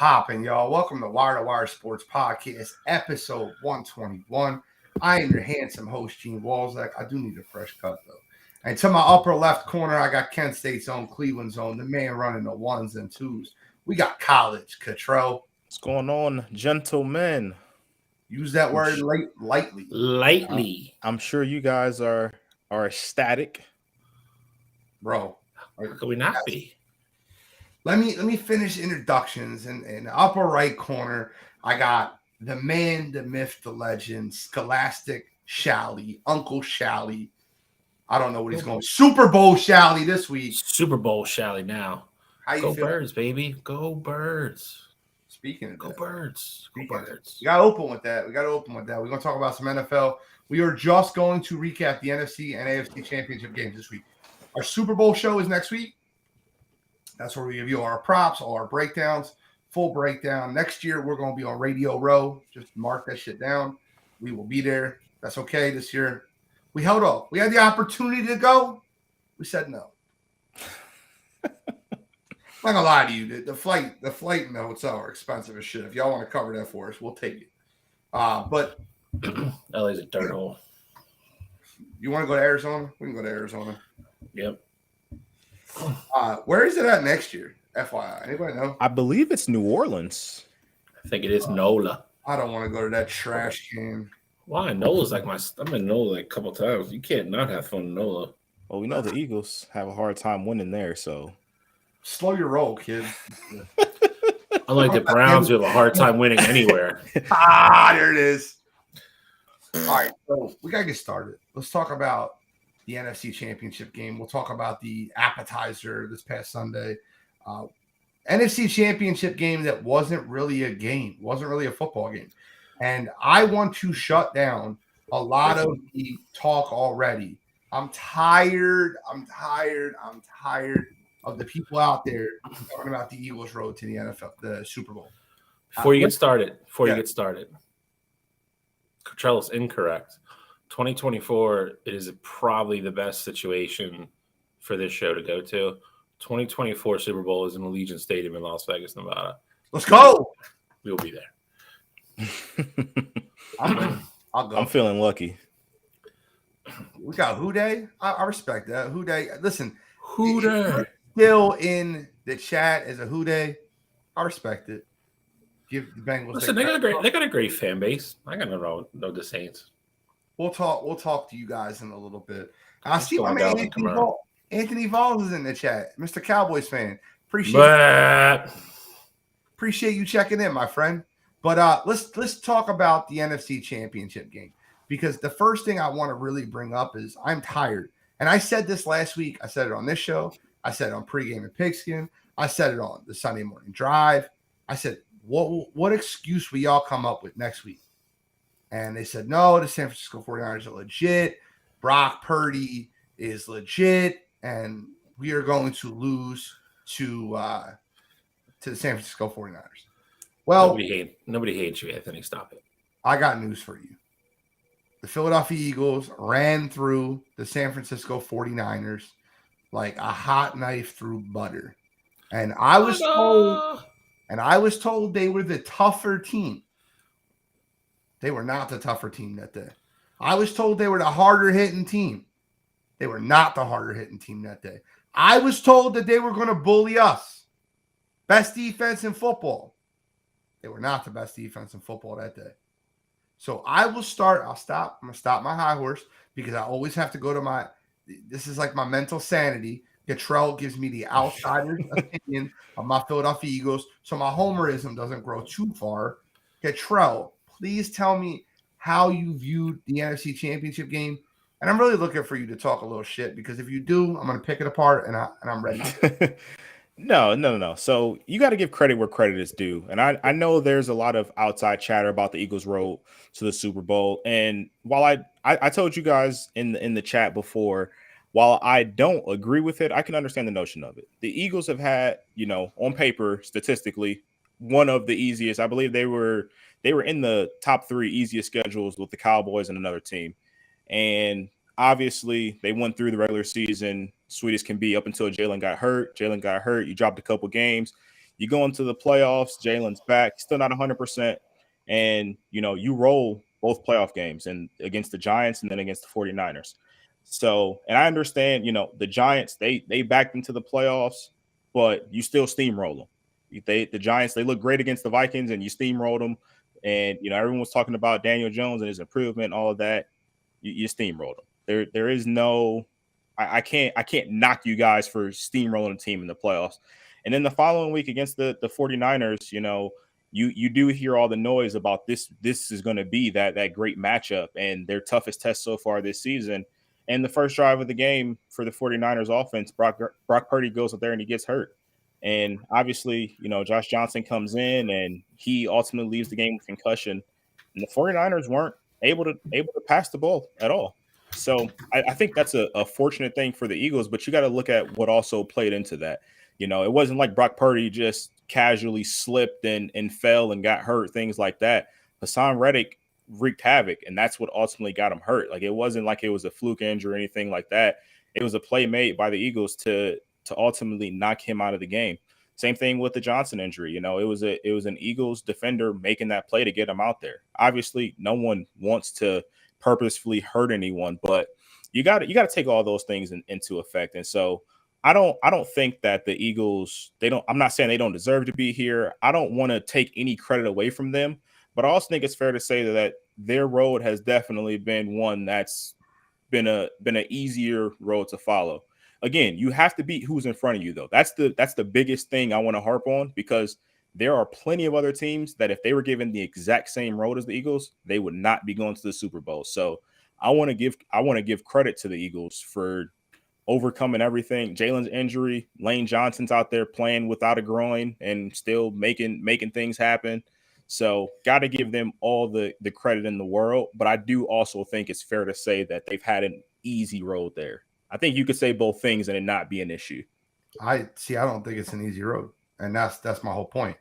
popping, y'all? Welcome to Wire to Wire Sports Podcast, episode 121. I am your handsome host, Gene Walzak. I do need a fresh cut, though. And to my upper left corner, I got Kent State's own, Cleveland's own, the man running the ones and twos. We got College Cottrell. What's going on, gentlemen? Use that word lightly. Lightly. I'm sure you guys are ecstatic. Bro. How could we not be? Let me finish introductions. In the upper right corner, I got the man, the myth, the legend, Scholastic Shally, Uncle Shally. I don't know what he's going. Super Bowl Shally this week. Super Bowl Shally now. How you Go feel? Birds, baby. Go Birds. Speaking of Go that, Birds. Go Birds. we got to open with that. We're going to talk about some NFL. We are just going to recap the NFC and AFC championship games this week. Our Super Bowl show is next week. That's where we give you our props, all our breakdowns, full breakdown. Next year, we're going to be on Radio Row. Just mark that shit down. We will be there. That's okay. This year, we held off. We had the opportunity to go. We said no. I'm not going to lie to you. The flight and the hotel are expensive as shit. If y'all want to cover that for us, we'll take it. But LA's a dirt hole. You want to go to Arizona? We can go to Arizona. Yep. Where is it at next year? FYI, anybody know? I believe it's New Orleans. I think it is NOLA. I don't want to go to that trash can. Why? NOLA's like I've been NOLA like a couple times. You can't not have fun in NOLA. Well, we know the Eagles have a hard time winning there, so Slow your roll, kid. Unlike the Browns, who have a hard time winning anywhere. There it is. All right, so we got to get started. Let's talk about the NFC Championship game. We'll talk about the appetizer this past Sunday. NFC Championship game that wasn't really a game, wasn't really a football game. And I want to shut down a lot of the talk already. I'm tired of the people out there talking about the Eagles' road to the NFL, the Super Bowl. Before you get started, Cottrell's incorrect. 2024 is probably the best situation for this show to go to. 2024 Super Bowl is in Allegiant Stadium in Las Vegas, Nevada. Let's go. We'll be there. I'll go. I'm feeling lucky. We got Who Day. I respect that. Who Day. Listen, Who Day? Still in the chat as a Who Day. I respect it. Give the Bengals. Listen, they got a great fan base. I got no the Saints. We'll talk to you guys in a little bit. I see my going man down Anthony Vols is in the chat. Mr. Cowboys fan. Appreciate you checking in, my friend. But let's talk about the NFC Championship game, because the first thing I want to really bring up is I'm tired. And I said this last week. I said it on this show. I said it on Pregame and Pigskin. I said it on the Sunday Morning Drive. I said, what excuse will y'all come up with next week? And they said, no, the San Francisco 49ers are legit. Brock Purdy is legit. And we are going to lose to the San Francisco 49ers. Well, nobody hates you, Anthony. Stop it. I got news for you. The Philadelphia Eagles ran through the San Francisco 49ers like a hot knife through butter. And I was told they were the tougher team. They were not the tougher team that day. I was told they were the harder hitting team. They were not the harder hitting team that day. I was told that they were going to bully us. Best defense in football. They were not the best defense in football that day. So I will start. I'm going to stop my high horse because I always have to go to this is like my mental sanity. Cottrell gives me the outsider's opinion of my Philadelphia Eagles, so my homerism doesn't grow too far. Cottrell, please tell me how you viewed the NFC Championship game. And I'm really looking for you to talk a little shit, because if you do, I'm going to pick it apart, and I'm ready. No. So you got to give credit where credit is due. And I know there's a lot of outside chatter about the Eagles' road to the Super Bowl. And while I told you guys in the chat before, while I don't agree with it, I can understand the notion of it. The Eagles have had, on paper, statistically, one of the easiest. I believe they were in the top 3 easiest schedules with the Cowboys and another team. And obviously, they went through the regular season sweet as can be up until Jalen got hurt. You dropped a couple games. You go into the playoffs, Jalen's back, still not 100%, and you roll both playoff games and against the Giants and then against the 49ers. So, and I understand, the Giants, they backed into the playoffs, but you still steamroll them. The Giants, they look great against the Vikings and you steamrolled them. And, everyone was talking about Daniel Jones and his improvement, all of that. You steamrolled them. There is no, I can't knock you guys for steamrolling a team in the playoffs. And then the following week against the 49ers, you do hear all the noise about this is going to be that great matchup and their toughest test so far this season. And the first drive of the game for the 49ers offense, Brock Purdy goes up there and he gets hurt. And obviously, Josh Johnson comes in and he ultimately leaves the game with concussion. And the 49ers weren't able to pass the ball at all. So I think that's a fortunate thing for the Eagles, but you got to look at what also played into that. It wasn't like Brock Purdy just casually slipped and fell and got hurt, things like that. Hassan Reddick wreaked havoc, and that's what ultimately got him hurt. Like, it wasn't like it was a fluke injury or anything like that. It was a play made by the Eagles to ultimately knock him out of the game. Same thing with the Johnson injury. It was an Eagles defender making that play to get him out there. Obviously, no one wants to purposefully hurt anyone, but you got to take all those things into effect. And so I don't think that the Eagles, I'm not saying they don't deserve to be here. I don't want to take any credit away from them, but I also think it's fair to say that their road has definitely been one that's been an easier road to follow. Again, you have to beat who's in front of you, though. That's the biggest thing I want to harp on, because there are plenty of other teams that if they were given the exact same road as the Eagles, they would not be going to the Super Bowl. So I want to give credit to the Eagles for overcoming everything. Jalen's injury, Lane Johnson's out there playing without a groin and still making things happen. So got to give them all the credit in the world. But I do also think it's fair to say that they've had an easy road there. I think you could say both things and it not be an issue. I don't think it's an easy road. And that's my whole point.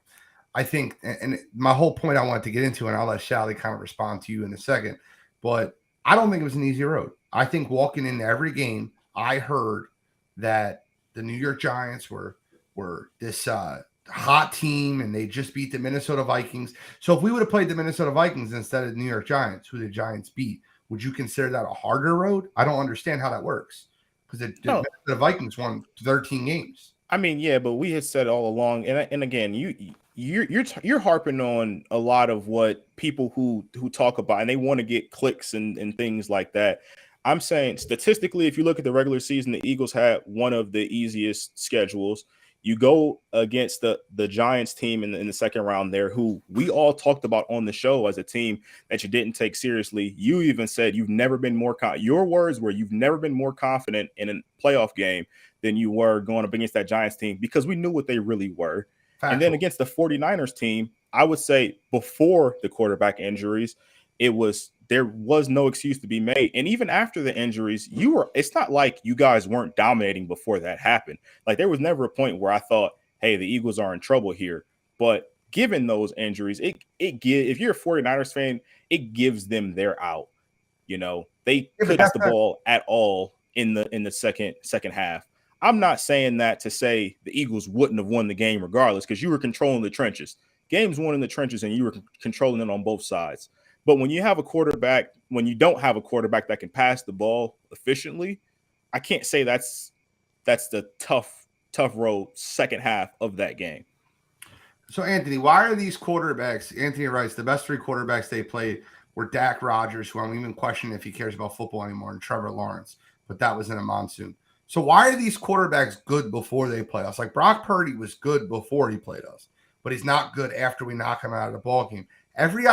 I think, and my whole point I wanted to get into, and I'll let Shally kind of respond to you in a second, but I don't think it was an easy road. I think walking into every game, I heard that the New York Giants were this hot team and they just beat the Minnesota Vikings. So if we would have played the Minnesota Vikings instead of the New York Giants, who the Giants beat, would you consider that a harder road? I don't understand how that works, because the Minnesota Vikings won 13 games. I mean, yeah, but we had said all along, and again, you're harping on a lot of what people who talk about, and they want to get clicks and things like that. I'm saying statistically, if you look at the regular season, the Eagles had one of the easiest schedules. You go against the Giants team in the second round there, who we all talked about on the show as a team that you didn't take seriously. You even said you've never been more your words were you've never been more confident in a playoff game than you were going up against that Giants team, because we knew what they really were. Factual. And then against the 49ers team, I would say before the quarterback injuries, there was no excuse to be made. And even after the injuries, it's not like you guys weren't dominating before that happened. Like, there was never a point where I thought, hey, the Eagles are in trouble here. But given those injuries, if you're a 49ers fan, it gives them their out. They couldn't pass the ball at all in the second half. I'm not saying that to say the Eagles wouldn't have won the game regardless, because you were controlling the trenches. Games won in the trenches and you were controlling it on both sides. But when you don't have a quarterback that can pass the ball efficiently, I can't say that's the tough road second half of that game. So, Anthony, why are these quarterbacks? Anthony writes, the best three quarterbacks they played were Dak Rodgers, who I'm even questioning if he cares about football anymore, and Trevor Lawrence. But that was in a monsoon. So why are these quarterbacks good before they play us? Like, Brock Purdy was good before he played us, but he's not good after we knock him out of the ball game. Every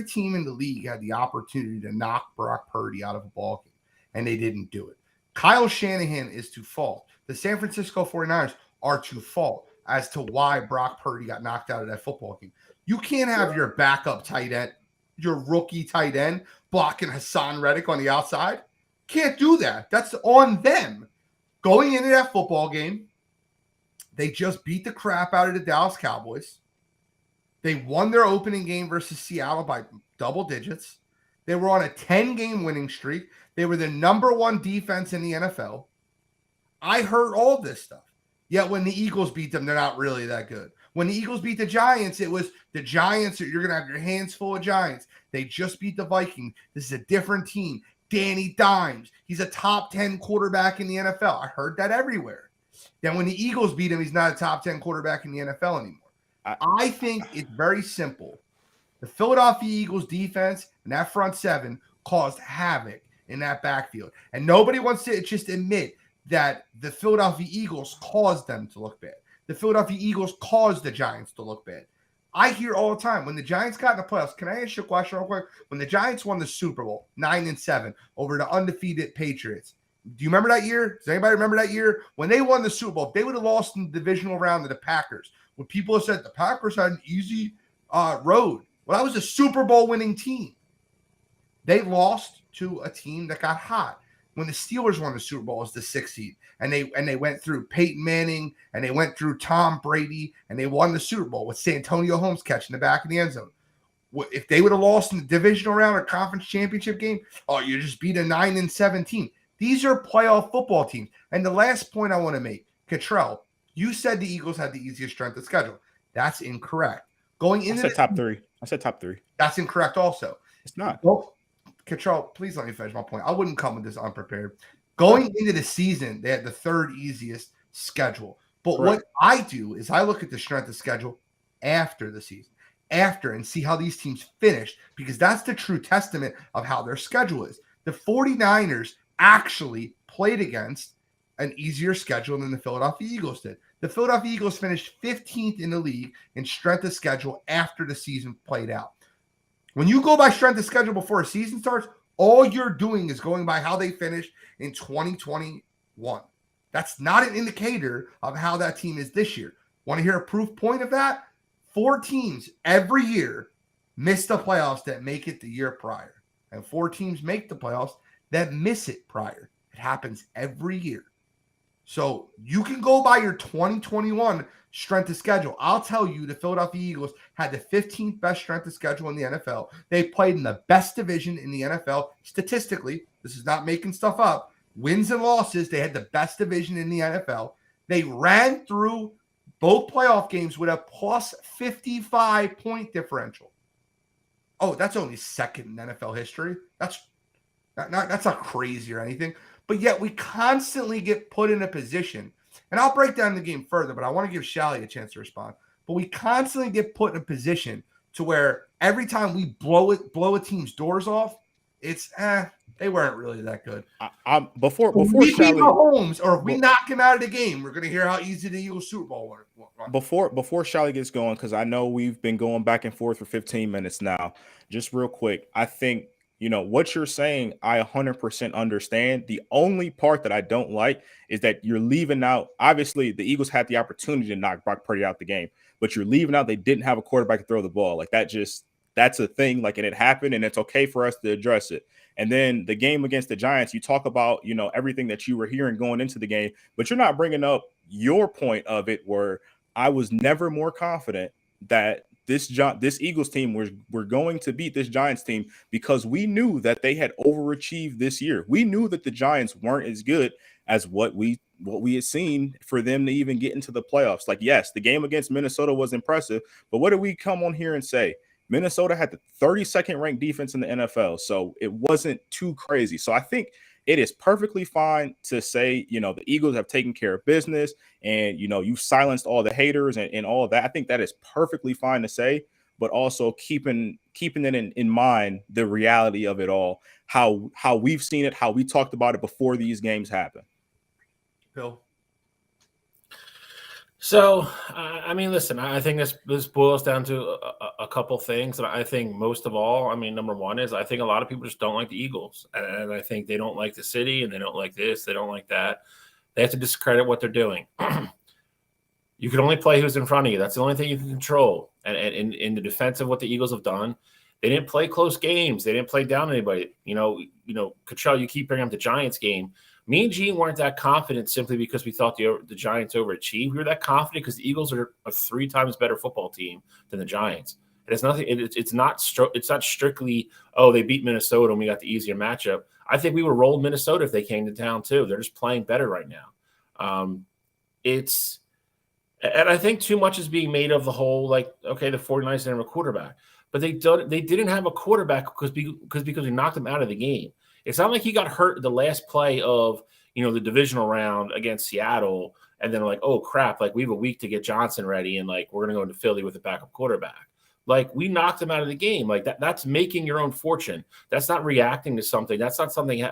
team in the league had the opportunity to knock Brock Purdy out of a ball game, and they didn't do it. Kyle Shanahan is to fault. The San Francisco 49ers are to fault as to why Brock Purdy got knocked out of that football game. You can't have your backup tight end, your rookie tight end, blocking Hassan Reddick on the outside. Can't do that. That's on them. Going into that football game, they just beat the crap out of the Dallas Cowboys. They won their opening game versus Seattle by double digits. They were on a 10-game winning streak. They were the number one defense in the NFL. I heard all this stuff. Yet when the Eagles beat them, they're not really that good. When the Eagles beat the Giants, it was the Giants. You're going to have your hands full of Giants. They just beat the Vikings. This is a different team. Danny Dimes. He's a top 10 quarterback in the NFL. I heard that everywhere. Then when the Eagles beat him, he's not a top 10 quarterback in the NFL anymore. I think it's very simple. The Philadelphia Eagles defense and that front seven caused havoc in that backfield. And nobody wants to just admit that the Philadelphia Eagles caused them to look bad. The Philadelphia Eagles caused the Giants to look bad. I hear all the time when the Giants got in the playoffs. Can I ask you a question real quick? When the Giants won the Super Bowl 9-7 over the undefeated Patriots, do you remember that year? Does anybody remember that year? When they won the Super Bowl, if they would have lost in the divisional round to the Packers, when people have said the Packers had an easy road. Well, that was a Super Bowl winning team. They lost to a team that got hot. When the Steelers won the Super Bowl as the 6th seed, and they went through Peyton Manning, and they went through Tom Brady, and they won the Super Bowl with Santonio Holmes catching the back of the end zone. If they would have lost in the divisional round or conference championship game, you just beat a 9-7 team. These are playoff football teams. And the last point I want to make, Cottrell, you said the Eagles had the easiest strength of schedule. That's incorrect. Going into I said top three. I said top three. That's incorrect also. It's not. Well, Cottrell, please let me finish my point. I wouldn't come with this unprepared. Going into the season, they had the third easiest schedule. But What I do is I look at the strength of schedule after the season, and see how these teams finished, because that's the true testament of how their schedule is. The 49ers actually played against an easier schedule than the Philadelphia Eagles did. The Philadelphia Eagles finished 15th in the league in strength of schedule after the season played out. When you go by strength of schedule before a season starts, all you're doing is going by how they finished in 2021. That's not an indicator of how that team is this year. Want to hear a proof point of that? 4 teams every year miss the playoffs that make it the year prior. And 4 teams make the playoffs that miss it prior. It happens every year. So you can go by your 2021 strength of schedule. I'll tell you, the Philadelphia Eagles had the 15th best strength of schedule in the NFL. They played in the best division in the NFL. Statistically, this is not making stuff up. Wins and losses, they had the best division in the NFL. They ran through both playoff games with a plus 55 point differential. Oh, that's only second in NFL history. That's not crazy or anything. But yet we constantly get put in a position, and I'll break down the game further, but I want to give Shally a chance to respond. But we constantly get put in a position to where every time we blow a team's doors off, it's they weren't really that good. Before Shally Mahomes, or if we knock him out of the game, we're going to hear how easy the Eagles Super Bowl were. Before Shally gets going, because I know we've been going back and forth for 15 minutes now. Just real quick, I think what you're saying, I 100% understand. The only part that I don't like is that you're leaving out. Obviously, the Eagles had the opportunity to knock Brock Purdy out the game, but you're leaving out they didn't have a quarterback to throw the ball. Like that's a thing. Like, and it happened, and it's okay for us to address it. And then the game against the Giants, you talk about, everything that you were hearing going into the game, but you're not bringing up your point of it, where I was never more confident that this Eagles team were going to beat this Giants team, because we knew that they had overachieved this year. We knew that the Giants weren't as good as what we had seen for them to even get into the playoffs. Like, yes, the game against Minnesota was impressive, but what did we come on here and say? Minnesota had the 32nd ranked defense in the NFL, so it wasn't too crazy. So I think it is perfectly fine to say, the Eagles have taken care of business, and, you've silenced all the haters and all of that. I think that is perfectly fine to say, but also keeping it in mind, the reality of it all, how we've seen it, how we talked about it before these games happen. Bill? So, listen, I think this boils down to a couple things. And I think most of all, number one is I think a lot of people just don't like the Eagles. And I think they don't like the city, and they don't like this, they don't like that. They have to discredit what they're doing. You can only play who's in front of you. That's the only thing you can control. And in the defense of what the Eagles have done, they didn't play close games. They didn't play down anybody. Cottrell, you keep bringing up the Giants game. Me and Gene weren't that confident simply because we thought the Giants overachieved. We were that confident because the Eagles are a 3 times better football team than the Giants. It has nothing. It's not strictly, they beat Minnesota and we got the easier matchup. I think we would roll Minnesota if they came to town too. They're just playing better right now. And I think too much is being made of the whole, like, okay, the 49ers didn't have a quarterback, but they didn't have a quarterback because we knocked them out of the game. It's not like he got hurt the last play of, the divisional round against Seattle, and then like, oh crap, like we have a week to get Johnson ready, and like we're gonna go into Philly with a backup quarterback. Like we knocked him out of the game. Like that's making your own fortune. That's not reacting to something. That's not something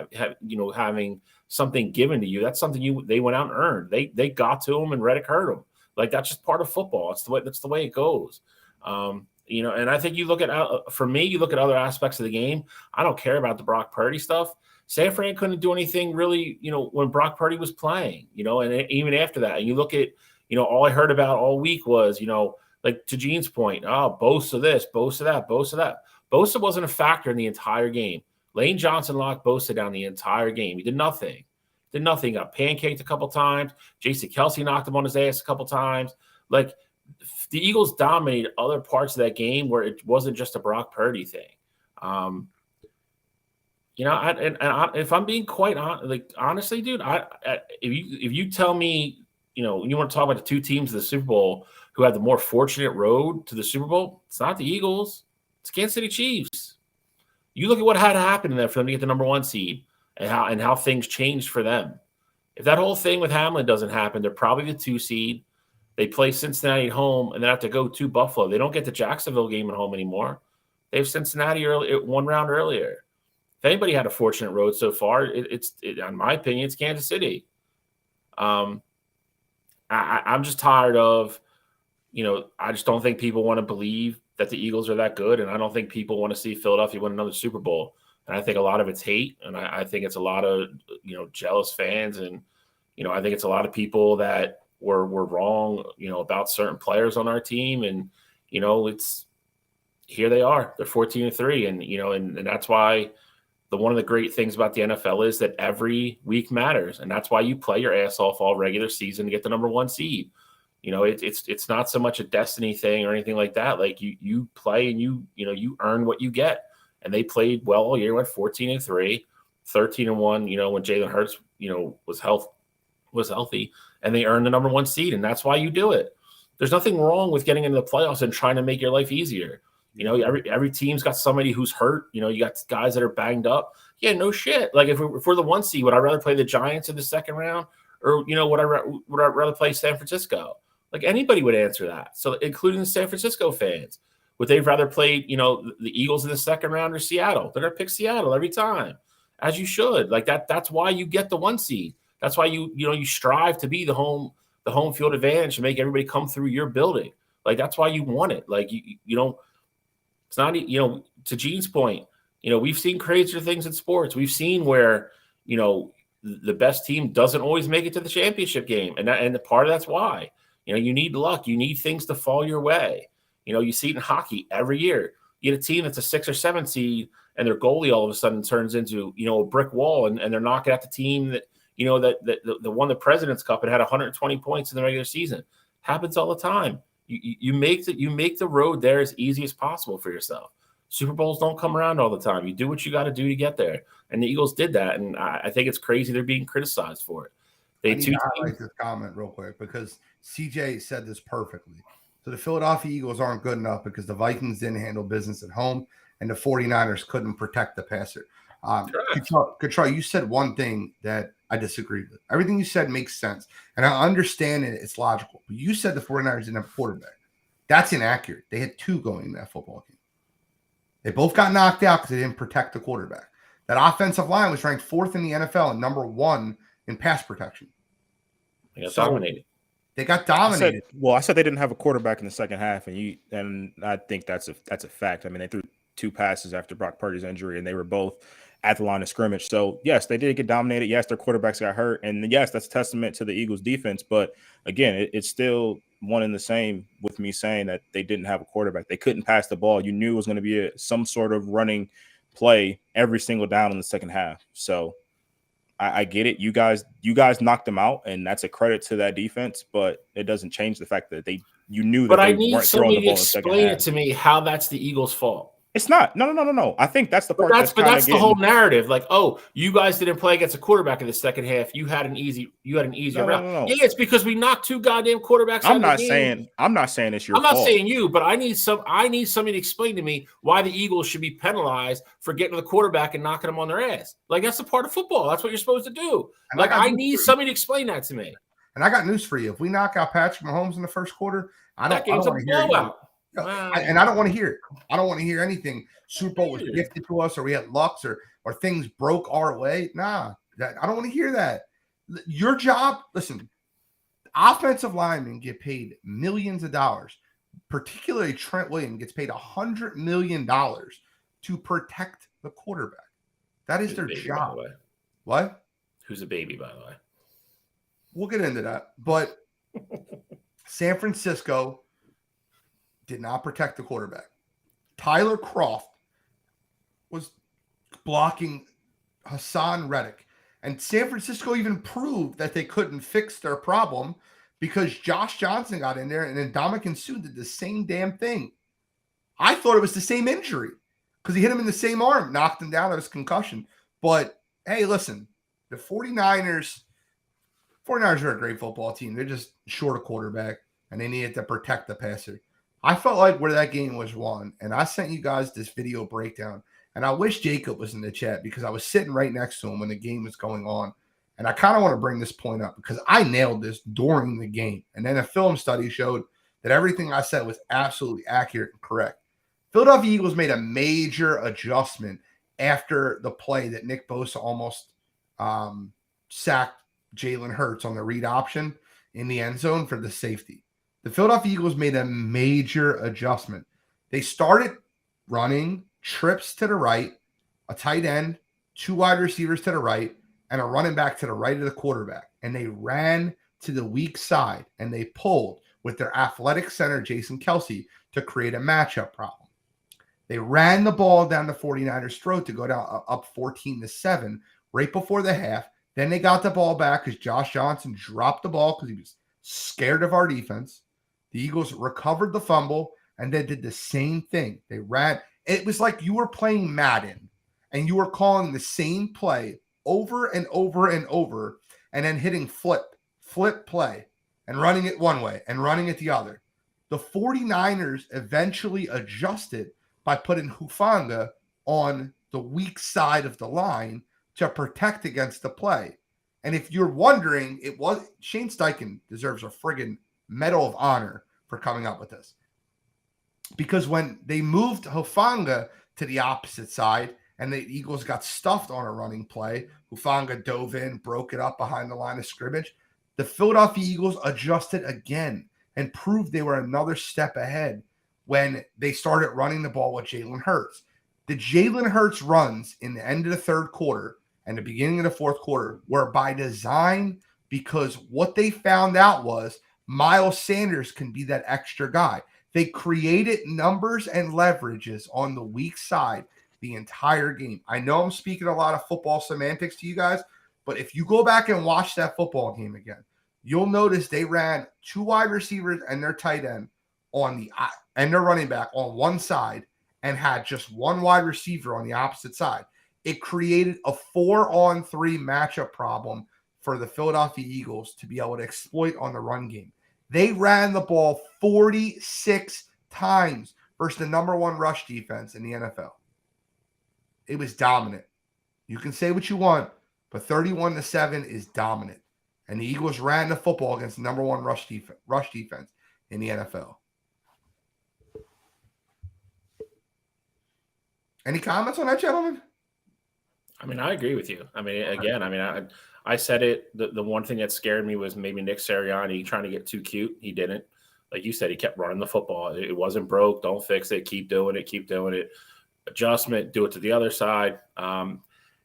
having something given to you. That's something they went out and earned. They got to him, and Reddick hurt him. Like that's just part of football. That's the way it goes. And I think you look at, for me, you look at other aspects of the game. I don't care about the Brock Purdy stuff. San Fran couldn't do anything really, when Brock Purdy was playing, and even after that, and you look at, all I heard about all week was, like to Gene's point, Bosa this, Bosa that, Bosa that. Bosa wasn't a factor in the entire game. Lane Johnson locked Bosa down the entire game. He did nothing. Got pancaked a couple times. Jason Kelce knocked him on his ass a couple times. Like the Eagles dominated other parts of that game where it wasn't just a Brock Purdy thing. If I'm being quite honestly, dude, if you tell me, you want to talk about the two teams of the Super Bowl who had the more fortunate road to the Super Bowl, it's not the Eagles, it's Kansas City Chiefs. You look at what had to happen in there for them to get the number 1 seed. And how things changed for them. If that whole thing with Hamlin doesn't happen, they're probably the 2 seed. They play Cincinnati at home, and they have to go to Buffalo. They don't get the Jacksonville game at home anymore. They have Cincinnati one round earlier. If anybody had a fortunate road so far, it's in my opinion, it's Kansas City. I'm just tired of, I just don't think people want to believe that the Eagles are that good, and I don't think people want to see Philadelphia win another Super Bowl. And I think a lot of it's hate, and I think it's a lot of jealous fans, and I think it's a lot of people that were wrong about certain players on our team, and it's here they are, they're 14-3, and and that's why one of the great things about the NFL is that every week matters, and that's why you play your ass off all regular season to get the number 1 seed. It's not so much a destiny thing or anything like that. Like you play and you earn what you get. And they played well all year, went 14-3, 13-1, when Jalen Hurts, was healthy, and they earned the number 1 seed. And that's why you do it. There's nothing wrong with getting into the playoffs and trying to make your life easier. Every team's got somebody who's hurt. You got guys that are banged up. Yeah, no shit. Like if we're the 1 seed, would I rather play the Giants in the second round, or would I rather play San Francisco? Like anybody would answer that. So including the San Francisco fans. Would they rather play, the Eagles in the second round or Seattle? They're going to pick Seattle every time, as you should. Like that's why you get the 1 seed. That's why you strive to be the home field advantage to make everybody come through your building. Like that's why you want it. Like it's not, to Gene's point, we've seen crazier things in sports. We've seen where, the best team doesn't always make it to the championship game. And the part of that's why, you need luck. You need things to fall your way. You see it in hockey every year. You get a team that's a 6 or 7 seed, and their goalie all of a sudden turns into a brick wall, and they're knocking out the team that that won the President's Cup and had 120 points in the regular season. Happens all the time. You make the road there as easy as possible for yourself. Super Bowls don't come around all the time. You do what you got to do to get there, and the Eagles did that. And I think it's crazy they're being criticized for it. I need to highlight this comment real quick because CJ said this perfectly. So the Philadelphia Eagles aren't good enough because the Vikings didn't handle business at home and the 49ers couldn't protect the passer. Kachar, you said one thing that I disagree with. Everything you said makes sense. And I understand it. It's logical. But you said the 49ers didn't have a quarterback. That's inaccurate. They had 2 going in that football game. They both got knocked out because they didn't protect the quarterback. That offensive line was ranked 4th in the NFL and number 1 in pass protection. They got dominated. They got dominated. I said they didn't have a quarterback in the second half, and I think that's a fact. I mean, they threw 2 passes after Brock Purdy's injury, and they were both at the line of scrimmage. So yes, they did get dominated. Yes, their quarterbacks got hurt, and yes, that's a testament to the Eagles' defense. But again, it's still one and the same with me saying that they didn't have a quarterback. They couldn't pass the ball. You knew it was going to be some sort of running play every single down in the second half. So I get it. You guys knocked them out, and that's a credit to that defense. But it doesn't change the fact that you knew that they weren't throwing the ball in the second half. But I need somebody to explain it to me how that's the Eagles' fault. It's not. No. I think that's the part But that's the getting... whole narrative. Like, oh, you guys didn't play against a quarterback in the second half. You had an easier route. No. Yeah, it's because we knocked 2 goddamn quarterbacks out of the game. I'm not saying it's your I'm not fault. saying you, but I need somebody to explain to me why the Eagles should be penalized for getting to the quarterback and knocking them on their ass. Like, that's a part of football. That's what you're supposed to do. And like, I need somebody to explain that to me. And I got news for you. If we knock out Patrick Mahomes in the first quarter, I don't want to hear it. And I don't want to hear it. I don't want to hear anything. Super Bowl was gifted to us, or we had lucks, or things broke our way. Nah, I don't want to hear that. Your job, listen, offensive linemen get paid millions of dollars. Particularly Trent Williams gets paid $100 million to protect the quarterback. That is their job. What? Who's a baby, by the way? We'll get into that. But San Francisco did not protect the quarterback. Tyler Kroft was blocking Hassan Reddick. And San Francisco even proved that they couldn't fix their problem because Josh Johnson got in there and then Ndamukong Suh did the same damn thing. I thought it was the same injury because he hit him in the same arm, knocked him down. It was concussion. But, hey, listen, the 49ers are a great football team. They're just short a quarterback, and they needed to protect the passer. I felt like where that game was won, and I sent you guys this video breakdown, and I wish Jacob was in the chat because I was sitting right next to him when the game was going on, and I kind of want to bring this point up because I nailed this during the game, and then a film study showed that everything I said was absolutely accurate and correct. Philadelphia Eagles made a major adjustment after the play that Nick Bosa almost sacked Jalen Hurts on the read option in the end zone for the safety. The Philadelphia Eagles made a major adjustment. They started running trips to the right, a tight end, 2 wide receivers to the right, and a running back to the right of the quarterback. And they ran to the weak side, and they pulled with their athletic center, Jason Kelce, to create a matchup problem. They ran the ball down the 49ers' throat to go down up 14-7 right before the half. Then they got the ball back because Josh Johnson dropped the ball because he was scared of our defense. The Eagles recovered the fumble and then did the same thing. They ran. It was like you were playing Madden and you were calling the same play over and over and over and then hitting flip play and running it one way and running it the other. The 49ers eventually adjusted by putting Hufanga on the weak side of the line to protect against the play. And if you're wondering, Shane Steichen deserves a friggin' Medal of Honor for coming up with this. Because when they moved Hufanga to the opposite side and the Eagles got stuffed on a running play, Hufanga dove in, broke it up behind the line of scrimmage. The Philadelphia Eagles adjusted again and proved they were another step ahead when they started running the ball with Jalen Hurts. The Jalen Hurts runs in the end of the third quarter and the beginning of the fourth quarter were by design because what they found out was Miles Sanders can be that extra guy. They created numbers and leverages on the weak side the entire game. I know I'm speaking a lot of football semantics to you guys, but if you go back and watch that football game again, you'll notice they ran 2 wide receivers and their tight end and their running back on one side and had just 1 wide receiver on the opposite side. It created a 4-on-3 matchup problem for the Philadelphia Eagles to be able to exploit on the run game. They ran the ball 46 times versus the number 1 rush defense in the NFL. It was dominant. You can say what you want, but 31-7 is dominant. And the Eagles ran the football against the number 1 rush defense in the NFL. Any comments on that, gentlemen? I mean, I agree with you. I mean, again, I said it. The one thing that scared me was maybe Nick Sirianni trying to get too cute. He didn't. Like you said, he kept running the football. It wasn't broke. Don't fix it. Keep doing it. Adjustment. Do it to the other side. And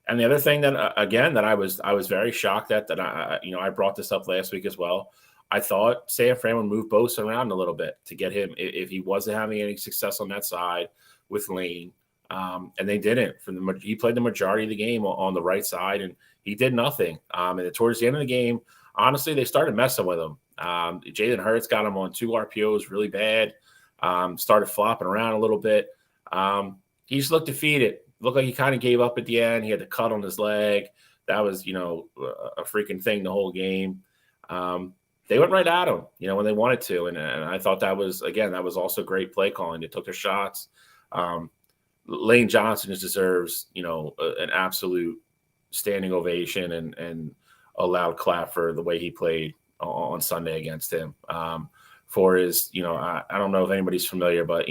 the other thing that again that I was very shocked at that I brought this up last week as well. I thought San Fran would move Bosa around a little bit to get him if he wasn't having any success on that side with Lane. And they didn't. He played the majority of the game on the right side, and he did nothing. And towards the end of the game, honestly, they started messing with him. Jalen Hurts got him on 2 RPOs really bad. Started flopping around a little bit. he just looked defeated. Looked like he kind of gave up at the end. He had the cut on his leg. That was, a freaking thing the whole game. They went right at him, when they wanted to. And I thought that was also great play calling. They took their shots. Lane Johnson just deserves, an absolute standing ovation and a loud clap for the way he played on Sunday against him. For his, I don't know if anybody's familiar, but,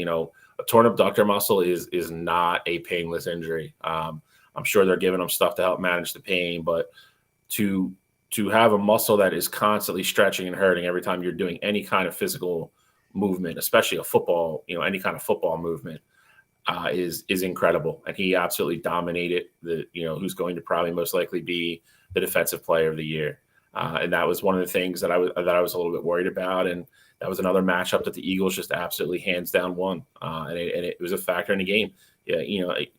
a torn abductor muscle is not a painless injury. I'm sure they're giving him stuff to help manage the pain, but to have a muscle that is constantly stretching and hurting every time you're doing any kind of physical movement, especially a football, any kind of football movement, is incredible. And he absolutely dominated who's going to probably most likely be the defensive player of the year. And that was one of the things that I was a little bit worried about. And that was another matchup that the Eagles just absolutely hands down won. And it was a factor in the game. Yeah,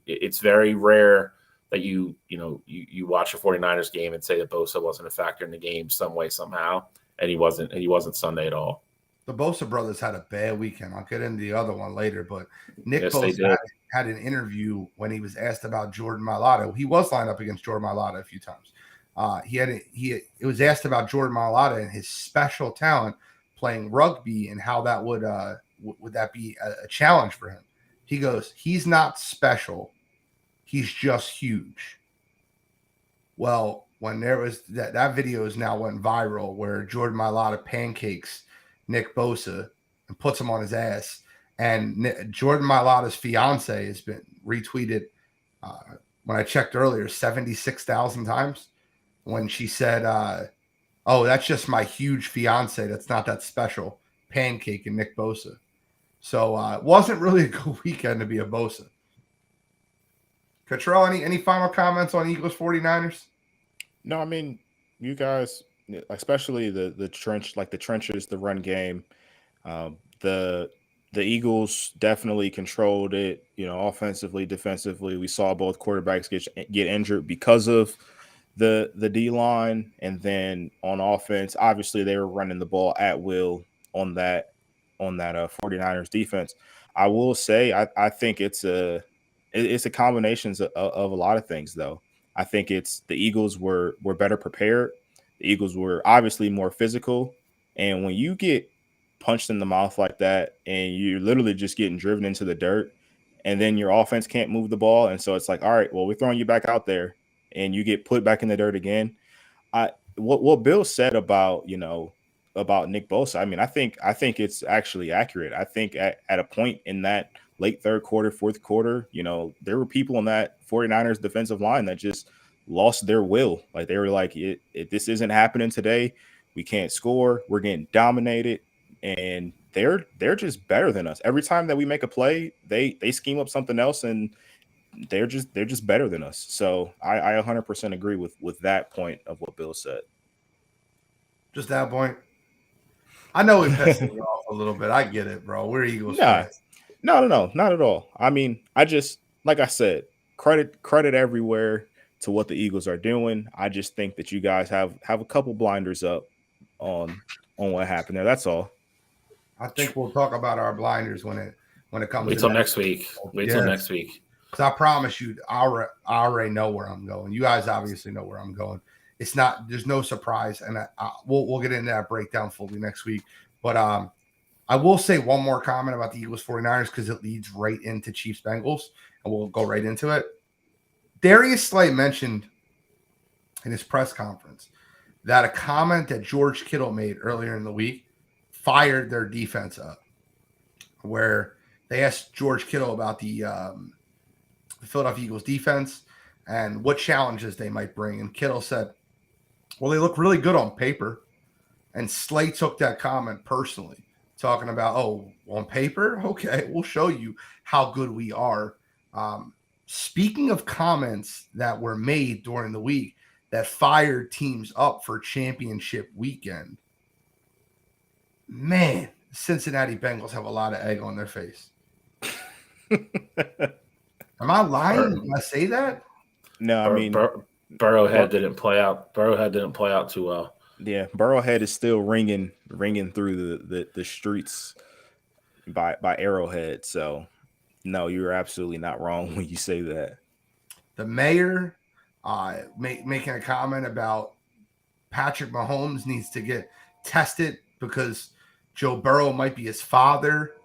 it's very rare that you watch a 49ers game and say that Bosa wasn't a factor in the game some way, somehow. And he wasn't Sunday at all. The Bosa brothers had a bad weekend. I'll get into the other one later, but Nick Bosa had an interview when he was asked about Jordan Mailata. He was lined up against Jordan Mailata a few times. It was asked about Jordan Mailata and his special talent playing rugby and how that would that be a challenge for him. He goes, he's not special. He's just huge. Well, when there was that video is now went viral where Jordan Mailata pancakes Nick Bosa and puts him on his ass. And Jordan Mailata's fiance has been retweeted when I checked earlier 76,000 times when she said, oh, that's just my huge fiance. That's not that special. Pancake and Nick Bosa. So it wasn't really a good weekend to be a Bosa. Cottrell, any final comments on Eagles 49ers? No, I mean, you guys, especially the trenches, the run game, the Eagles definitely controlled it, offensively, defensively. We saw both quarterbacks get injured because of the D-line, and then on offense, obviously they were running the ball at will on that 49ers defense. I will say I think it's a combination of a lot of things, though. I think it's the Eagles were better prepared. The Eagles were obviously more physical, and when you get punched in the mouth like that and you're literally just getting driven into the dirt, and then your offense can't move the ball, and so it's like, all right, well, we're throwing you back out there, and you get put back in the dirt again. What Bill said about Nick Bosa, I mean, I think it's actually accurate. I think at a point in that late third quarter, fourth quarter, there were people on that 49ers defensive line that just lost their will. Like they were like, this isn't happening today. We can't score. We're getting dominated. And they're just better than us. Every time that we make a play, they scheme up something else, and they're just better than us. So I 100% agree with that point of what Bill said. Just that point. I know we pissed me off a little bit. I get it, bro. We're Eagles fans. No, not at all. I mean, like I said, credit everywhere to what the Eagles are doing. I just think that you guys have a couple blinders up on what happened there. That's all. I think we'll talk about our blinders when it comes. Wait till next week. Till next week. Because I promise you, I already know where I'm going. You guys obviously know where I'm going. There's no surprise, and we'll get into that breakdown fully next week. But I will say one more comment about the Eagles 49ers because it leads right into Chiefs Bengals, and we'll go right into it. Darius Slay mentioned in his press conference that a comment that George Kittle made earlier in the week fired their defense up, where they asked George Kittle about the Philadelphia Eagles defense and what challenges they might bring. And Kittle said, well, they look really good on paper. And Slay took that comment personally, talking about, oh, on paper? Okay, we'll show you how good we are. Speaking of comments that were made during the week that fired teams up for championship weekend, man, Cincinnati Bengals have a lot of egg on their face. Am I lying when I say that? No, I mean Burrowhead didn't play out. Burrowhead didn't play out too well. Yeah, Burrowhead is still ringing through the streets by Arrowhead. So No, you're absolutely not wrong when you say that. The mayor making a comment about Patrick Mahomes needs to get tested because Joe Burrow might be his father.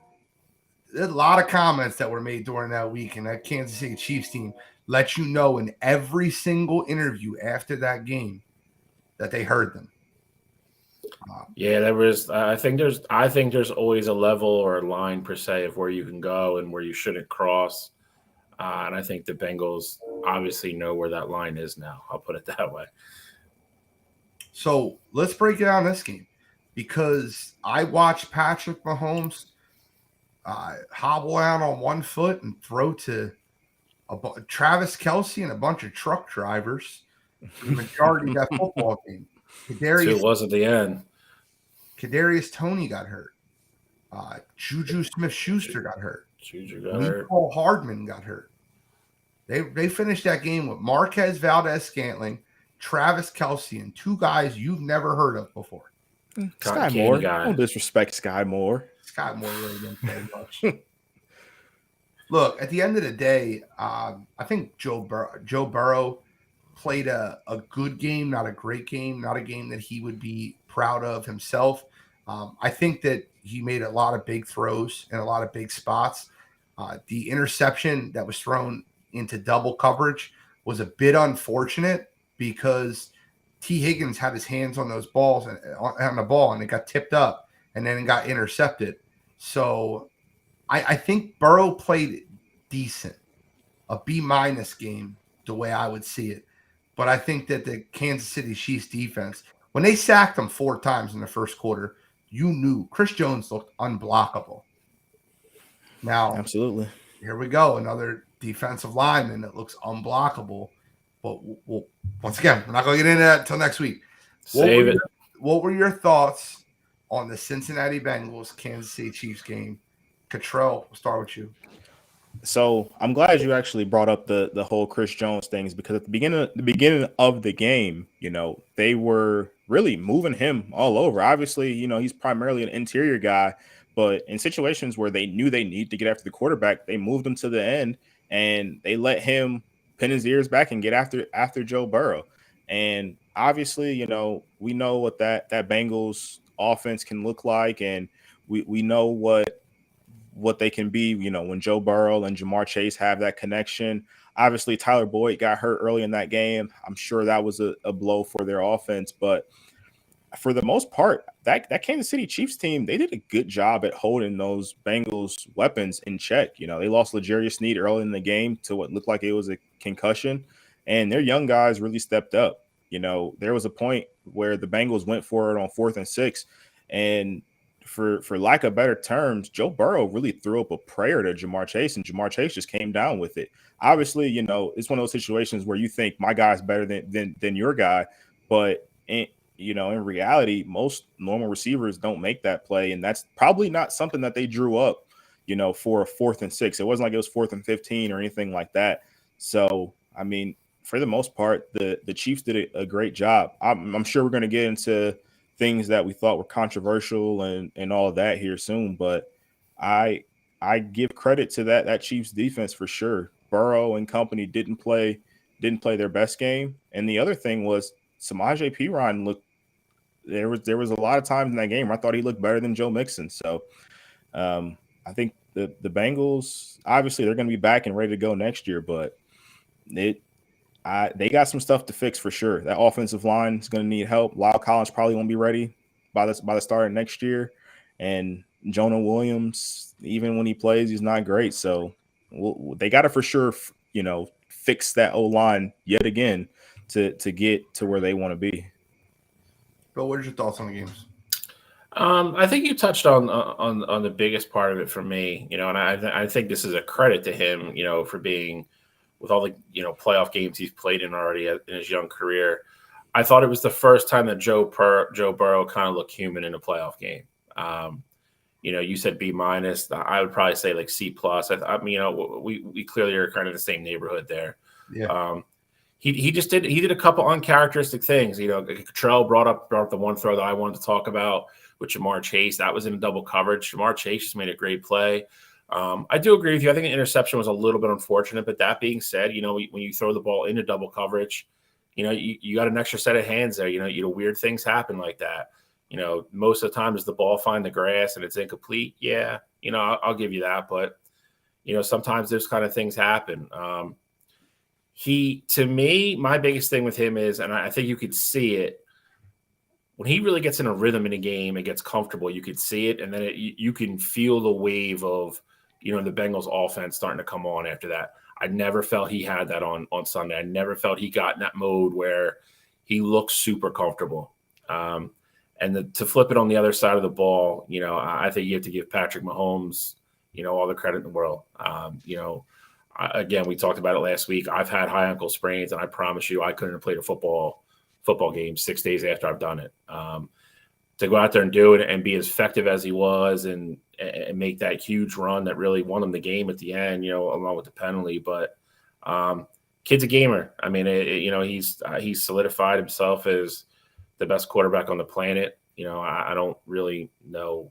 There's a lot of comments that were made during that week, and that Kansas City Chiefs team let you know in every single interview after that game that they heard them. Yeah, there was. I think there's always a level or a line per se of where you can go and where you shouldn't cross. And I think the Bengals obviously know where that line is now. I'll put it that way. So let's break down this game because I watched Patrick Mahomes hobble out on one foot and throw to Travis Kelce and a bunch of truck drivers for the majority of that football game. It was at the end. Kadarius Toney got hurt. Juju Smith-Schuster got hurt. Nicole Hardman got hurt. They finished that game with Marquez Valdez-Scantling, Travis Kelce, and two guys you've never heard of before. Sky Moore. Don't disrespect Sky Moore. Sky Moore really didn't play much. Look, at the end of the day, I think Joe Burrow played a good game, not a great game, not a game that he would be proud of himself. I think that he made a lot of big throws and a lot of big spots. The interception that was thrown into double coverage was a bit unfortunate because T. Higgins had his hands on those balls on the ball, and it got tipped up and then it got intercepted. So I think Burrow played decent, a B- game, the way I would see it. But I think that the Kansas City Chiefs defense, when they sacked him 4 times in the first quarter, you knew Chris Jones looked unblockable. Now, absolutely, here we go, another defensive lineman that looks unblockable. But we'll, once again, we're not going to get into that until next week. What were your thoughts on the Cincinnati Bengals Kansas City Chiefs game? Cottrell, we'll start with you. So I'm glad you actually brought up the whole Chris Jones things, because at the beginning of the game, they were really moving him all over. Obviously, he's primarily an interior guy, but in situations where they knew they need to get after the quarterback, they moved him to the end and they let him pin his ears back and get after Joe Burrow. And obviously, we know what that Bengals offense can look like, and we know what they can be, when Joe Burrow and Jamar Chase have that connection. Obviously, Tyler Boyd got hurt early in that game. I'm sure that was a blow for their offense. But for the most part, that Kansas City Chiefs team, they did a good job at holding those Bengals weapons in check. They lost L'Jarius Sneed early in the game to what looked like it was a concussion, and their young guys really stepped up. There was a point where the Bengals went for it on 4th and 6, and for lack of better terms, Joe Burrow really threw up a prayer to Jamar Chase, and Jamar Chase just came down with it. Obviously, it's one of those situations where you think my guy's better than your guy, but in reality, most normal receivers don't make that play, and that's probably not something that they drew up, for a 4th and 6. It wasn't like it was 4th and 15 or anything like that. So, I mean, for the most part, the Chiefs did a great job. I'm sure we're going to get into things that we thought were controversial and all of that here soon, but I give credit to that Chiefs defense for sure. Burrow and company didn't play their best game, and the other thing was Samaje Perine looked. There was a lot of times in that game where I thought he looked better than Joe Mixon. So I think the Bengals, obviously they're going to be back and ready to go next year, but they got some stuff to fix for sure. That offensive line is going to need help. Lyle Collins probably won't be ready by the start of next year, and Jonah Williams, even when he plays, he's not great. So they got to for sure, fix that O-line yet again to get to where they want to be. Bill, what are your thoughts on the games? I think you touched on the biggest part of it for me, and I think this is a credit to him, for being, with all the playoff games he's played in already in his young career. I thought it was the first time that Joe Burrow kind of looked human in a playoff game. You said B-. I would probably say like C+. We clearly are kind of in the same neighborhood there. Yeah. He did a couple uncharacteristic things. Cottrell brought up the one throw that I wanted to talk about with Jamar Chase. That was in double coverage. Jamar Chase just made a great play. I do agree with you. I think the interception was a little bit unfortunate, but that being said, when you throw the ball into double coverage, you got an extra set of hands there. Weird things happen like that. Most of the time, does the ball find the grass and it's incomplete? Yeah, I'll give you that. But sometimes those kind of things happen. To me, my biggest thing with him is, and I think you could see it, when he really gets in a rhythm in a game and gets comfortable, you could see it, and then you can feel the wave of the Bengals offense starting to come on after that. I never felt he had that on Sunday. I never felt he got in that mode where he looks super comfortable. And to flip it on the other side of the ball, I think you have to give Patrick Mahomes, all the credit in the world. Again, we talked about it last week. I've had high ankle sprains, and I promise you, I couldn't have played a football game 6 days after I've done it. To go out there and do it and be as effective as he was, and make that huge run that really won him the game at the end, along with the penalty. But kid's a gamer. I mean, he's solidified himself as the best quarterback on the planet. I don't really know.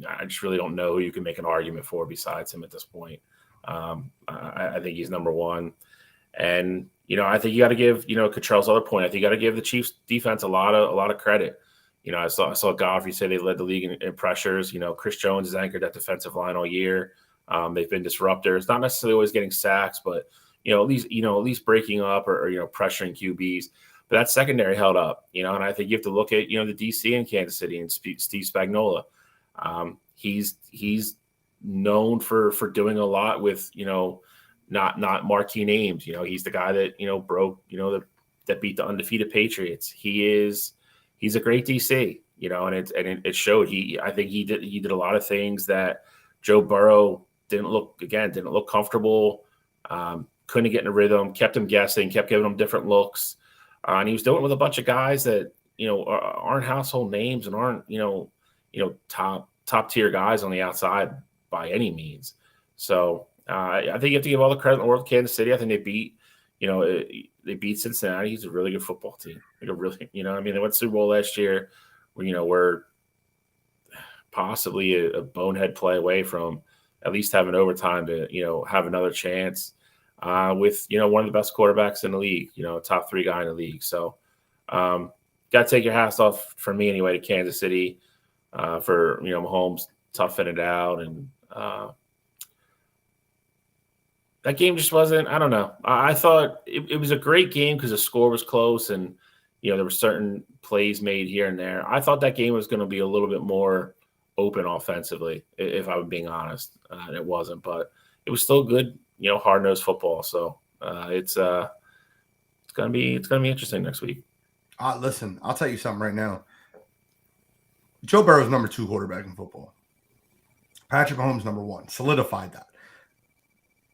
I just really don't know who you can make an argument for besides him at this point. I think he's number one. And, I think you got to give, Cottrell's other point, I think you got to give the Chiefs defense a lot of credit. I saw Godfrey say they led the league in pressures. Chris Jones has anchored that defensive line all year. They've been disruptors, not necessarily always getting sacks, but, at least breaking up or pressuring QBs. But that secondary held up, and I think you have to look at, the DC in Kansas City and Steve Spagnuolo. He's known for doing a lot with, not marquee names. He's the guy that, broke, that beat the undefeated Patriots. He's a great DC, and it showed. I think he did a lot of things that Joe Burrow didn't look comfortable, couldn't get in a rhythm, kept him guessing, kept giving him different looks. And he was doing it with a bunch of guys that, aren't household names and aren't, top tier guys on the outside by any means. So I think you have to give all the credit in the world to Kansas City. I think they beat Cincinnati. He's a really good football team. Like they went to the Super Bowl last year where, we're possibly a bonehead play away from at least having overtime to, have another chance with, one of the best quarterbacks in the league, top 3 guy in the league. So got to take your hats off for me anyway to Kansas City for, Mahomes toughing it out. And that game just wasn't, I don't know. I thought it was a great game because the score was close and, there were certain plays made here and there. I thought that game was going to be a little bit more open offensively, if I'm being honest. And it wasn't, but it was still good, hard-nosed football. So it's gonna be interesting next week. Listen, I'll tell you something right now. Joe Burrow is number 2 quarterback in football. Patrick Mahomes number 1. Solidified that.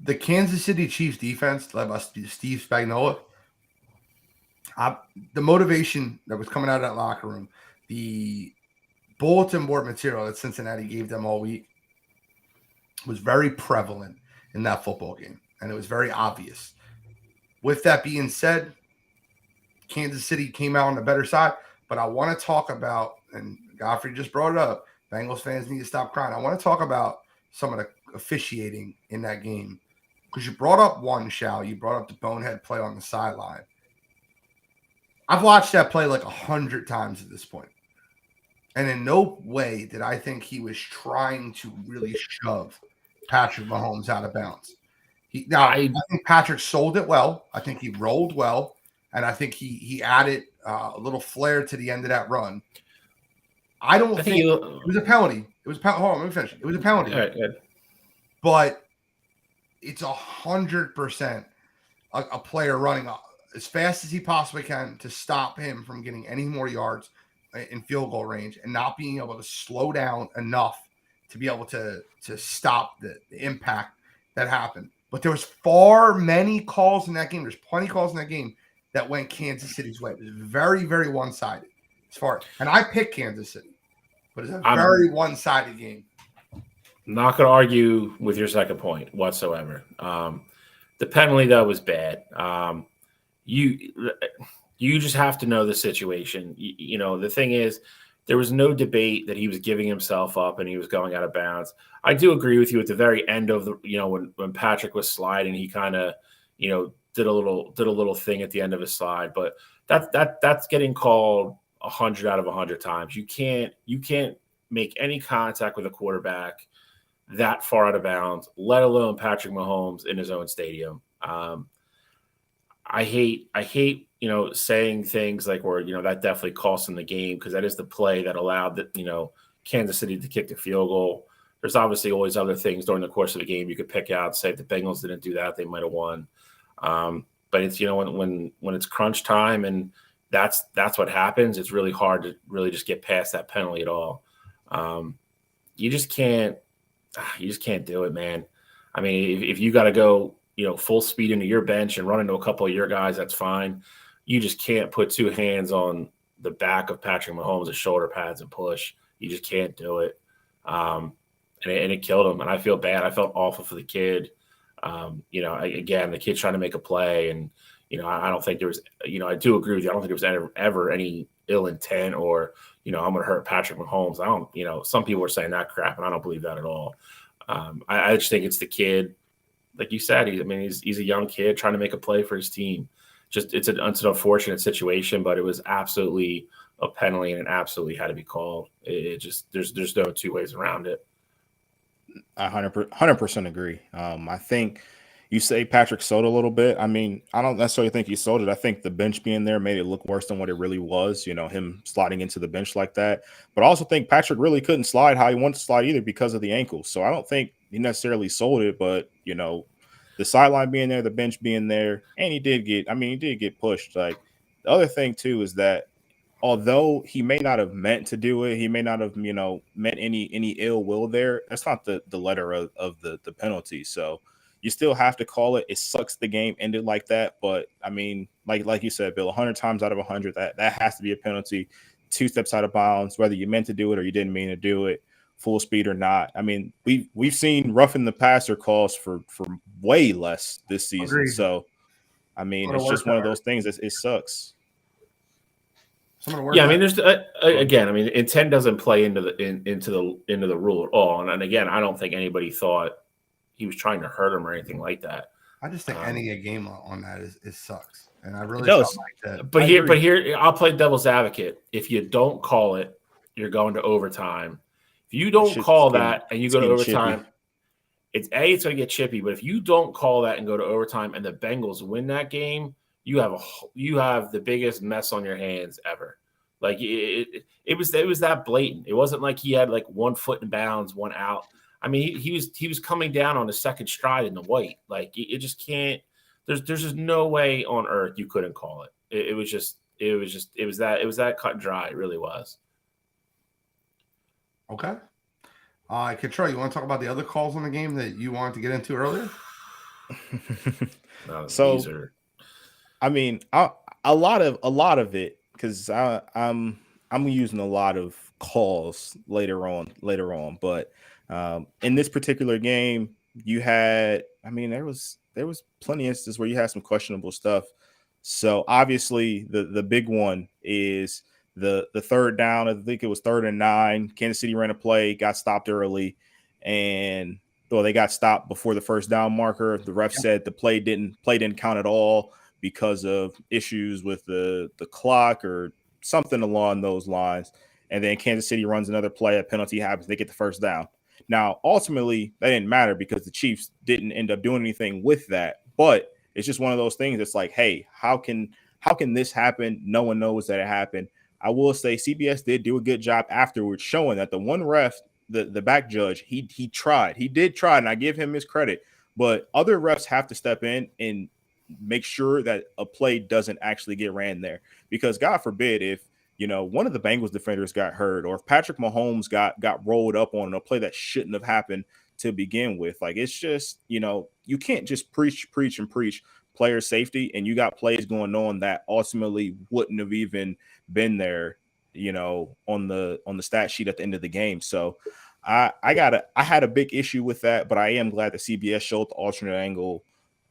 The Kansas City Chiefs defense, led by Steve Spagnuolo, the motivation that was coming out of that locker room, the bulletin board material that Cincinnati gave them all week was very prevalent in that football game, and it was very obvious. With that being said, Kansas City came out on the better side, but I want to talk about, and Godfrey just brought it up, Bengals fans need to stop crying. I want to talk about some of the officiating in that game, because you brought up one, Shal. You brought up the bonehead play on the sideline. I've watched that play like 100 times at this point, and in no way did I think he was trying to really shove Patrick Mahomes out of bounds. I think Patrick sold it well. I think he rolled well, and I think he added a little flair to the end of that run. I think it was a penalty. It was a penalty. Hold on, let me finish. It was a penalty. Right, but it's 100% a player running as fast as he possibly can to stop him from getting any more yards in field goal range and not being able to slow down enough to be able to stop the impact that happened. But there was many calls in that game. There's plenty of calls in that game that went Kansas City's way. It was very, very one-sided. And I picked Kansas City, but it's a very one-sided game. I'm not going to argue with your second point whatsoever. The penalty, though, was bad. You just have to know the situation. The thing is, there was no debate that he was giving himself up and he was going out of bounds. I do agree with you at the very end of the, when Patrick was sliding, he kind of, did a little thing at the end of his slide, but that's getting called 100 out of 100 times. You can't make any contact with a quarterback that far out of bounds, let alone Patrick Mahomes in his own stadium. I hate, saying things like, or, that definitely cost him the game, because that is the play that allowed the, Kansas City to kick the field goal. There's obviously always other things during the course of the game you could pick out, say if the Bengals didn't do that, they might have won. But it's, when it's crunch time and that's what happens, it's really hard to really just get past that penalty at all. You just can't do it, man. I mean, if you got to go, full speed into your bench and run into a couple of your guys, that's fine. You just can't put two hands on the back of Patrick Mahomes' shoulder pads and push. You just can't do it. And it killed him. And I feel bad. I felt awful for the kid. Again, the kid's trying to make a play. And, I don't think there was, I do agree with you. I don't think there was ever any ill intent or, I'm going to hurt Patrick Mahomes. I don't, some people are saying that crap, and I don't believe that at all. I just think it's the kid. Like you said, he's a young kid trying to make a play for his team. It's an unfortunate situation, but it was absolutely a penalty, and it absolutely had to be called. It just there's no two ways around it. I 100% agree. I think you say Patrick sold a little bit. I mean, I don't necessarily think he sold it. I think the bench being there made it look worse than what it really was, him sliding into the bench like that. But I also think Patrick really couldn't slide how he wanted to slide either because of the ankle. So I don't think he necessarily sold it, but, the sideline being there, the bench being there, and he did get pushed. Like, the other thing, too, is that although he may not have meant to do it, he may not have, meant any ill will there, that's not the letter of the penalty. So you still have to call it. It sucks the game ended like that. But, I mean, like you said, Bill, 100 times out of 100, that has to be a penalty. 2 steps out of bounds, whether you meant to do it or you didn't mean to do it, full speed or not. I mean, we've seen roughing the passer calls for way less this season. Agreed. So, I mean, it's just one of those things that it sucks. Yeah, I mean, there's again, I mean, intent doesn't play into the rule at all. And again, I don't think anybody thought he was trying to hurt him or anything like that. I just think ending a game on that is sucks, and I really felt like that. But here, I'll play devil's advocate. If you don't call it, you're going to overtime. If you don't call that and you go to overtime, it's going to get chippy. But if you don't call that and go to overtime, and the Bengals win that game, you have the biggest mess on your hands ever. Like it was that blatant. It wasn't like he had like 1 foot in bounds, 1 out. I mean, he was coming down on the second stride in the white. Like it just can't. There's just no way on earth you couldn't call it. It was that cut and dry. It really was. Okay. Control, you want to talk about the other calls on the game that you wanted to get into earlier? I mean, a lot of it, because I'm using a lot of calls later on, but in this particular game, you had, I mean, there was plenty of instances where you had some questionable stuff. So obviously the big one is the third down. I think it was 3rd and 9. Kansas City ran a play, got stopped early, and they got stopped before the first down marker. The ref said the play didn't count at all because of issues with the clock or something along those lines. And then Kansas City runs another play, a penalty happens, they get the first down. Now, ultimately, that didn't matter because the Chiefs didn't end up doing anything with that. But it's just one of those things that's like, hey, how can this happen? No one knows that it happened. I will say CBS did do a good job afterwards showing that the one ref, the back judge, he tried. He did try, and I give him his credit. But other refs have to step in and make sure that a play doesn't actually get ran there. Because God forbid if, one of the Bengals defenders got hurt, or if Patrick Mahomes got rolled up on a play that shouldn't have happened to begin with. Like, it's just, you can't just preach player safety, and you got plays going on that ultimately wouldn't have even been there, on the stat sheet at the end of the game. So I had a big issue with that, but I am glad that CBS showed the alternate angle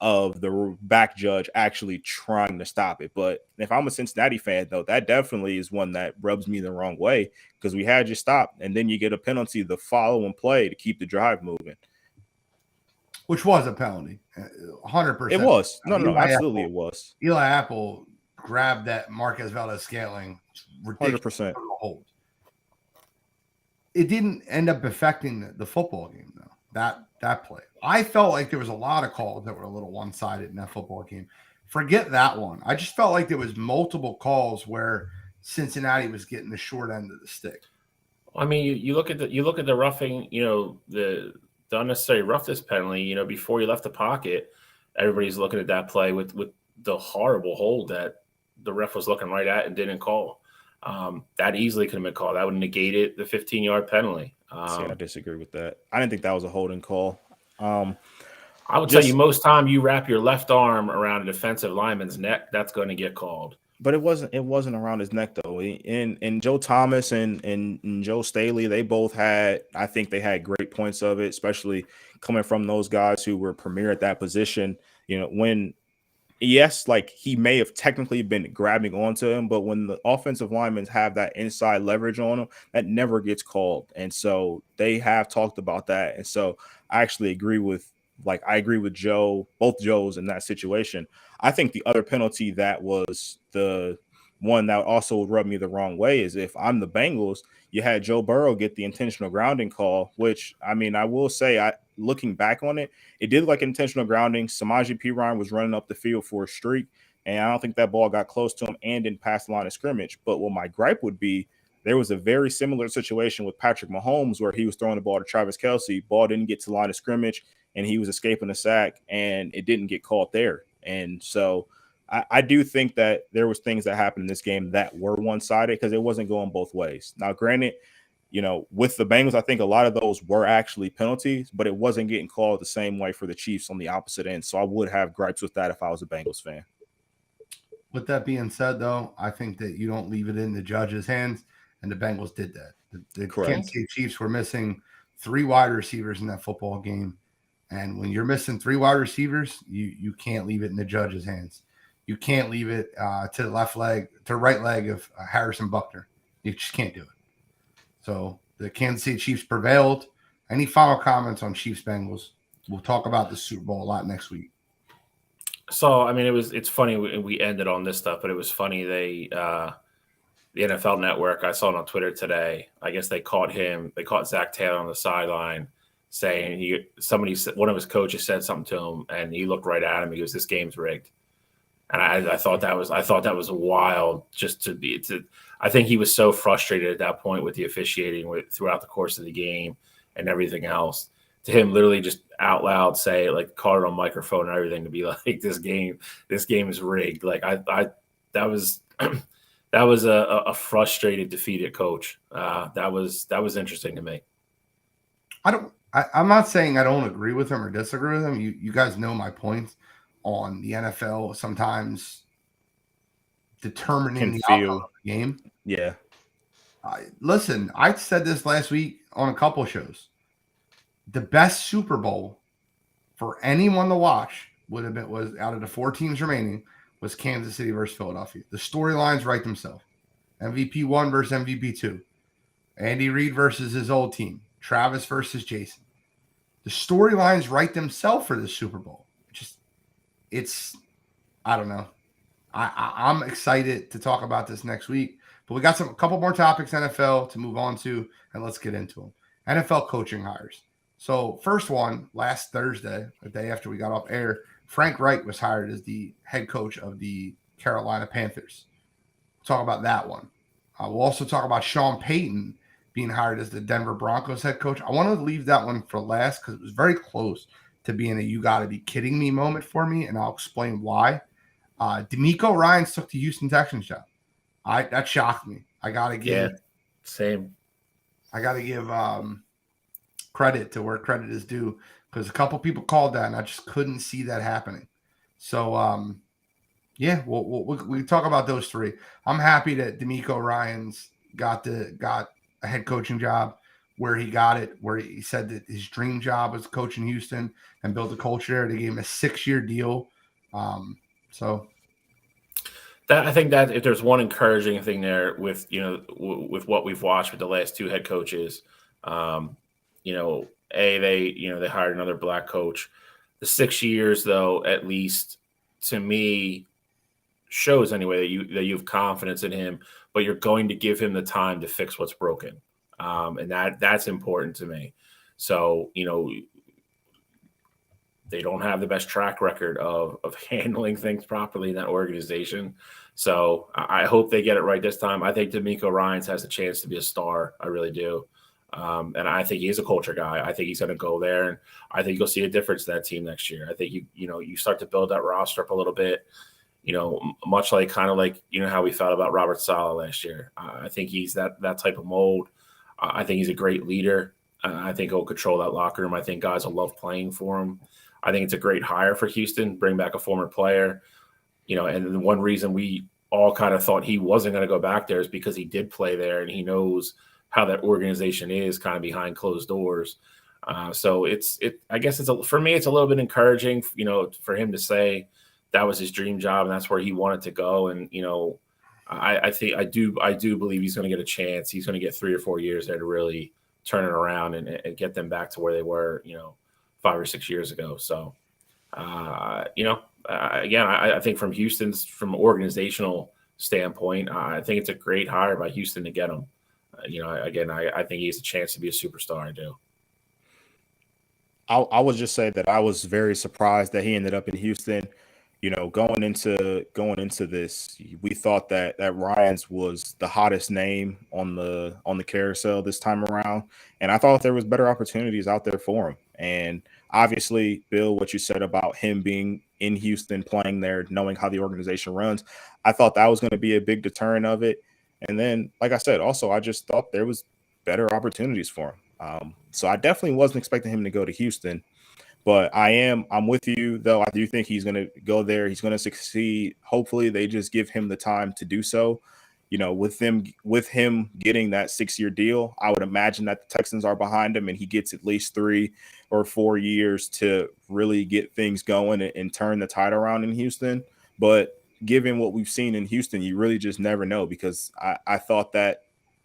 of the back judge actually trying to stop it. But if I'm a Cincinnati fan, though, that definitely is one that rubs me the wrong way, because we had you stop and then you get a penalty the following play to keep the drive moving. Which was a penalty, 100%. It was. No, absolutely Apple, it was. Eli Apple grabbed that Marquez Valdez-Scantling. Ridiculous 100%. hold. It didn't end up affecting the football game, though, that play. I felt like there was a lot of calls that were a little one-sided in that football game. Forget that one. I just felt like there was multiple calls where Cincinnati was getting the short end of the stick. I mean, you look at the roughing, the unnecessary roughness penalty, before you left the pocket, everybody's looking at that play with the horrible hold that the ref was looking right at and didn't call. That easily could have been called. That would negate it, the 15-yard penalty. See, I disagree with that. I didn't think that was a holding call. I would tell you, most time you wrap your left arm around a defensive lineman's neck, that's going to get called. But it wasn't around his neck, though. And Joe Thomas and Joe Staley, they both had, I think they had great points of it, especially coming from those guys who were premier at that position. When yes, like he may have technically been grabbing onto him, but when the offensive linemen have that inside leverage on them, that never gets called. And so they have talked about that. And so I actually agree with Joe, both Joes in that situation. I think the other penalty that was the one that also rubbed me the wrong way is if I'm the Bengals, you had Joe Burrow get the intentional grounding call, which, I mean, I will say, looking back on it, it did like intentional grounding. Samaje Perine was running up the field for a streak, and I don't think that ball got close to him and didn't pass the line of scrimmage. But what my gripe would be, there was a very similar situation with Patrick Mahomes where he was throwing the ball to Travis Kelce. Ball didn't get to the line of scrimmage, and he was escaping a sack, and it didn't get caught there. And so I do think that there was things that happened in this game that were one-sided because it wasn't going both ways. Now, granted, with the Bengals, I think a lot of those were actually penalties, but it wasn't getting called the same way for the Chiefs on the opposite end. So I would have gripes with that if I was a Bengals fan. With that being said, though, I think that you don't leave it in the judge's hands, and the Bengals did that. The Kansas City Chiefs were missing 3 wide receivers in that football game, and when you're missing 3 wide receivers, you can't leave it in the judge's hands. You can't leave it to the right leg of Harrison Buckner. You just can't do it. So the Kansas City Chiefs prevailed. Any final comments on Chiefs Bengals? We'll talk about the Super Bowl a lot next week. So, I mean, it's funny we ended on this stuff, but it was funny. The NFL Network, I saw it on Twitter today. I guess they caught Zach Taylor on the sideline saying one of his coaches said something to him, and he looked right at him. He goes, "This game's rigged." And I thought that was wild. I think he was so frustrated at that point with the officiating throughout the course of the game and everything else. To him, literally just out loud say it, like caught it on microphone and everything, to be like, this game is rigged. Like that was a frustrated, defeated coach. That was interesting to me. I'm not saying I don't agree with him or disagree with him. You guys know my points on the NFL sometimes determining the outcome of the game. Yeah. Listen, I said this last week on a couple shows. The best Super Bowl for anyone to watch was out of the 4 teams remaining was Kansas City versus Philadelphia. The storylines write themselves. MVP 1 versus MVP 2. Andy Reid versus his old team. Travis versus Jason. The storylines write themselves for the Super Bowl. I don't know. I'm excited to talk about this next week, but we got a couple more topics NFL to move on to, and let's get into them. NFL coaching hires. So first one, last Thursday, the day after we got off air, Frank Reich was hired as the head coach of the Carolina Panthers. We'll talk about that one. We'll also talk about Sean Payton being hired as the Denver Broncos head coach. I want to leave that one for last because it was very close to being a "you gotta be kidding me" moment for me, and I'll explain why. D'Amico Ryans took the Houston Texans job. That shocked me. I gotta give credit to where credit is due, because a couple people called that, and I just couldn't see that happening. So, we talk about those 3. I'm happy that D'Amico Ryans got a head coaching job. where he got it, where he said that his dream job was coaching Houston and build a culture there. They gave him a 6-year deal. So that I think that if there's one encouraging thing there with with what we've watched with the last 2 head coaches, they hired another black coach. The 6 years, though, at least to me, shows anyway that you have confidence in him, but you're going to give him the time to fix what's broken, and that's important to me. So they don't have the best track record of handling things properly in that organization. So I hope they get it right this time. I think D'Amico Ryans has a chance to be a star. I really do. And I think he's a culture guy. I think he's going to go there, and I think you'll see a difference in that team next year. I think you start to build that roster up a little bit, much like how we felt about Robert Saleh last year. I think he's that type of mold. I think he's a great leader. I think he'll control that locker room. I think guys will love playing for him. I think it's a great hire for Houston, bring back a former player, and the one reason we all kind of thought he wasn't going to go back there is because he did play there and he knows how that organization is kind of behind closed doors. So I guess for me, it's a little bit encouraging, for him to say that was his dream job and that's where he wanted to go. And, I do believe he's going to get a chance. He's going to get 3 or 4 years there to really turn it around and get them back to where they were, 5 or 6 years ago. So, again, I think from an organizational standpoint, I think it's a great hire by Houston to get him. I think he has a chance to be a superstar. I do. I would just say that I was very surprised that he ended up in Houston. Going into this, we thought that Ryans was the hottest name on the carousel this time around, and I thought there was better opportunities out there for him. And obviously, Bill, what you said about him being in Houston, playing there, knowing how the organization runs, I thought that was going to be a big deterrent of it. And then, like I said, also I just thought there was better opportunities for him. So I definitely wasn't expecting him to go to Houston. But I'm with you, though. I do think he's going to go there. He's going to succeed. Hopefully, they just give him the time to do so. With him getting that 6-year deal, I would imagine that the Texans are behind him, and he gets at least 3 or 4 years to really get things going and turn the tide around in Houston. But given what we've seen in Houston, you really just never know, because I thought that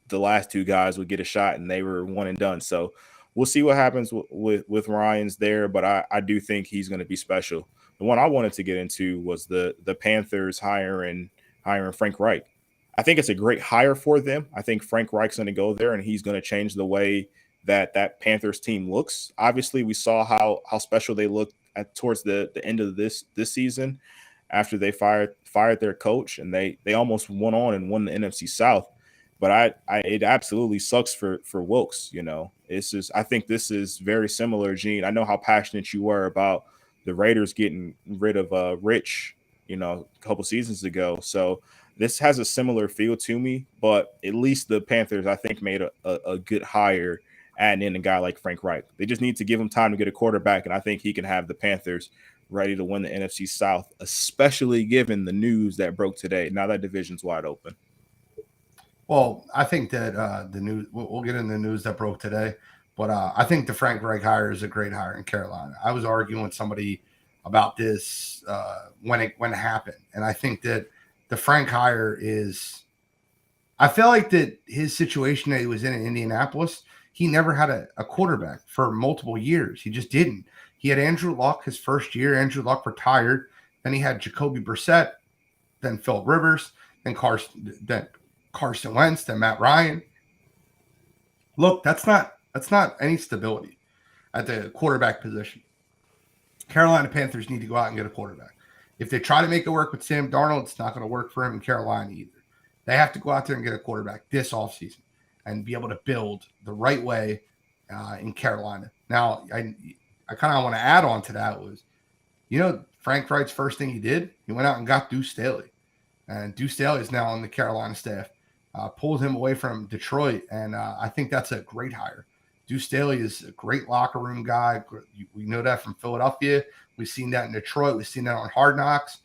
the last 2 guys would get a shot, and they were one and done. So we'll see what happens with Ryans there, but I do think he's going to be special. The one I wanted to get into was the Panthers hiring Frank Reich. I think it's a great hire for them. I think Frank Reich's going to go there, and he's going to change the way that Panthers team looks. Obviously, we saw how special they looked towards the end of this season after they fired their coach, and they almost went on and won the NFC South. But it absolutely sucks for Wilkes. It's just, I think this is very similar, Gene. I know how passionate you were about the Raiders getting rid of Rich, a couple seasons ago. So this has a similar feel to me, but at least the Panthers, I think, made a good hire adding in a guy like Frank Reich. They just need to give him time to get a quarterback, and I think he can have the Panthers ready to win the NFC South, especially given the news that broke today. Now that division's wide open. Well, I think that the news, we'll get into the news that broke today, but I think the Frank Reich hire is a great hire in Carolina. I was arguing with somebody about this when it happened, and I think that the Frank hire is – I feel like that his situation that he was in Indianapolis, he never had a quarterback for multiple years. He just didn't. He had Andrew Luck his first year. Andrew Luck retired. Then he had Jacoby Brissett, then Phillip Rivers, then Carson Wentz, then Matt Ryan. Look, that's not any stability at the quarterback position. Carolina Panthers need to go out and get a quarterback. If they try to make it work with Sam Darnold, it's not going to work for him in Carolina either. They have to go out there and get a quarterback this offseason and be able to build the right way in Carolina. Now, I kind of want to add on to that was, Frank Reich's first thing he did, he went out and got Deuce Staley. And Deuce Staley is now on the Carolina staff. Pulled him away from Detroit, and I think that's a great hire. Deuce Staley is a great locker room guy. We know that from Philadelphia. We've seen that in Detroit. We've seen that on Hard Knocks.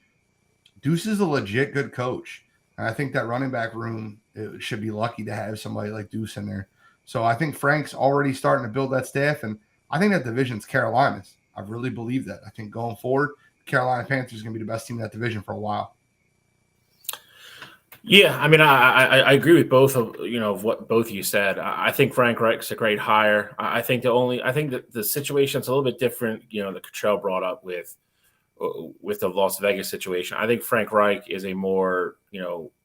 Deuce is a legit good coach, and I think that running back room should be lucky to have somebody like Deuce in there. So I think Frank's already starting to build that staff, and I think that division's Carolina's. I really believe that. I think going forward, Carolina Panthers is going to be the best team in that division for a while. Yeah, I mean, I agree with both of what both of you said. I think Frank Reich's a great hire. I think that the situation's a little bit different. That Cottrell brought up with the Las Vegas situation. I think Frank Reich is a more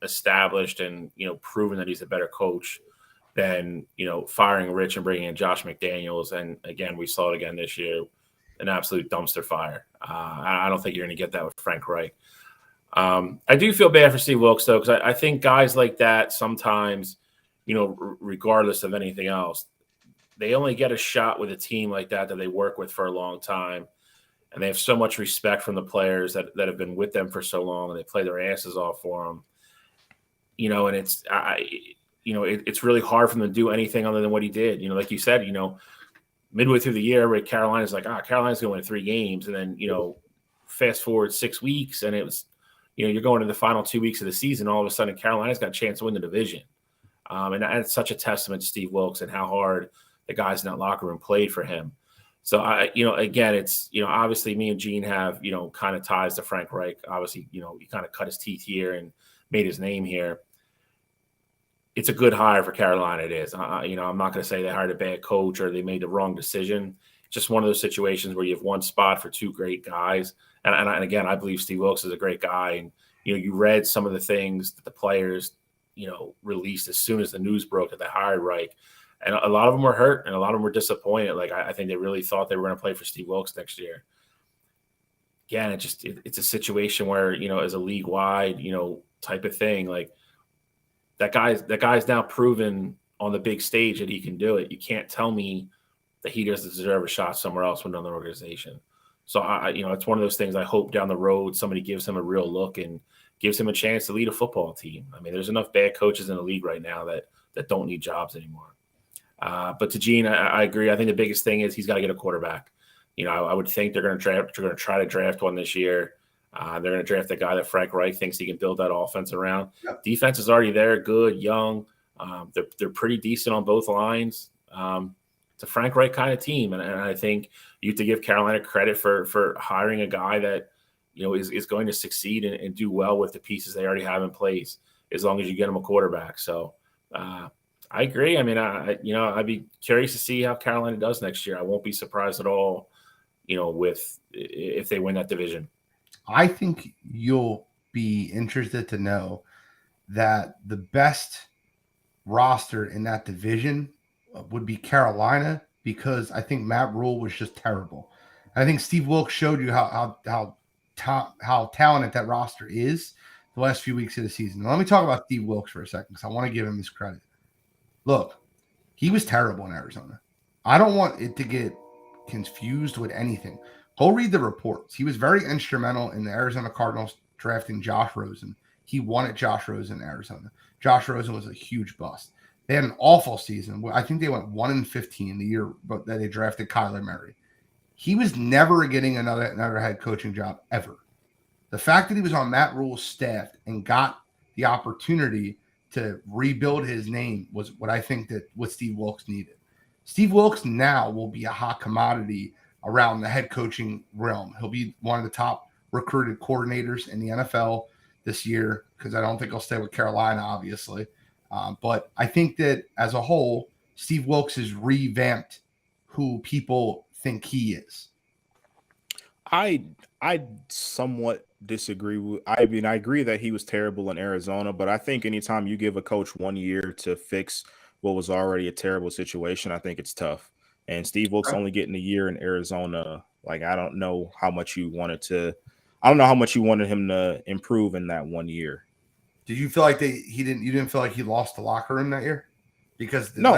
established and proven that he's a better coach than firing Rich and bringing in Josh McDaniels. And again, we saw it again this year, an absolute dumpster fire. I don't think you're going to get that with Frank Reich. I do feel bad for Steve Wilkes, though, because I think guys like that sometimes, regardless of anything else, they only get a shot with a team like that they work with for a long time. And they have so much respect from the players that have been with them for so long, and they play their asses off for them. And it's really hard for them to do anything other than what he did. Like you said, midway through the year, where Carolina's like, Carolina's going to win 3 games. And then, fast forward 6 weeks, and it was, you're going to the final 2 weeks of the season. All of a sudden, Carolina's got a chance to win the division. And that's such a testament to Steve Wilkes and how hard the guys in that locker room played for him. So again, it's, obviously me and Gene have, kind of ties to Frank Reich. Obviously, he kind of cut his teeth here and made his name here. It's a good hire for Carolina. It is. I'm not going to say they hired a bad coach or they made the wrong decision. It's just one of those situations where you have one spot for 2 great guys. And again, I believe Steve Wilkes is a great guy. And, you read some of the things that the players, released as soon as the news broke that they hired Reich. And a lot of them were hurt and a lot of them were disappointed. Like, I think they really thought they were going to play for Steve Wilkes next year. Again, it's a situation where, as a league-wide, type of thing, like that guy's now proven on the big stage that he can do it. You can't tell me that he doesn't deserve a shot somewhere else with another organization. So, it's one of those things I hope down the road somebody gives him a real look and gives him a chance to lead a football team. I mean, there's enough bad coaches in the league right now that don't need jobs anymore. But to Gene, I agree. I think the biggest thing is he's got to get a quarterback. I would think they're going to try to draft one this year. They're going to draft a guy that Frank Reich thinks he can build that offense around. Yep. Defense is already there, good, young. They're pretty decent on both lines. It's a Frank Reich kind of team, and I think you have to give Carolina credit for hiring a guy that is going to succeed and do well with the pieces they already have in place, as long as you get them a quarterback. So. I agree. I mean, I'd be curious to see how Carolina does next year. I won't be surprised at all, if they win that division. I think you'll be interested to know that the best roster in that division would be Carolina, because I think Matt Rule was just terrible. I think Steve Wilkes showed you how talented that roster is the last few weeks of the season. Now, let me talk about Steve Wilkes for a second, because I want to give him his credit. Look, he was terrible in Arizona. I don't want it to get confused with anything. Go read the reports. He was very instrumental in the Arizona Cardinals drafting Josh Rosen. He wanted Josh Rosen in Arizona. Josh Rosen was a huge bust. They had an awful season. I think they went 1-15 the year that they drafted Kyler Murray. He was never getting another head coaching job ever. The fact that he was on Matt Rule's staff and got the opportunity to rebuild his name was what I think that what Steve Wilkes needed. Steve Wilkes now will be a hot commodity around the head coaching realm. He'll be one of the top recruited coordinators in the NFL this year, because I don't think he'll stay with Carolina, obviously. But I think that as a whole, Steve Wilkes has revamped who people think he is. I somewhat disagree with. I mean, I agree that he was terrible in Arizona, but I think anytime you give a coach 1 year to fix what was already a terrible situation, I think it's tough. And Steve Wilkes only getting a year in Arizona, like I don't know how much you wanted him to improve in that 1 year. Did you feel like you didn't feel like he lost the locker room that year? Because no.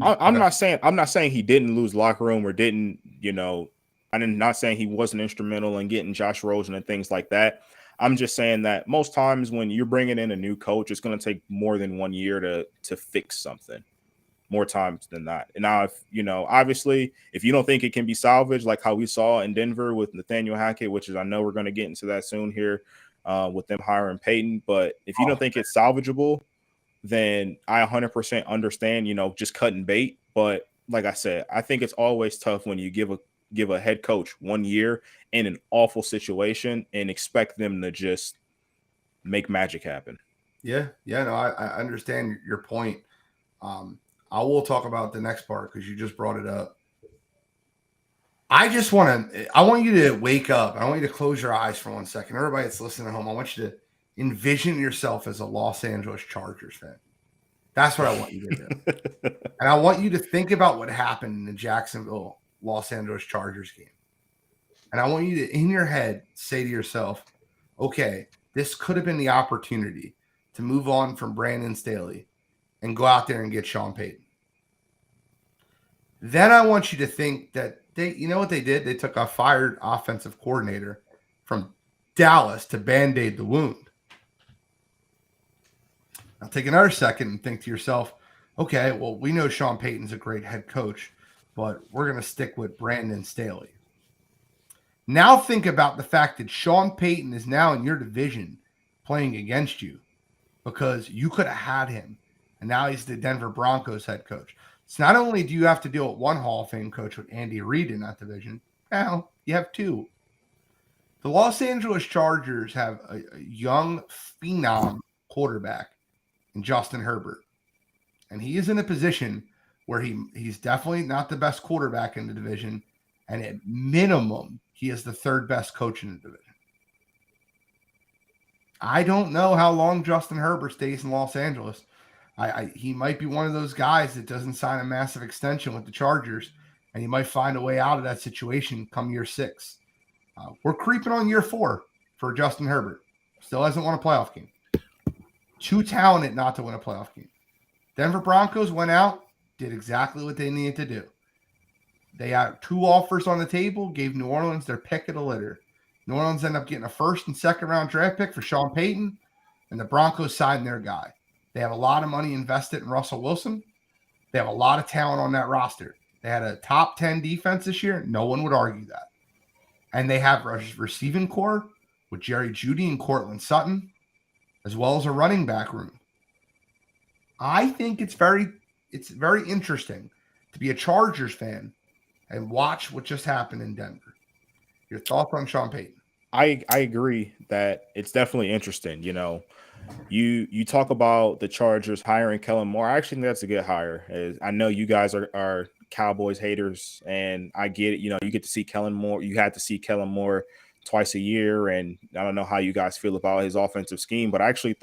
I'm not saying he didn't lose locker room or didn't, I'm not saying he wasn't instrumental in getting Josh Rosen and things like that. I'm just saying that most times when you're bringing in a new coach, it's going to take more than 1 year to fix something, more times than not. And now, obviously, if you don't think it can be salvaged, like how we saw in Denver with Nathaniel Hackett, which is, I know we're going to get into that soon here with them hiring Peyton. But if you don't think it's salvageable, then I 100% understand, just cutting bait. But like I said, I think it's always tough when you give a head coach 1 year in an awful situation and expect them to just make magic happen. Yeah, no, I understand your point. I will talk about the next part because you just brought it up. I want you to wake up. I want you to close your eyes for 1 second. Everybody that's listening at home, I want you to envision yourself as a Los Angeles Chargers fan. That's what I want you to do. And I want you to think about what happened in the Jacksonville Los Angeles Chargers game. And I want you to, in your head, say to yourself, okay, this could have been the opportunity to move on from Brandon Staley and go out there and get Sean Payton. Then I want you to think that you know what they did? They took a fired offensive coordinator from Dallas to Band-Aid the wound. Now take another second and think to yourself, okay, well, we know Sean Payton's a great head coach, but we're going to stick with Brandon Staley. Now think about the fact that Sean Payton is now in your division playing against you because you could have had him, and now he's the Denver Broncos head coach. So not only do you have to deal with one Hall of Fame coach with Andy Reid in that division, now you have two. The Los Angeles Chargers have a young phenom quarterback in Justin Herbert. And he is in a position where he's definitely not the best quarterback in the division. And at minimum, he is the third best coach in the division. I don't know how long Justin Herbert stays in Los Angeles. He might be one of those guys that doesn't sign a massive extension with the Chargers, and he might find a way out of that situation come year 6. We're creeping on year 4 for Justin Herbert. Still hasn't won a playoff game. Too talented not to win a playoff game. Denver Broncos went out, did exactly what they needed to do. They had 2 offers on the table, gave New Orleans their pick of the litter. New Orleans ended up getting a first and second round draft pick for Sean Payton, and the Broncos signed their guy. They have a lot of money invested in Russell Wilson. They have a lot of talent on that roster. They had a top 10 defense this year. No one would argue that. And they have a receiving core with Jerry Jeudy and Cortland Sutton, as well as a running back room. I think it's very interesting to be a Chargers fan and watch what just happened in Denver. Your thoughts on Sean Payton? I agree that it's definitely interesting. You talk about the Chargers hiring Kellen Moore. I actually think that's a good hire. I know you guys are Cowboys haters, and I get it. You get to see Kellen Moore. You had to see Kellen Moore twice a year, and I don't know how you guys feel about his offensive scheme, but I actually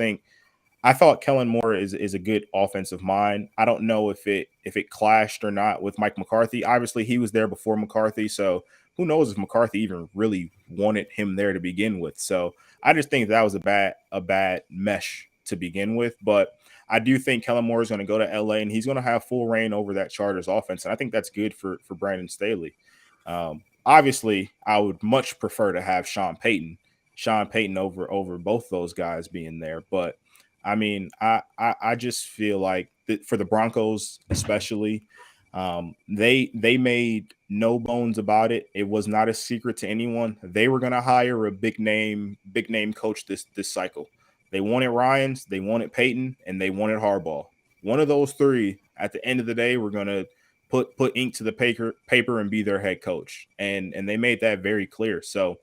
I thought Kellen Moore is a good offensive mind. I don't know if it clashed or not with Mike McCarthy. Obviously, he was there before McCarthy, so who knows if McCarthy even really wanted him there to begin with. So I just think that was a bad mesh to begin with. But I do think Kellen Moore is going to go to LA, and he's going to have full reign over that Chargers offense. And I think that's good for Brandon Staley. Obviously, I would much prefer to have Sean Payton over both those guys being there. But I mean, I just feel like for the Broncos, especially, they made no bones about it. It was not a secret to anyone. They were going to hire a big name coach this cycle. They wanted Ryans, they wanted Payton, and they wanted Harbaugh. One of those 3, at the end of the day, we're going to put ink to the paper and be their head coach. And they made that very clear. So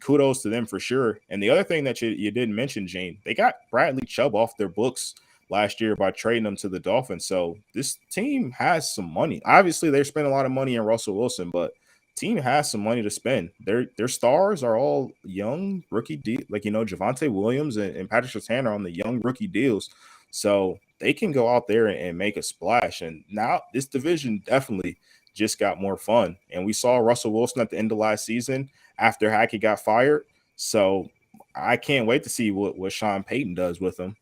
kudos to them for sure. And the other thing that you didn't mention, Gene, they got Bradley Chubb off their books last year by trading them to the Dolphins. So this team has some money. Obviously, they're spending a lot of money on Russell Wilson, but team has some money to spend. Their stars are all young rookie Javonte Williams and Patrick Surtain are on the young rookie deals. So they can go out there and make a splash. And now this division definitely just got more fun. And we saw Russell Wilson at the end of last season after Hackett got fired. So I can't wait to see what Sean Payton does with him.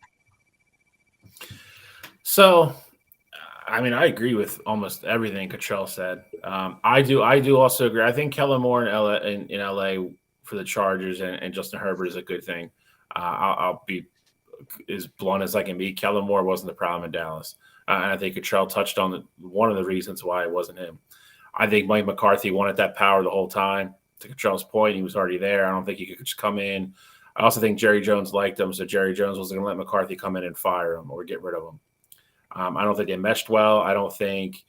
So, I mean, I agree with almost everything Cottrell said. I do also agree. I think Kellen Moore in LA for the Chargers and Justin Herbert is a good thing. I'll be as blunt as I can be. Kellen Moore wasn't the problem in Dallas. And I think Cottrell touched on one of the reasons why it wasn't him. I think Mike McCarthy wanted that power the whole time. To Cottrell's point, he was already there. I don't think he could just come in, I also think Jerry Jones liked him, so Jerry Jones wasn't going to let McCarthy come in and fire him or get rid of him. I don't think they meshed well. I don't think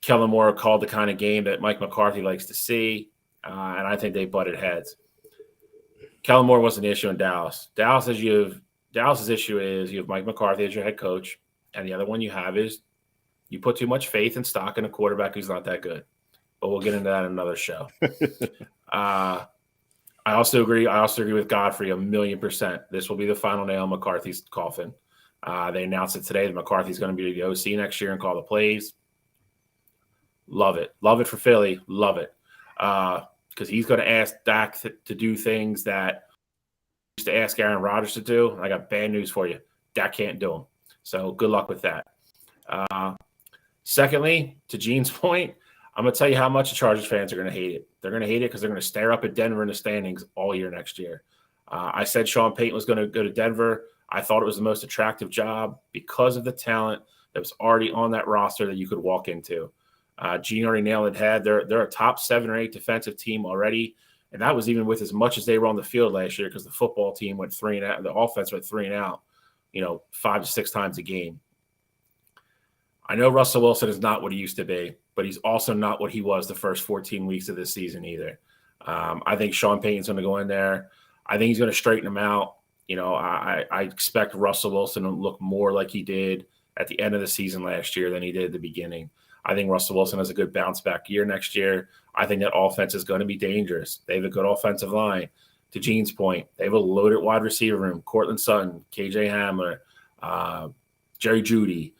Kellen Moore called the kind of game that Mike McCarthy likes to see, and I think they butted heads. Kellen Moore was an issue in Dallas. Dallas's issue is you have Mike McCarthy as your head coach, and the other one you have is you put too much faith and stock in a quarterback who's not that good. But we'll get into that in another show. I also agree with Godfrey 1,000,000%. This will be the final nail in McCarthy's coffin. They announced it today that McCarthy's going to be the OC next year and call the plays. Love it. Love it for Philly. Love it. Because he's going to ask Dak to do things that he used to ask Aaron Rodgers to do. I got bad news for you. Dak can't do them. So good luck with that. Secondly, to Gene's point, I'm going to tell you how much the Chargers fans are going to hate it. They're going to hate it because they're going to stare up at Denver in the standings all year next year. I said Sean Payton was going to go to Denver. I thought it was the most attractive job because of the talent that was already on that roster that you could walk into. Gene already nailed it head. They're a top 7 or 8 defensive team already, and that was even with as much as they were on the field last year because the football team went 3 and out, the offense went 3 and out, 5 to 6 times a game. I know Russell Wilson is not what he used to be, but he's also not what he was the first 14 weeks of this season either. I think Sean Payton's going to go in there. I think he's going to straighten him out. I expect Russell Wilson to look more like he did at the end of the season last year than he did at the beginning. I think Russell Wilson has a good bounce back year next year. I think that offense is going to be dangerous. They have a good offensive line. To Gene's point, they have a loaded wide receiver room. Cortland Sutton, KJ Hamler, Jerry Jeudy,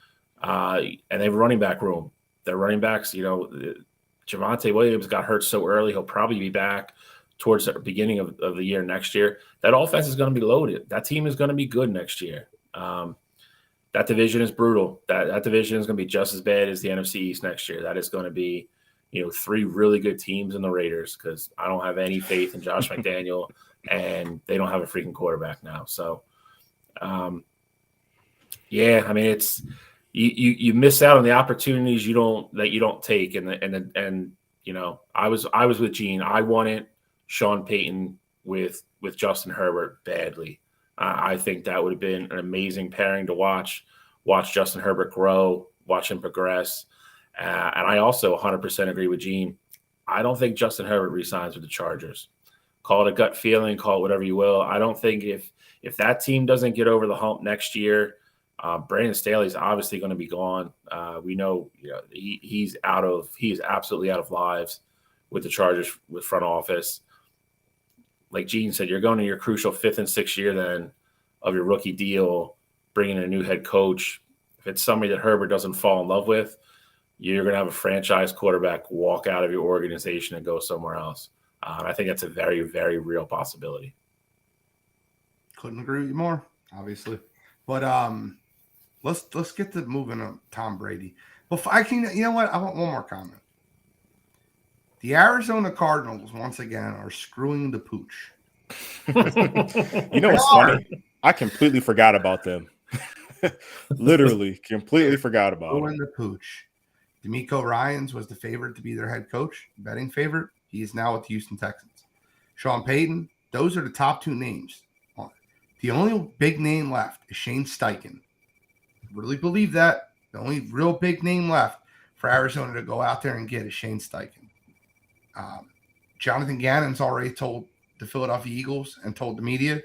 and they have a running back room. Their running backs, Javonte Williams got hurt so early. He'll probably be back towards the beginning of the year next year. That offense is going to be loaded. That team is going to be good next year. That division is brutal. That division is going to be just as bad as the NFC East next year. That is going to be, 3 really good teams in the Raiders because I don't have any faith in Josh McDaniel, and they don't have a freaking quarterback now. So, it's you miss out on the opportunities you don't take, and I was with Gene. I wanted Sean Payton with Justin Herbert badly. I think that would have been an amazing pairing to watch Justin Herbert grow, watch him progress. And I also 100% agree with Gene. I don't think Justin Herbert resigns with the Chargers. Call it a gut feeling, call it whatever you will. I don't think if that team doesn't get over the hump next year, Brandon Staley's obviously going to be gone. We know, he is absolutely out of lives with the Chargers with front office. Like Gene said, you're going to your crucial 5th and 6th year then of your rookie deal, bringing in a new head coach. If it's somebody that Herbert doesn't fall in love with, you're going to have a franchise quarterback walk out of your organization and go somewhere else. I think that's a very, very real possibility. Couldn't agree with you more, obviously. But let's get to moving on Tom Brady. Before you know what? I want one more comment. The Arizona Cardinals, once again, are screwing the pooch. You know what's funny? I completely forgot about them. Literally, completely forgot about them. Screwing the pooch. D'Amico Ryans was the favorite to be their head coach, betting favorite. He is now with the Houston Texans. Sean Payton, those are the top 2 names. The only big name left is Shane Steichen. I really believe that. The only real big name left for Arizona to go out there and get is Shane Steichen. Jonathan Gannon's already told the Philadelphia Eagles and told the media,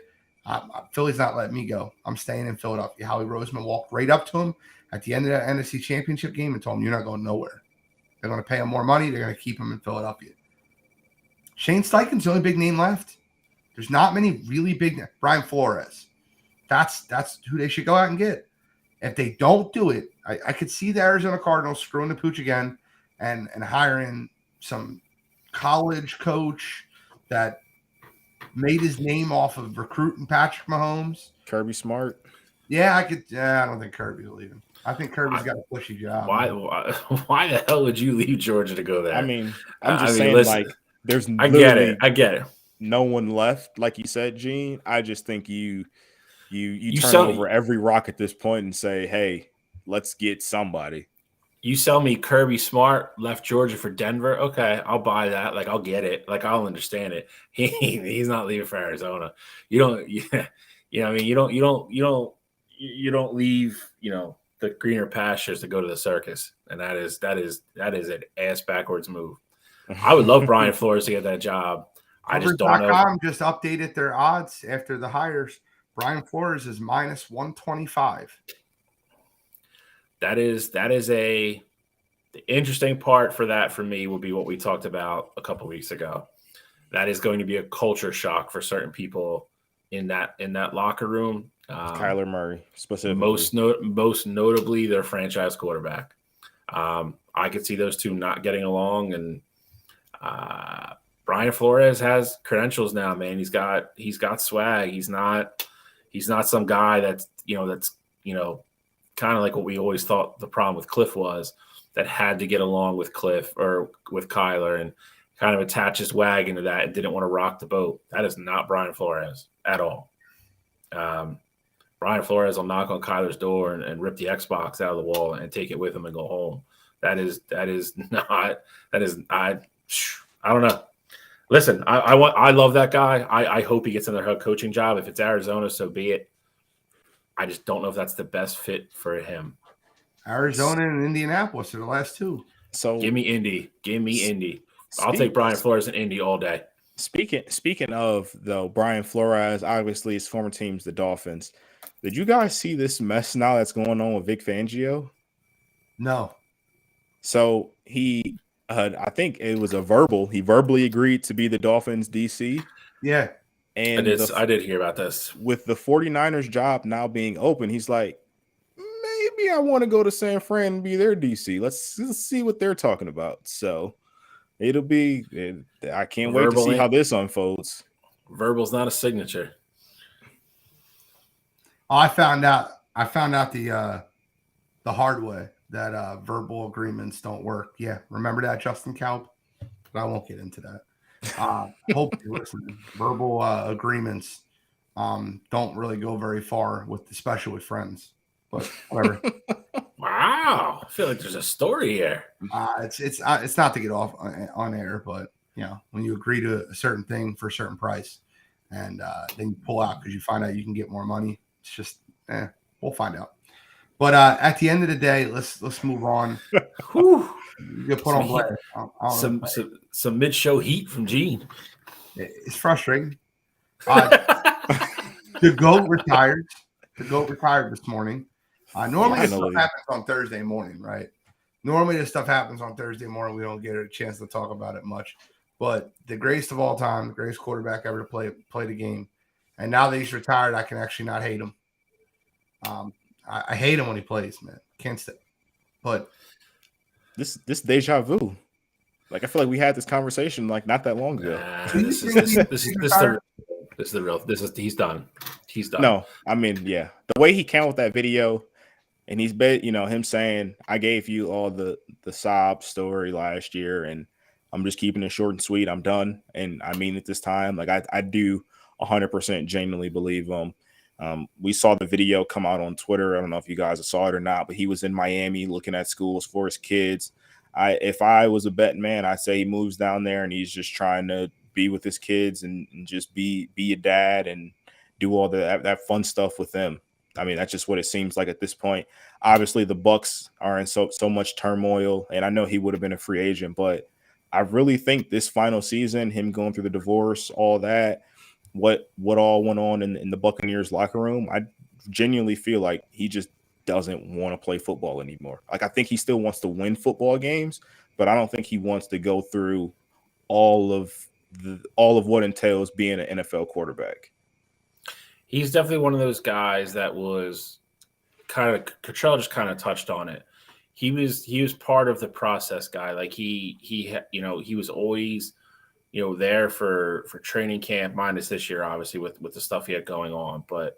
Philly's not letting me go. I'm staying in Philadelphia. Howie Roseman walked right up to him at the end of that NFC Championship game and told him, you're not going nowhere. They're going to pay him more money. They're going to keep him in Philadelphia. Shane Steichen's the only big name left. There's not many really big – Brian Flores. That's who they should go out and get. If they don't do it, I could see the Arizona Cardinals screwing the pooch again and hiring some college coach that made his name off of recruiting Patrick Mahomes. Kirby Smart. Yeah, I don't think Kirby will leave him. I think Kirby's got a pushy job. Why the hell would you leave Georgia to go there? I mean, I'm just saying, listen, there's I get it. No one left, like you said, Gene. I just think you turn over every rock at this point and say, hey, let's get somebody. You sell me Kirby Smart left Georgia for Denver. Okay, I'll buy that. Like I'll get it. Like I'll understand it. He's not leaving for Arizona. You don't. Yeah, you know. I mean, you don't leave. You know, the greener pastures to go to the circus, and that is an ass backwards move. I would love Brian Flores to get that job. I just don't know. Coverage.com just updated their odds after the hires. Brian Flores is minus 125. That is the interesting part for that for me will be what we talked about a couple weeks ago. That is going to be a culture shock for certain people in that locker room. Kyler Murray specifically. Most notably their franchise quarterback. I could see those two not getting along, and Brian Flores has credentials now, man. He's got swag. He's not some guy that's kind of like what we always thought the problem with Cliff was, that had to get along with Cliff or with Kyler and kind of attach his wagon to that and didn't want to rock the boat. That is not Brian Flores at all. Brian Flores will knock on Kyler's door and rip the Xbox out of the wall and take it with him and go home. I don't know. Listen, I love that guy. I hope he gets another head coaching job. If it's Arizona, so be it. I just don't know if that's the best fit for him. Arizona and Indianapolis are the last two. So give me Indy. I'll take Brian Flores in Indy all day. Speaking of, though, Brian Flores, obviously his former team's the Dolphins. Did you guys see this mess now that's going on with Vic Fangio? No. So he, I think it was a verbal. He verbally agreed to be the Dolphins DC. Yeah. And I did hear about this. With the 49ers job now being open, he's like, maybe I want to go to San Fran and be their DC. Let's see what they're talking about. So it'll be, I can't wait to see how this unfolds. Verbal's not a signature. I found out the hard way that verbal agreements don't work. Yeah. Remember that, Justin Kalb? But I won't get into that. Hope you're listening. Verbal agreements don't really go very far, especially with friends. But whatever. Wow, I feel like there's a story here. It's not to get off on air, but when you agree to a certain thing for a certain price, and then you pull out because you find out you can get more money. It's just we'll find out. But at the end of the day, let's move on. You get put on blast. Some mid-show heat from Gene. It's frustrating. The GOAT retired. The GOAT retired this morning. Normally this stuff happens on Thursday morning, right? Normally this stuff happens on Thursday morning. We don't get a chance to talk about it much. But the greatest of all time, the greatest quarterback ever to play the game. And now that he's retired, I can actually not hate him. I hate him when he plays, man. Can't stay. But this deja vu. Like I feel like we had this conversation like not that long ago. He's done. He's done. No, I mean, yeah. The way he came with that video, and he's him saying, I gave you all the sob story last year, and I'm just keeping it short and sweet. I'm done. And I mean it this time. Like I do 100% genuinely believe him. We saw the video come out on Twitter. I don't know if you guys saw it or not, but he was in Miami looking at schools for his kids. If I was a betting man, I'd say he moves down there and he's just trying to be with his kids and just be a dad and do all that fun stuff with them. I mean, that's just what it seems like at this point. Obviously, the Bucks are in so much turmoil, and I know he would have been a free agent, but I really think this final season, him going through the divorce, all that, what all went on in the Buccaneers locker room, I genuinely feel like he just doesn't want to play football anymore. Like I think he still wants to win football games, but I don't think he wants to go through all of what entails being an NFL quarterback. He's definitely one of those guys that was Cottrell just kind of touched on it. He was part of the process guy. Like he was always, there for training camp, minus this year, obviously with the stuff he had going on. But,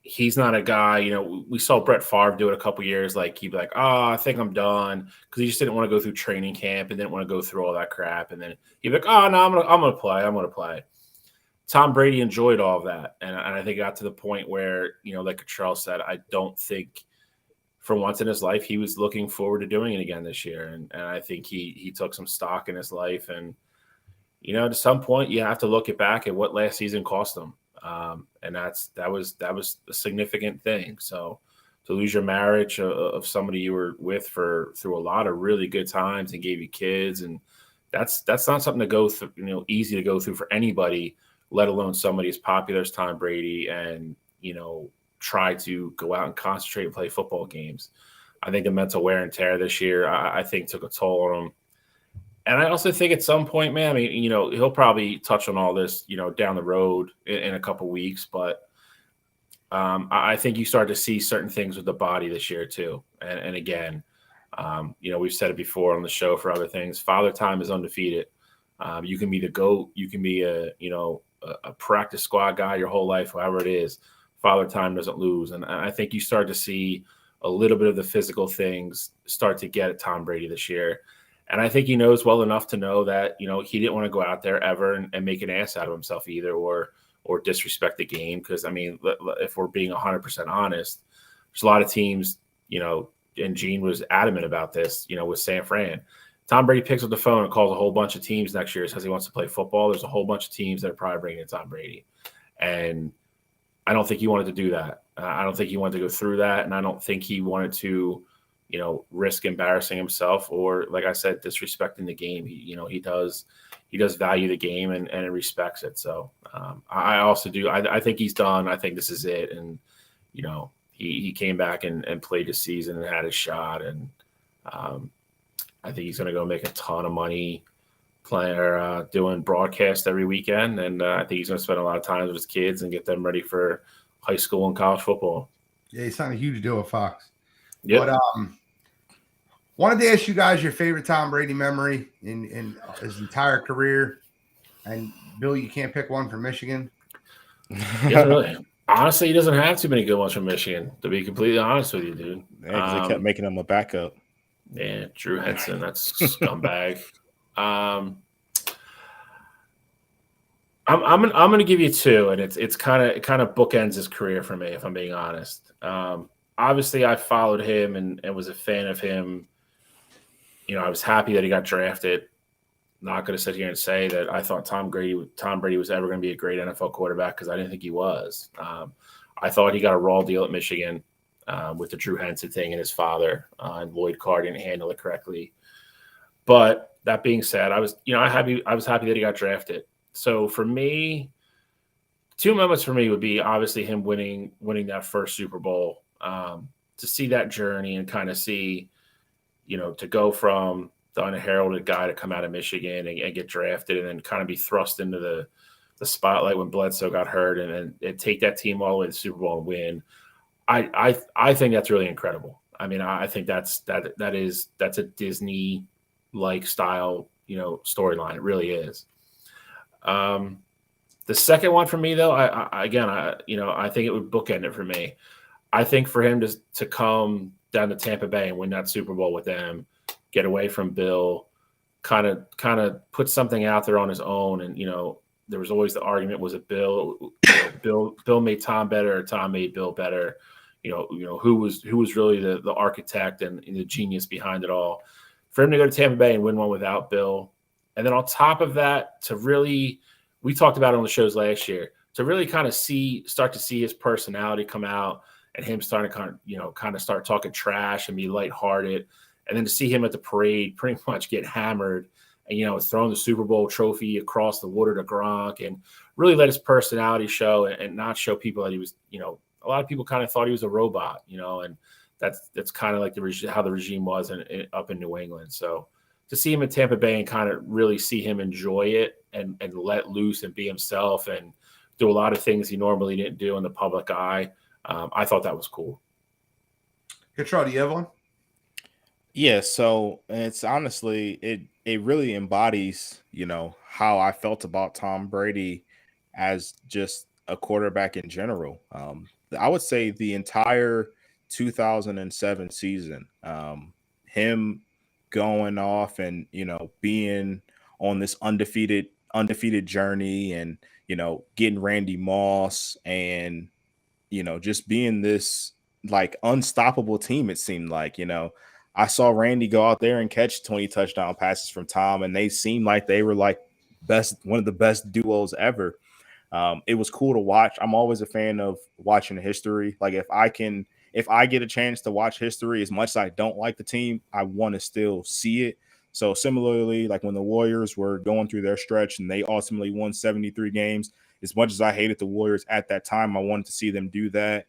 he's not a guy, we saw Brett Favre do it a couple years. Like he'd be like, I think I'm done. Cause he just didn't want to go through training camp and didn't want to go through all that crap. And then he'd be like, no, I'm going to play. Tom Brady enjoyed all of that. And I think it got to the point where, like Cottrell said, I don't think for once in his life, he was looking forward to doing it again this year. And I think he took some stock in his life. And, at some point you have to look back at what last season cost him. And that was a significant thing. So to lose your marriage of somebody you were with through a lot of really good times and gave you kids, and that's not something to go through, easy to go through for anybody, let alone somebody as popular as Tom Brady, and, try to go out and concentrate and play football games. I think the mental wear and tear this year, I think, took a toll on him. And I also think at some point, man, I mean, he'll probably touch on all this, down the road in a couple weeks, but I think you start to see certain things with the body this year too. And again, we've said it before on the show for other things. Father Time is undefeated. You can be the GOAT. You can be a practice squad guy your whole life, however it is. Father Time doesn't lose. And I think you start to see a little bit of the physical things start to get at Tom Brady this year. And I think he knows well enough to know that, he didn't want to go out there ever and make an ass out of himself either, or disrespect the game. Because, I mean, if we're being 100% honest, there's a lot of teams, and Gene was adamant about this, with San Fran. Tom Brady picks up the phone and calls a whole bunch of teams next year, says he wants to play football. There's a whole bunch of teams that are probably bringing in Tom Brady. And I don't think he wanted to do that. I don't think he wanted to go through that. And I don't think he wanted to, risk embarrassing himself or, like I said, disrespecting the game. He does value the game and respects it. So I also do. I think he's done. I think this is it. And, he came back and played his season and had his shot. And I think he's going to go make a ton of money doing broadcast every weekend. And I think he's going to spend a lot of time with his kids and get them ready for high school and college football. Yeah, he signed a huge deal with Fox. Yeah. But wanted to ask you guys your favorite Tom Brady memory in his entire career. And Bill, you can't pick one from Michigan. Yeah, really. Honestly, he doesn't have too many good ones from Michigan, to be completely honest with you, dude. Yeah, because they kept making him a backup. Yeah, Drew Henson, that's scumbag. I'm going to give you two, and it's kind of bookends his career for me, if I'm being honest. Obviously, I followed him and was a fan of him. I was happy that he got drafted. Not going to sit here and say that I thought Tom Brady was ever going to be a great NFL quarterback, because I didn't think he was. I thought he got a raw deal at Michigan with the Drew Henson thing and his father, and Lloyd Carr didn't handle it correctly. But that being said, I was happy that he got drafted. So for me, two moments for me would be obviously him winning that first Super Bowl, to see that journey and kind of see, to go from the unheralded guy to come out of Michigan and get drafted and then kind of be thrust into the spotlight when Bledsoe got hurt and take that team all the way to the Super Bowl and win. I think that's really incredible. I mean, I think that's a Disney like style, storyline. It really is. The second one for me, though, I think it would bookend it for me. I think for him to come down to Tampa Bay and win that Super Bowl with them, get away from Bill, kind of put something out there on his own. And, there was always the argument, was it Bill? Bill made Tom better, or Tom made Bill better? Who was really the architect and the genius behind it all? For him to go to Tampa Bay and win one without Bill, and then on top of that, to really, we talked about it on the shows last year, to really kind of start to see his personality come out, and him starting to kind of start talking trash and be lighthearted, and then to see him at the parade pretty much get hammered and throwing the Super Bowl trophy across the water to Gronk, and really let his personality show and not show people that he was, a lot of people kind of thought he was a robot, and that's kind of like how the regime was up in New England. So to see him in Tampa Bay and kind of really see him enjoy it and let loose and be himself and do a lot of things he normally didn't do in the public eye, I thought that was cool. Control, do you have one? Yeah, so it's honestly, it really embodies, how I felt about Tom Brady as just a quarterback in general. I would say the entire 2007 season, him going off and, being on this undefeated journey and, getting Randy Moss and, just being this like unstoppable team. It seemed like, I saw Randy go out there and catch 20 touchdown passes from Tom, and they seemed like they were like one of the best duos ever. It was cool to watch. I'm always a fan of watching history. Like if I get a chance to watch history, as much as I don't like the team, I want to still see it. So similarly, like when the Warriors were going through their stretch and they ultimately won 73 games, as much as I hated the Warriors at that time, I wanted to see them do that.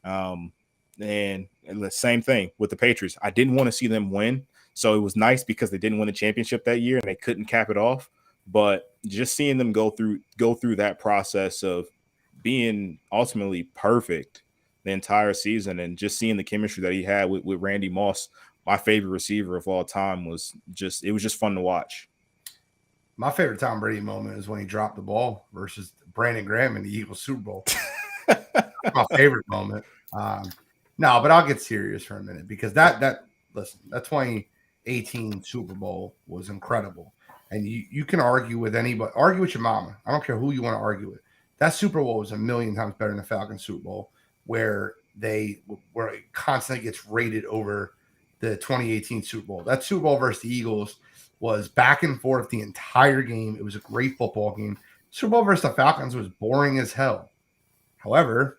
And the same thing with the Patriots. I didn't want to see them win. So it was nice because they didn't win a championship that year and they couldn't cap it off. But just seeing them go through that process of being ultimately perfect the entire season, and just seeing the chemistry that he had with Randy Moss, my favorite receiver of all time, was just fun to watch. My favorite Tom Brady moment is when he dropped the ball versus Brandon Graham in the Eagles Super Bowl. My favorite moment. No, but I'll get serious for a minute, because that 2018 Super Bowl was incredible. And you can argue with anybody, argue with your mama. I don't care who you want to argue with. That Super Bowl was a million times better than the Falcons Super Bowl, where it constantly gets rated over the 2018 Super Bowl. That Super Bowl versus the Eagles was back and forth the entire game. It was a great football game. Super Bowl versus the Falcons was boring as hell. However,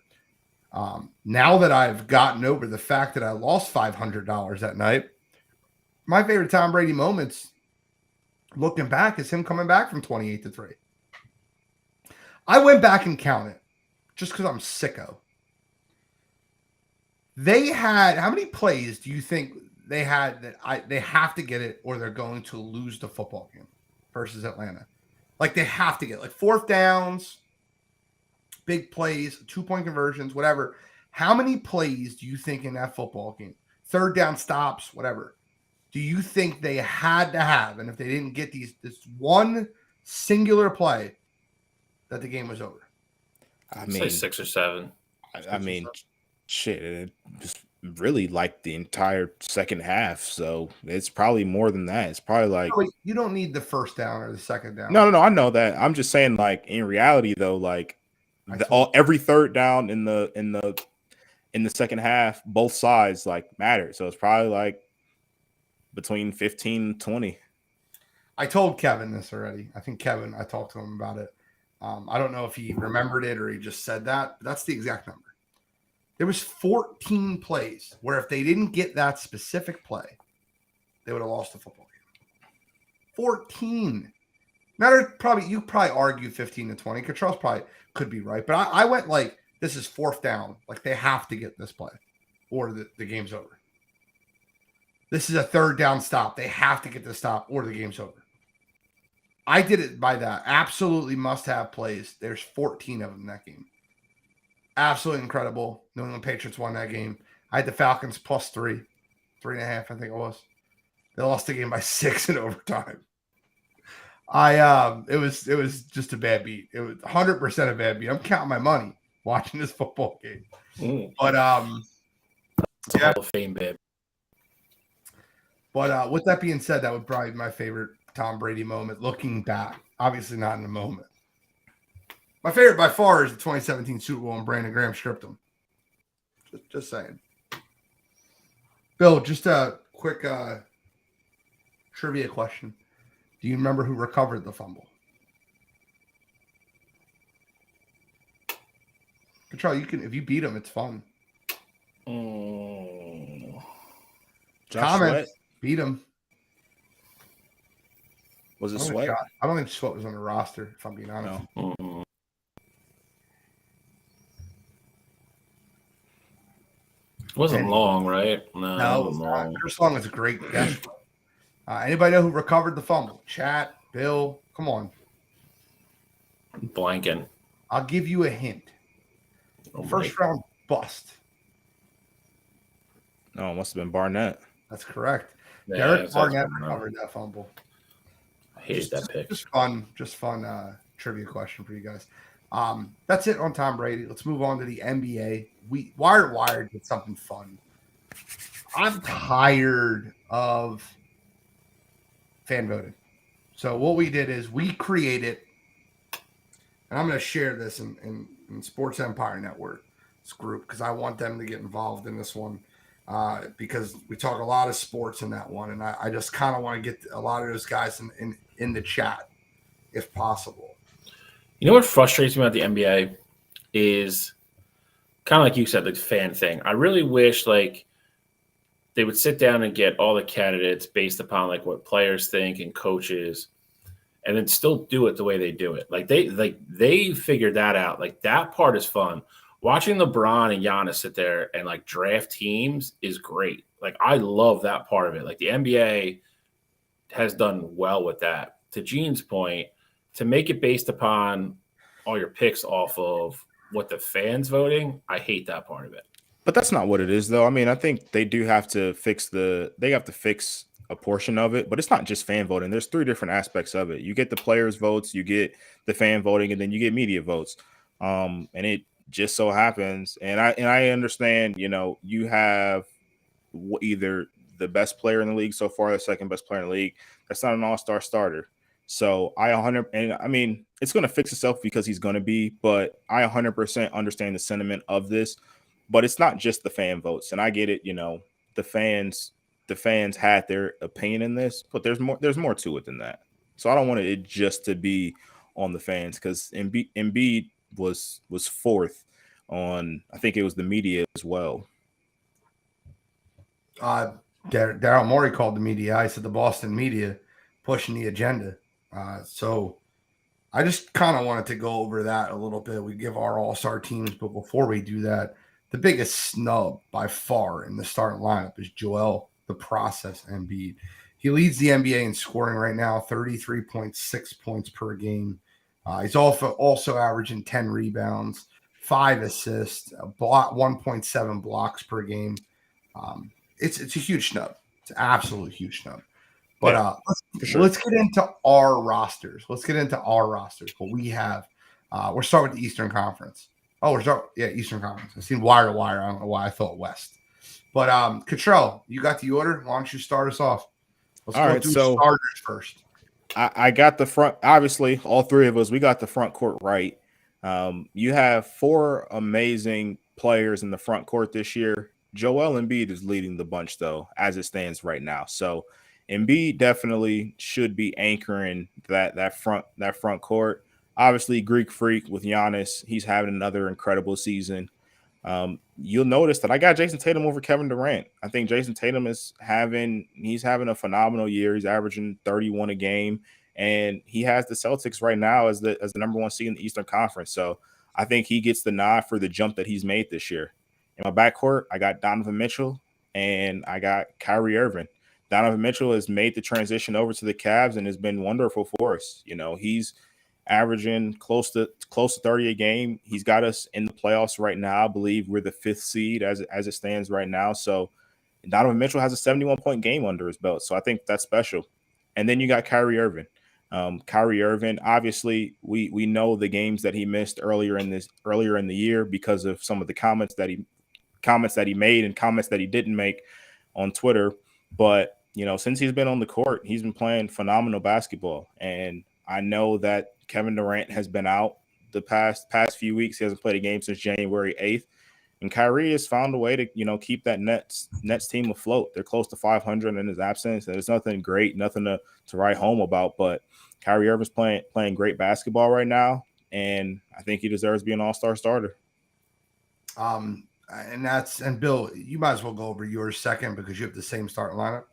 now that I've gotten over the fact that I lost $500 that night, my favorite Tom Brady moments, looking back, is him coming back from 28-3. I went back and counted just because I'm sicko. They had, how many plays do you think they had that they have to get it or they're going to lose the football game versus Atlanta? Like they have to get like fourth downs, big plays, 2-point conversions, whatever. How many plays do you think in that football game, third down stops, whatever, do you think they had to have? And if they didn't get this one singular play, that the game was over? I'd say 6 or 7. I mean, shit, it just really like the entire second half. So it's probably more than that. It's probably like, you don't need the first down or the second down. No, I know that. I'm just saying, like in reality, though, like every third down in the second half, both sides like mattered. So it's probably like between 15 and 20. I told Kevin this already. I think Kevin, I talked to him about it. I don't know if he remembered it or he just said that, but that's the exact number. There was 14 plays where if they didn't get that specific play, they would have lost the football game. 14. Now, you probably argue 15 to 20. Charles probably could be right, but I went like, this is fourth down. Like they have to get this play or the game's over. This is a third down stop. They have to get the stop or the game's over. I did it by that. Absolutely must-have plays. There's 14 of them in that game. Absolutely incredible. New England Patriots won that game. I had the Falcons plus 3.5, I think it was. They lost the game by 6 in overtime. It was just a bad beat. It was 100% a bad beat. I'm counting my money watching this football game. But it's a Hall of Fame bid. But with that being said, that would probably be my favorite Tom Brady moment looking back. Obviously not in the moment. My favorite by far is the 2017 Super Bowl and Brandon Graham stripped him. Just saying. Bill, just a quick trivia question. Do you remember who recovered the fumble? Control, you can, if you beat him, it's fun. Comments, beat him. Was it Sweat? I don't think Sweat was on the roster, if I'm being honest. No. It wasn't long, right? No, it was not. Chris Long is a great guest. Anybody know who recovered the fumble? Chat, Bill, come on. Blanking. I'll give you a hint. First round bust. No, it must have been Barnett. That's correct. Yeah, Derek Barnett recovered that fumble. I hated that pick. Just fun trivia question for you guys. That's it on Tom Brady. Let's move on to the NBA. Wired did something fun. I'm tired of fan voting. So what we did is we created, and I'm going to share this in Sports Empire Network. group because I want them to get involved in this one because we talk a lot of sports in that one, and I just kind of want to get a lot of those guys in the chat if possible. You know what frustrates me about the NBA is kind of like you said, the fan thing. I really wish like they would sit down and get all the candidates based upon like what players think and coaches, and then still do it the way they do it. Like they figured that out. Like that part is fun. Watching LeBron and Giannis sit there and like draft teams is great. Like I love that part of it. Like the NBA has done well with that. To Gene's point, to make it based upon all your picks off of what the fans voting, I hate that part of it. But that's not what it is, though. I mean, I think they do have to fix a portion of it, but it's not just fan voting. There's 3 different aspects of it. You get the players' votes, you get the fan voting, and then you get media votes. And it just so happens, and I understand, you have either the best player in the league so far, the second best player in the league. That's not an all-star starter. So I mean, it's going to fix itself because he's going to be, but I 100% understand the sentiment of this. But it's not just the fan votes, and I get it. The fans had their opinion in this, but there's more to it than that. So I don't want it just to be on the fans because Embiid was 4th on, I think it was the media as well. Daryl Morey called the media. I said the Boston media pushing the agenda. So I just kind of wanted to go over that a little bit. We give our all-star teams, but before we do that, the biggest snub by far in the starting lineup is Joel the Process Embiid. He leads the NBA in scoring right now, 33.6 points per game. He's also averaging 10 rebounds, 5 assists, 1.7 blocks per game. It's a huge snub. It's an absolute huge snub. But let's get into our rosters. What we have. We'll start with the Eastern Conference. Eastern Conference. I've seen wire to wire. I don't know why I thought West. But Cottrell, you got the order. Why don't you start us off? Let's go through starters first. I got the front. Obviously, all 3 of us, we got the front court right. You have 4 amazing players in the front court this year. Joel Embiid is leading the bunch, though, as it stands right now. So Embiid definitely should be anchoring that front court. Obviously, Greek Freak with Giannis, he's having another incredible season. You'll notice that I got Jason Tatum over Kevin Durant. I think Jason Tatum he's having a phenomenal year. He's averaging 31 a game, and he has the Celtics right now as the number 1 seed in the Eastern Conference. So I think he gets the nod for the jump that he's made this year. In my backcourt, I got Donovan Mitchell and I got Kyrie Irving. Donovan Mitchell has made the transition over to the Cavs and has been wonderful for us. He's averaging close to 30 a game. He's got us in the playoffs right now. I believe we're the 5th seed as it stands right now. So Donovan Mitchell has a 71-point game under his belt. So I think that's special. And then you got Kyrie Irving. Kyrie Irving, obviously, we know the games that he missed earlier in the year because of some of the comments that he made and comments that he didn't make on Twitter. But since he's been on the court, he's been playing phenomenal basketball. And I know that Kevin Durant has been out the past few weeks. He hasn't played a game since January 8th. And Kyrie has found a way to keep that Nets team afloat. They're close to 500 in his absence. There's nothing great, nothing to write home about. But Kyrie Irving's playing great basketball right now, and I think he deserves to be an all-star starter. And Bill, you might as well go over yours second because you have the same starting lineup.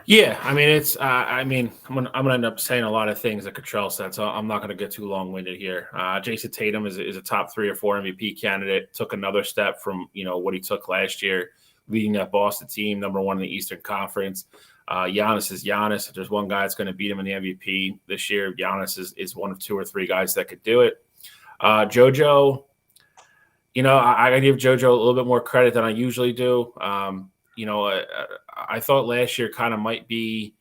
Yeah, I mean I'm gonna end up saying a lot of things that Cottrell said, so I'm not gonna get too long-winded here. Jason Tatum is a top 3 or 4 MVP candidate. Took another step from what he took last year, leading that Boston team, number 1 in the Eastern Conference. Giannis is Giannis. If there's one guy that's going to beat him in the MVP this year, Giannis is one of 2 or 3 guys that could do it. JoJo, I give JoJo a little bit more credit than I usually do. I thought last year kind of might be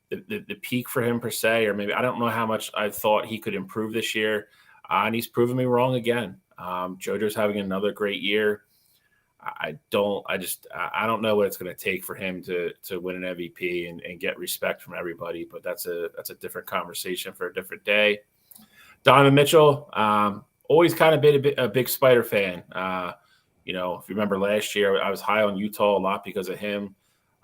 the peak for him per se, or maybe I don't know how much I thought he could improve this year, and he's proven me wrong again. JoJo's having another great year. I don't know what it's going to take for him to win an MVP and get respect from everybody, but that's a different conversation for a different day. Donovan Mitchell, always kind of been a big Spider fan. You know, if you remember last year, I was high on Utah a lot because of him.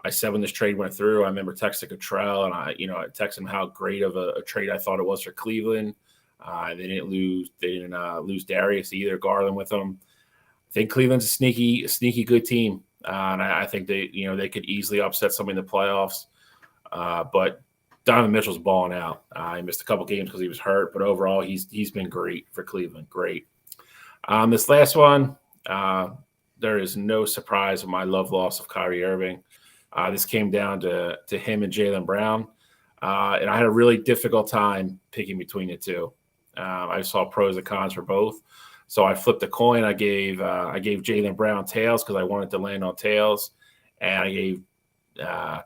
I said when this trade went through, I remember texting Cottrell, and I texted him how great of a trade I thought it was for Cleveland. They didn't lose Darius either, Garland with them. I think Cleveland's a sneaky good team, and I think they could easily upset somebody in the playoffs. But Donovan Mitchell's balling out. He missed a couple games because he was hurt, but overall he's been great for Cleveland. Great. This last one, there is no surprise of my love loss of Kyrie Irving. This came down to him and Jaylen Brown, and I had a really difficult time picking between the two. I saw pros and cons for both, so I flipped a coin. I gave Jaylen Brown tails because I wanted to land on tails, and I gave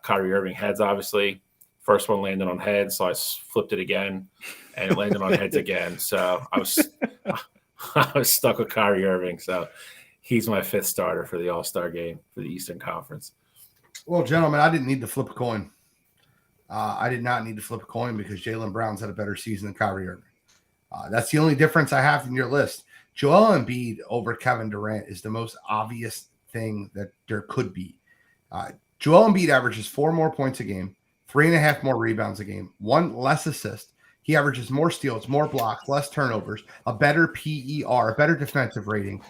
Kyrie Irving heads. Obviously, first one landed on heads, so I flipped it again, and it landed on heads again. So I was stuck with Kyrie Irving. So he's my fifth starter for the All-Star game for the Eastern Conference. Well, gentlemen, I didn't need to flip a coin. I did not need to flip a coin because Jaylen Brown's had a better season than Kyrie Irving. That's the only difference I have in your list. Joel Embiid over Kevin Durant is the most obvious thing that there could be. Joel Embiid averages 4 more points a game, 3.5 more rebounds a game, 1 less assist. He averages more steals, more blocks, less turnovers, a better PER, a better defensive rating,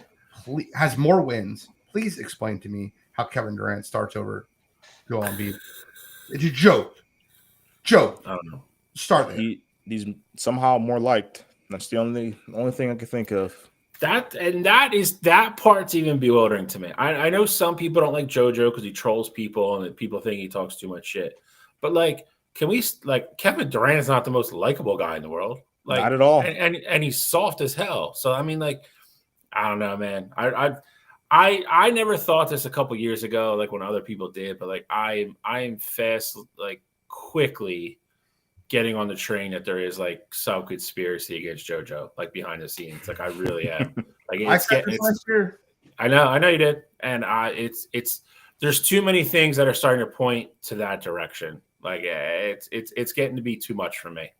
has more wins. Please explain to me how Kevin Durant starts over Joel Embiid. It's a joke. Joke. I don't know. Start there. He's somehow more liked. That's the only thing I can think of. That part's even bewildering to me. I know some people don't like JoJo because he trolls people and people think he talks too much shit. But Kevin Durant is not the most likable guy in the world. Not at all. And he's soft as hell. So I mean, I don't know, man. I never thought this a couple years ago, when other people did, but I'm fast, quickly getting on the train that there is some conspiracy against JoJo, behind the scenes. I really am. I said this last year. I know you did, and there's too many things that are starting to point to that direction. It's getting to be too much for me.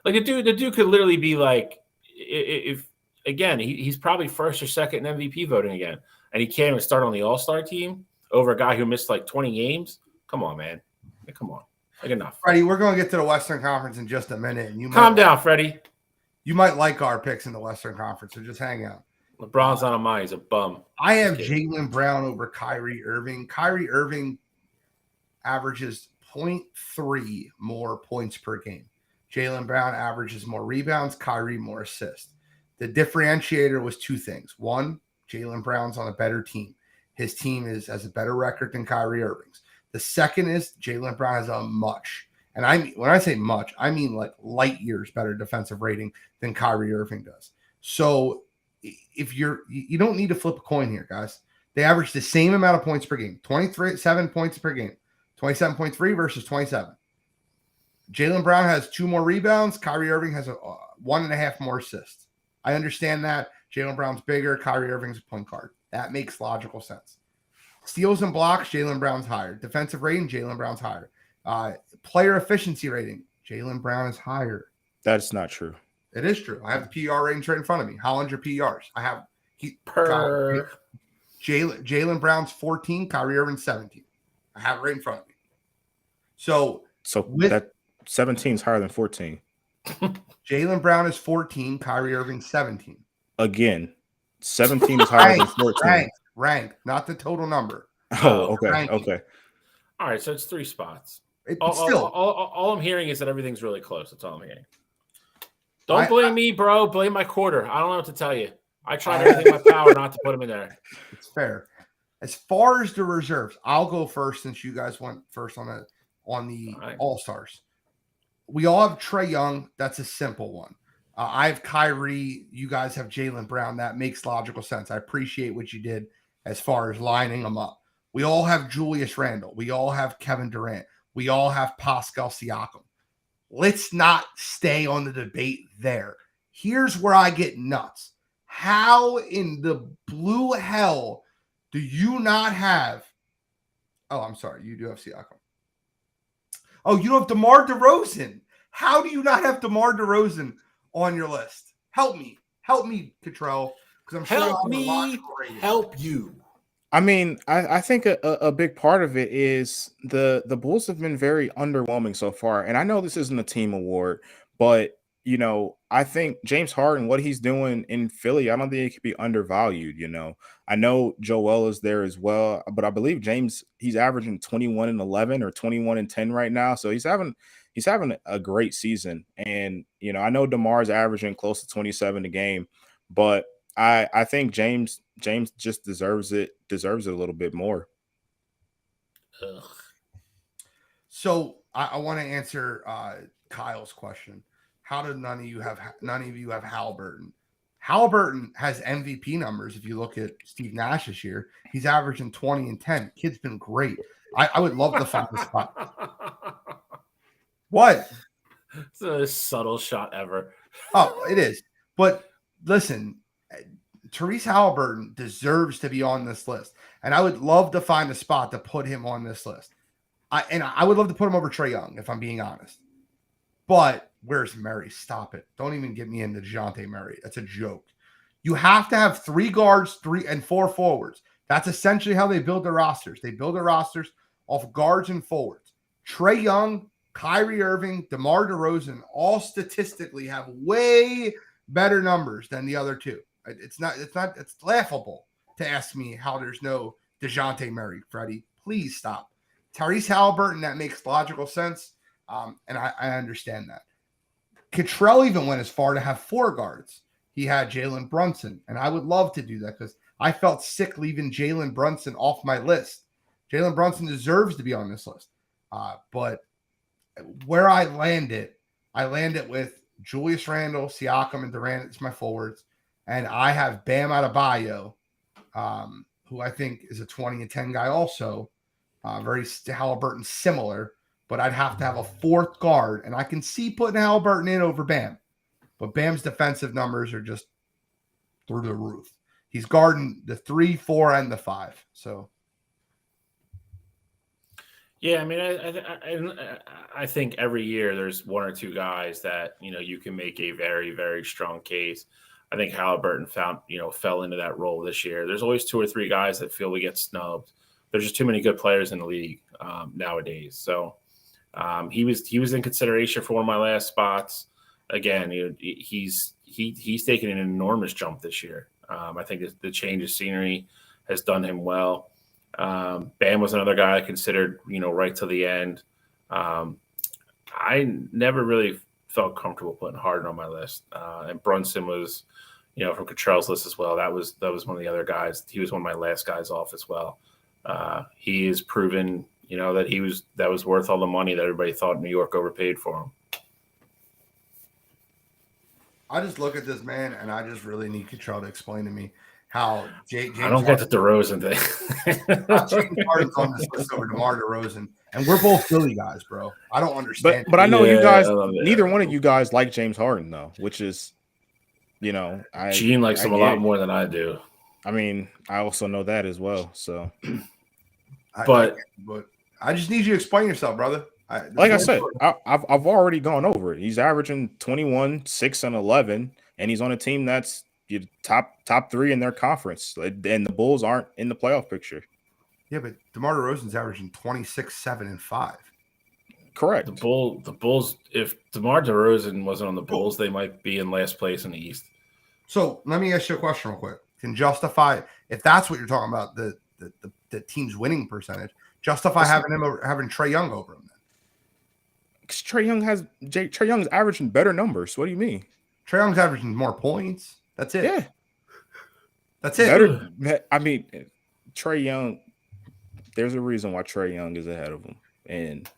The dude could literally be if again he's probably first or second in MVP voting again, and he can't even start on the All-Star team over a guy who missed 20 games. Come on, man. Come on. Enough. Freddie, we're going to get to the Western Conference in just a minute. And calm down, Freddie. You might like our picks in the Western Conference, so just hang out. LeBron's not on mine. He's a bum. I have Jaylen Brown over Kyrie Irving. Kyrie Irving averages 0.3 more points per game. Jaylen Brown averages more rebounds, Kyrie more assists. The differentiator was 2 things. 1, Jaylen Brown's on a better team. His team has a better record than Kyrie Irving's. The second is Jaylen Brown has a much, and when I say much, I mean light years better defensive rating than Kyrie Irving does. So if you don't need to flip a coin here, guys. They average the same amount of points per game, 27 points per game, 27.3 versus 27. Jaylen Brown has 2 more rebounds. Kyrie Irving has 1.5 more assists. I understand that. Jaylen Brown's bigger. Kyrie Irving's a point guard. That makes logical sense. Steals and blocks, Jaylen Brown's higher. Defensive rating, Jaylen Brown's higher. Player efficiency rating, Jaylen Brown is higher. That's not true. It is true. I have the PER ratings right in front of me. How 100 PERs? I have Jaylen Brown's 14, Kyrie Irving's 17. I have it right in front of me. So that 17 is higher than 14. Jaylen Brown is 14, Kyrie Irving's 17. Again, 17 is higher than 14. Rank, not the total number. Oh, okay. Okay. All right, so it's 3 spots. All I'm hearing is that everything's really close. That's all I'm hearing. Don't blame me, bro. Blame my quarter. I don't know what to tell you. I tried everything in my power not to put him in there. It's fair. As far as the reserves, I'll go first since you guys went first on the All-Stars. We all have Trae Young. That's a simple one. I have Kyrie. You guys have Jaylen Brown. That makes logical sense. I appreciate what you did as far as lining them up. We all have Julius Randle. We all have Kevin Durant. We all have Pascal Siakam. Let's not stay on the debate there. Here's where I get nuts. How in the blue hell do you not have – oh, I'm sorry. You do have Siakam. Oh, you don't have DeMar DeRozan. How do you not have DeMar DeRozan on your list? Help me. Help me, Cottrell, because I'm sure Help you'll have a me logical rating. help you. I mean, I think a big part of it is the Bulls have been very underwhelming so far. And I know this isn't a team award, but you know, I think James Harden, what he's doing in Philly, I don't think it could be undervalued. You know, I know Joel is there as well, but I believe James, he's averaging 21 and 11 or 21 and 10 right now. So he's having a great season. And you know, I know DeMar's averaging close to 27 a game, but I think James just deserves it a little bit more. Ugh. So I want to answer Kyle's question. How did none of you have Halliburton? Halliburton has MVP numbers. If you look at Steve Nash this year, he's averaging 20 and 10. Kid's been great. I would love to find the spot. What? It's the subtle shot ever. Oh, it is. But listen, Therese Halliburton deserves to be on this list. And I would love to find a spot to put him on this list. I would love to put him over Trae Young, if I'm being honest. But where's Murray? Stop it. Don't even get me into DeJounte Murray. That's a joke. You have to have 3 guards, 3 and 4 forwards. That's essentially how they build their rosters. They build their rosters off guards and forwards. Trae Young, Kyrie Irving, DeMar DeRozan all statistically have way better numbers than the other two. It's laughable to ask me how there's no DeJounte Murray, Freddie. Please stop. Tyrese Halliburton, that makes logical sense. And I understand that. Cottrell even went as far to have 4 guards. He had Jalen Brunson, and I would love to do that because I felt sick leaving Jalen Brunson off my list. Jalen Brunson deserves to be on this list. But where I landed with Julius Randle, Siakam, and Durant as my forwards. And I have Bam Adebayo, who I think is a 20 and 10 guy also. Very Halliburton similar. But I'd have to have a 4th guard. And I can see putting Halliburton in over Bam. But Bam's defensive numbers are just through the roof. He's guarding the 3, 4, and the 5. So. Yeah, I mean, I think every year there's 1 or 2 guys that, you know, you can make a very, very strong case. I think Halliburton fell into that role this year. There's always 2 or 3 guys that feel we get snubbed. There's just too many good players in the league nowadays. So he was in consideration for one of my last spots. Again, he's taken an enormous jump this year. I think the change of scenery has done him well. Bam was another guy I considered, right to the end. I never really felt comfortable putting Harden on my list. And Brunson was, from Cottrell's list as well. That was one of the other guys. He was one of my last guys off as well. He has proven, that was worth all the money that everybody thought New York overpaid for him. I just look at this man, and I just really need Cottrell to explain to me how James I don't get the DeRozan thing. James Harden's on this list over DeMar DeRozan, and we're both Philly guys, bro. I don't understand. But I know you guys. Neither one of you guys like James Harden, though, which is, Gene likes him a lot more than I do. I mean, I also know that as well. So, but I just need you to explain yourself, brother. I said, I've already gone over it. He's averaging 21, 6, and 11, and he's on a team that's top 3 in their conference, and the Bulls aren't in the playoff picture. Yeah, but DeMar DeRozan's averaging 26, 7, and 5. Correct. The Bulls. If DeMar DeRozan wasn't on the Bulls, they might be in last place in the East. So let me ask you a question real quick. Can justify, if that's what you're talking about, the team's winning percentage, justify having Trae Young over him then? Because Trae Young's averaging better numbers. What do you mean? Trae Young's averaging more points. That's it. Yeah. That's it. Better. I mean, Trae Young, there's a reason why Trae Young is ahead of him. And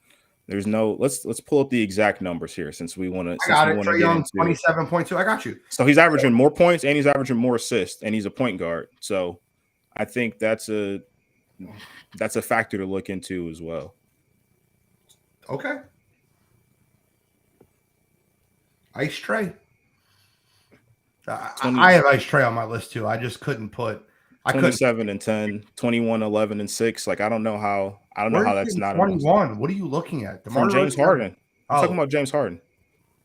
there's let's pull up the exact numbers here since we want to. I got it. Trae Young, 27.2. I got you. So he's averaging more points and he's averaging more assists, and he's a point guard. So I think that's a factor to look into as well. Okay. Ice Trae. I have Ice Trae on my list too. I just couldn't put 27 and 10, 21, 11 and 6. Like I don't know how that's not 21. What are you looking at? From James Harden. I'm talking about James Harden.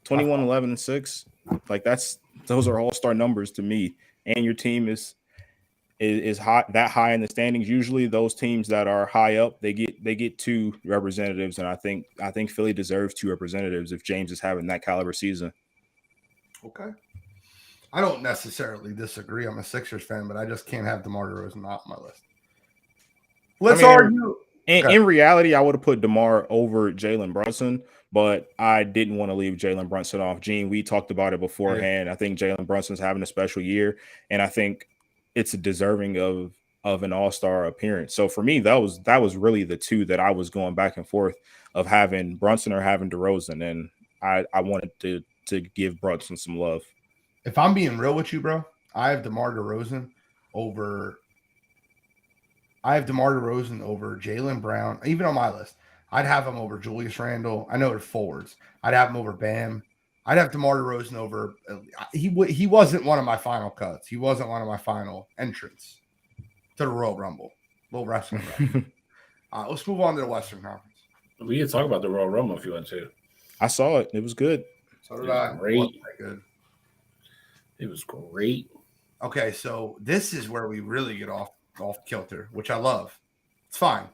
21, 11 and 6. Like that's those are all-star numbers to me. And your team is high, that high in the standings. Usually those teams that are high up, they get 2 representatives, and I think Philly deserves 2 representatives if James is having that caliber season. Okay. I don't necessarily disagree. I'm a Sixers fan, but I just can't have DeMar DeRozan off my list. Let's argue. In reality, I would have put DeMar over Jalen Brunson, but I didn't want to leave Jalen Brunson off. Gene, we talked about it beforehand. I think Jalen Brunson's having a special year, and I think it's deserving of an all-star appearance. So for me, that was really the 2 that I was going back and forth of having Brunson or having DeRozan, and I wanted to give Brunson some love. If I'm being real with you, bro, I have DeMar DeRozan over Jaylen Brown, even on my list. I'd have him over Julius Randle. I know they're forwards. I'd have him over Bam. I'd have DeMar DeRozan over. He wasn't one of my final cuts. He wasn't one of my final entrants to the Royal Rumble. Little wrestling. Let's move on to the Western Conference. We can talk about the Royal Rumble if you want to. I saw it. It was good. So did I. Great. Good. It was great. Okay, so this is where we really get off kilter, which I love. It's fine.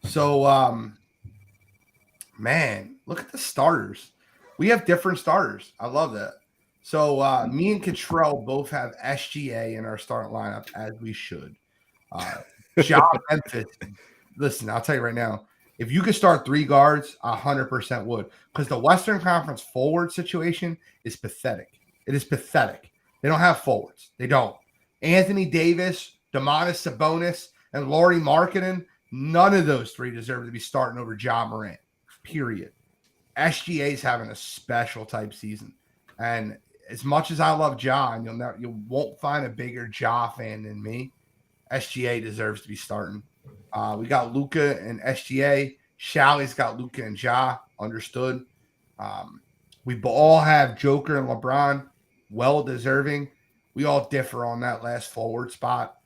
So, man, look at the starters. We have different starters. I love that. So, me and Cottrell both have SGA in our starting lineup, as we should. Ja Memphis. Listen, I'll tell you right now, if you could start 3 guards, 100% would, because the Western Conference forward situation is pathetic. It is pathetic. They don't have forwards. They don't. Anthony Davis, Domantas Sabonis, and Lauri Markkanen, none of those 3 deserve to be starting over Ja Morant, period. SGA is having a special type season. And as much as I love Ja, and you won't find a bigger Ja fan than me, SGA deserves to be starting. We got Luka and SGA. Shalley's got Luka and Ja, understood. We all have Joker and LeBron, well deserving. We all differ on that last forward spot.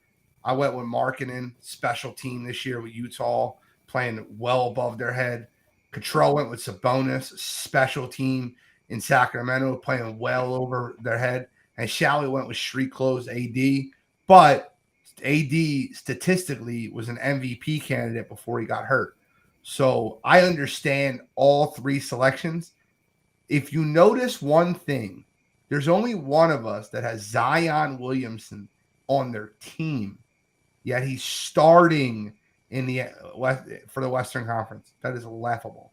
I went with Markkanen, special team this year with Utah, playing well above their head. Cottrell went with Sabonis, special team in Sacramento, playing well over their head. And Shalley went with street clothes AD. But AD statistically was an MVP candidate before he got hurt. So I understand all 3 selections. If you notice one thing, there's only one of us that has Zion Williamson on their team, yet he's starting in the for the Western Conference. That is laughable.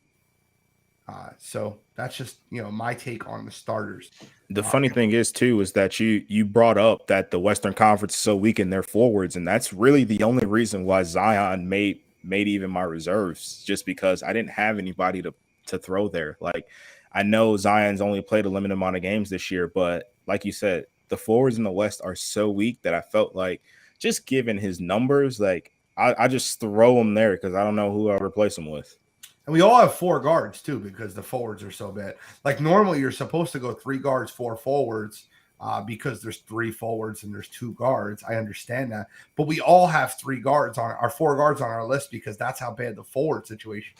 So that's just my take on the starters. The funny thing is too is that you brought up that the Western Conference is so weak in their forwards, and that's really the only reason why Zion made even my reserves, just because I didn't have anybody to throw there. Like, I know Zion's only played a limited amount of games this year, but like you said, the forwards in the West are so weak that I felt like, just given his numbers, like I just throw him there because I don't know who I'll replace him with. And we all have 4 guards too, because the forwards are so bad. Like, normally you're supposed to go 3 guards, 4 forwards, because there's 3 forwards and there's 2 guards. I understand that, but we all have 3 guards on our 4 guards on our list because that's how bad the forward situation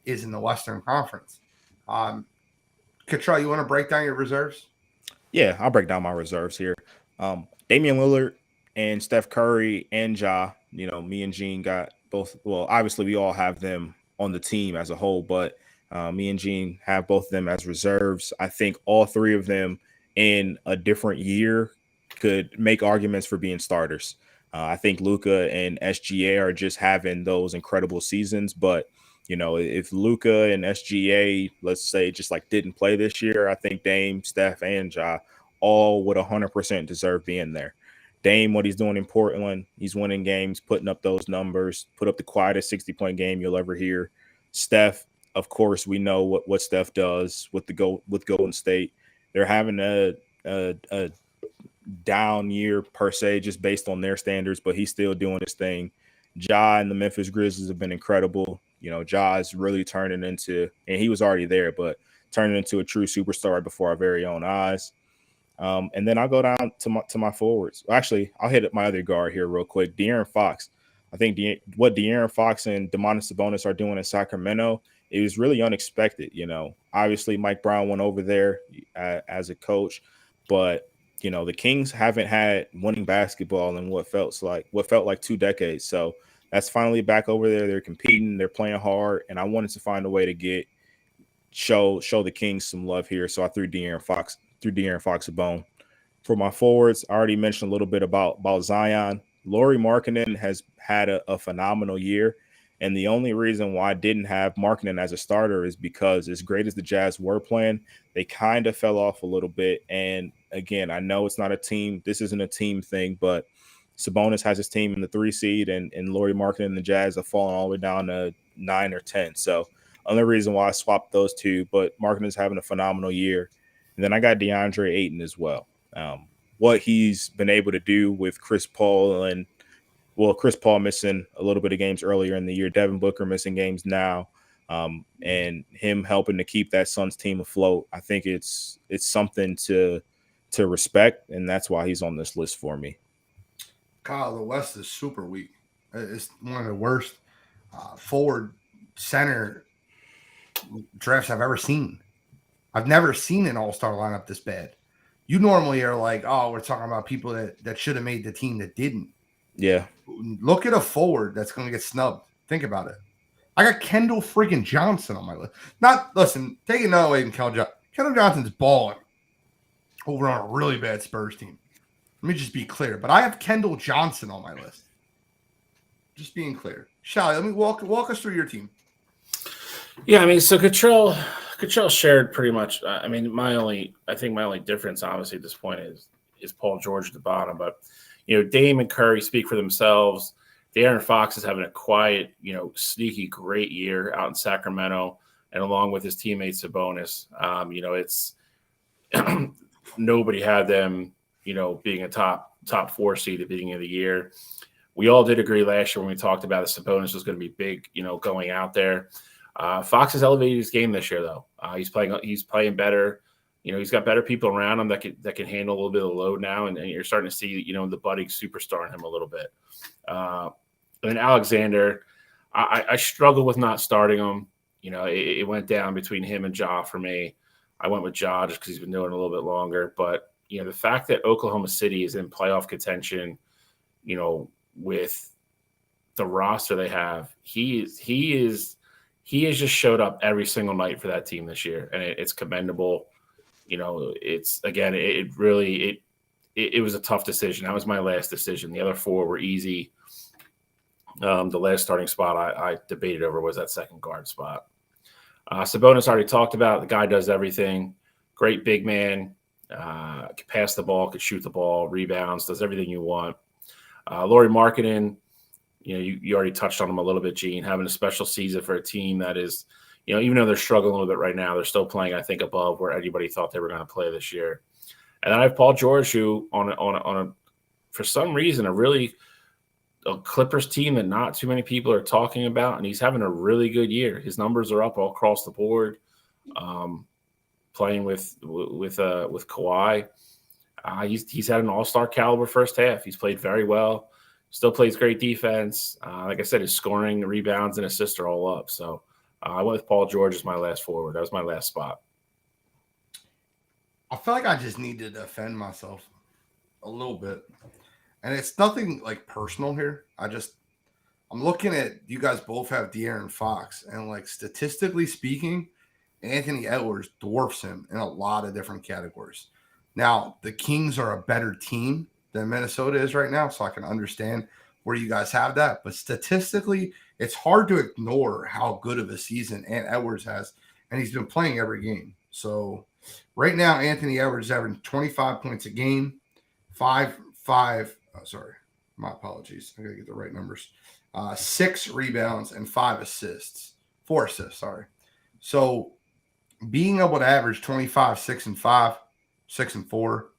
is in the Western Conference. Cottrell, you want to break down your reserves? Yeah, I'll break down my reserves here. Damian Lillard and Steph Curry and Ja, me and Gene got both. Well, obviously we all have them on the team as a whole, but me and Gene have both of them as reserves. I think all 3 of them in a different year could make arguments for being starters. I think Luka and SGA are just having those incredible seasons, but if Luka and SGA, let's say, just like didn't play this year, I think Dame, Steph, and Ja all would 100% deserve being there. Dame, what he's doing in Portland, he's winning games, putting up those numbers, put up the quietest 60-point game you'll ever hear. Steph, of course, we know what Steph does with Golden State. They're having a down year per se, just based on their standards, but he's still doing his thing. Ja and the Memphis Grizzlies have been incredible. Ja is really turning into, and he was already there, but turning into a true superstar before our very own eyes. And then I'll go down to my forwards. Actually, I'll hit up my other guard here real quick. De'Aaron Fox. I think what De'Aaron Fox and Domantas Sabonis are doing in Sacramento, it was really unexpected. Obviously Mike Brown went over there as a coach, but You know, the Kings haven't had winning basketball in what felt like 2 decades. So that's finally back over there. They're competing, they're playing hard, and I wanted to find a way to show the Kings some love here. So I threw De'Aaron Fox a bone. For my forwards, I already mentioned a little bit about Zion. Lauri Markkanen has had a phenomenal year. And the only reason why I didn't have Markkanen as a starter is because, as great as the Jazz were playing, they kind of fell off a little bit. And again, I know it's not a team. This isn't a team thing, but Sabonis has his team in the 3 seed, and Lauri Markkanen and the Jazz have fallen all the way down to 9 or 10. So only reason why I swapped those two, but Markkanen's having a phenomenal year. And then I got DeAndre Ayton as well. What he's been able to do with Chris Paul Chris Paul missing a little bit of games earlier in the year, Devin Booker missing games now, and him helping to keep that Suns team afloat. I think it's something to respect, and that's why he's on this list for me. Kyle, the West is super weak. It's one of the worst forward center drafts I've ever seen. I've never seen an all-star lineup this bad. You normally are like, oh, we're talking about people that should have made the team that didn't. Yeah. Look at a forward that's going to get snubbed. Think about it. I got Kendall freaking Johnson on my list. Take it another way than Kendall Johnson's balling over on a really bad Spurs team. Let me just be clear. But I have Kendall Johnson on my list. Just being clear. Shally, let me walk us through your team. Yeah, I mean, so Cottrell shared pretty much. I mean, my only difference, obviously, at this point is Paul George at the bottom. But Dame and Curry speak for themselves. De'Aaron Fox is having a quiet, sneaky, great year out in Sacramento, and along with his teammate Sabonis, it's nobody had them, being a top 4 seed at the beginning of the year. We all did agree last year when we talked about it, Sabonis was going to be big, going out there. Fox has elevated his game this year, though. He's playing better. He's got better people around him that can handle a little bit of the load now, and you're starting to see, the budding superstar in him a little bit. And Alexander, I struggle with not starting him. It went down between him and Ja for me. I went with Ja just because he's been doing it a little bit longer. But, the fact that Oklahoma City is in playoff contention, with the roster they have, he has just showed up every single night for that team this year, and it's commendable. It's again, it was a tough decision. That was my last decision. The other 4 were easy. The last starting spot I debated over was that second guard spot. Sabonis already talked about. The guy does everything. Great big man. Could pass the ball, could shoot the ball, rebounds, does everything you want. Lauri Markkanen, you already touched on him a little bit, Gene, having a special season for a team that is, even though they're struggling a little bit right now, they're still playing, I think, above where anybody thought they were going to play this year. And then I have Paul George, who for some reason, a Clippers team that not too many people are talking about, and he's having a really good year. His numbers are up all across the board. Playing with Kawhi, he's had an all-star caliber first half. He's played very well. Still plays great defense. Like I said, his scoring, the rebounds, and assists are all up. So I went with Paul George as my last forward. That was my last spot. I feel like I just need to defend myself a little bit. And it's nothing like personal here. I'm looking at, you guys both have De'Aaron Fox. And like statistically speaking, Anthony Edwards dwarfs him in a lot of different categories. Now, the Kings are a better team than Minnesota is right now, so I can understand where you guys have that. But statistically, it's hard to ignore how good of a season Edwards has, and he's been playing every game. So right now, Anthony Edwards is averaging 25 points a game, my apologies. I got to get the right numbers. 6 rebounds and 4 assists, sorry. So being able to average 25, 6 and 5, 6 and 4,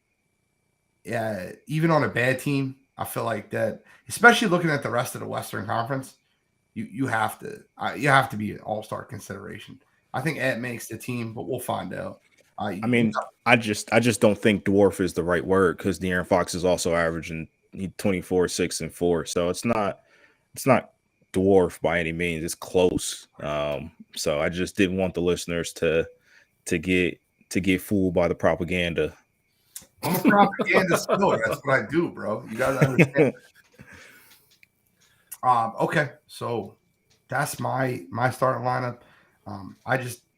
even on a bad team, I feel like that, especially looking at the rest of the Western Conference, you have to be an all-star consideration. I think Ed makes the team, but we'll find out. I just don't think dwarf is the right word, because De'Aaron Fox is also averaging 24, 6 and 4. So it's not dwarf by any means. It's close. So I just didn't want the listeners to get fooled by the propaganda. I'm a propaganda spiller. That's what I do, bro. You got to understand. Okay, so that's my starting lineup.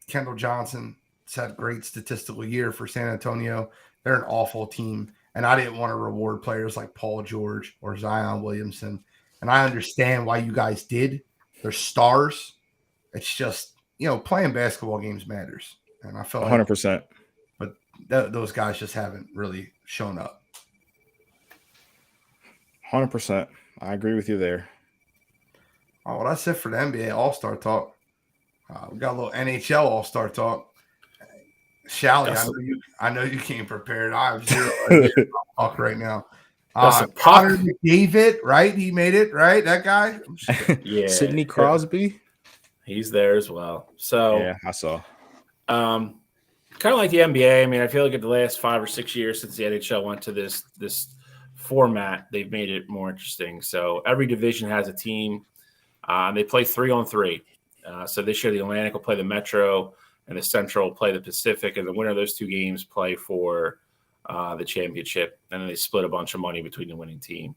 Kendall Johnson had a great statistical year for San Antonio. They're an awful team, and I didn't want to reward players like Paul George or Zion Williamson. And I understand why you guys did. They're stars. It's just, playing basketball games matters, and I feel like 100%. But those guys just haven't really shown up. 100%. I agree with you there. Oh, well, that's it for the NBA All-Star talk. We got a little NHL All-Star talk. Shally, I know you came prepared. I have zero idea talk right now. Connor McDavid, right? He made it, right? That guy? Yeah. Sidney Crosby? He's there as well. So yeah, I saw. Kind of like the NBA. I mean, I feel like in the last 5 or 6 years since the NHL went to this format, they've made it more interesting. So every division has a team. They play 3-on-3. So this year the Atlantic will play the Metro, and the Central will play the Pacific, and the winner of those 2 games play for the championship, and then they split a bunch of money between the winning team.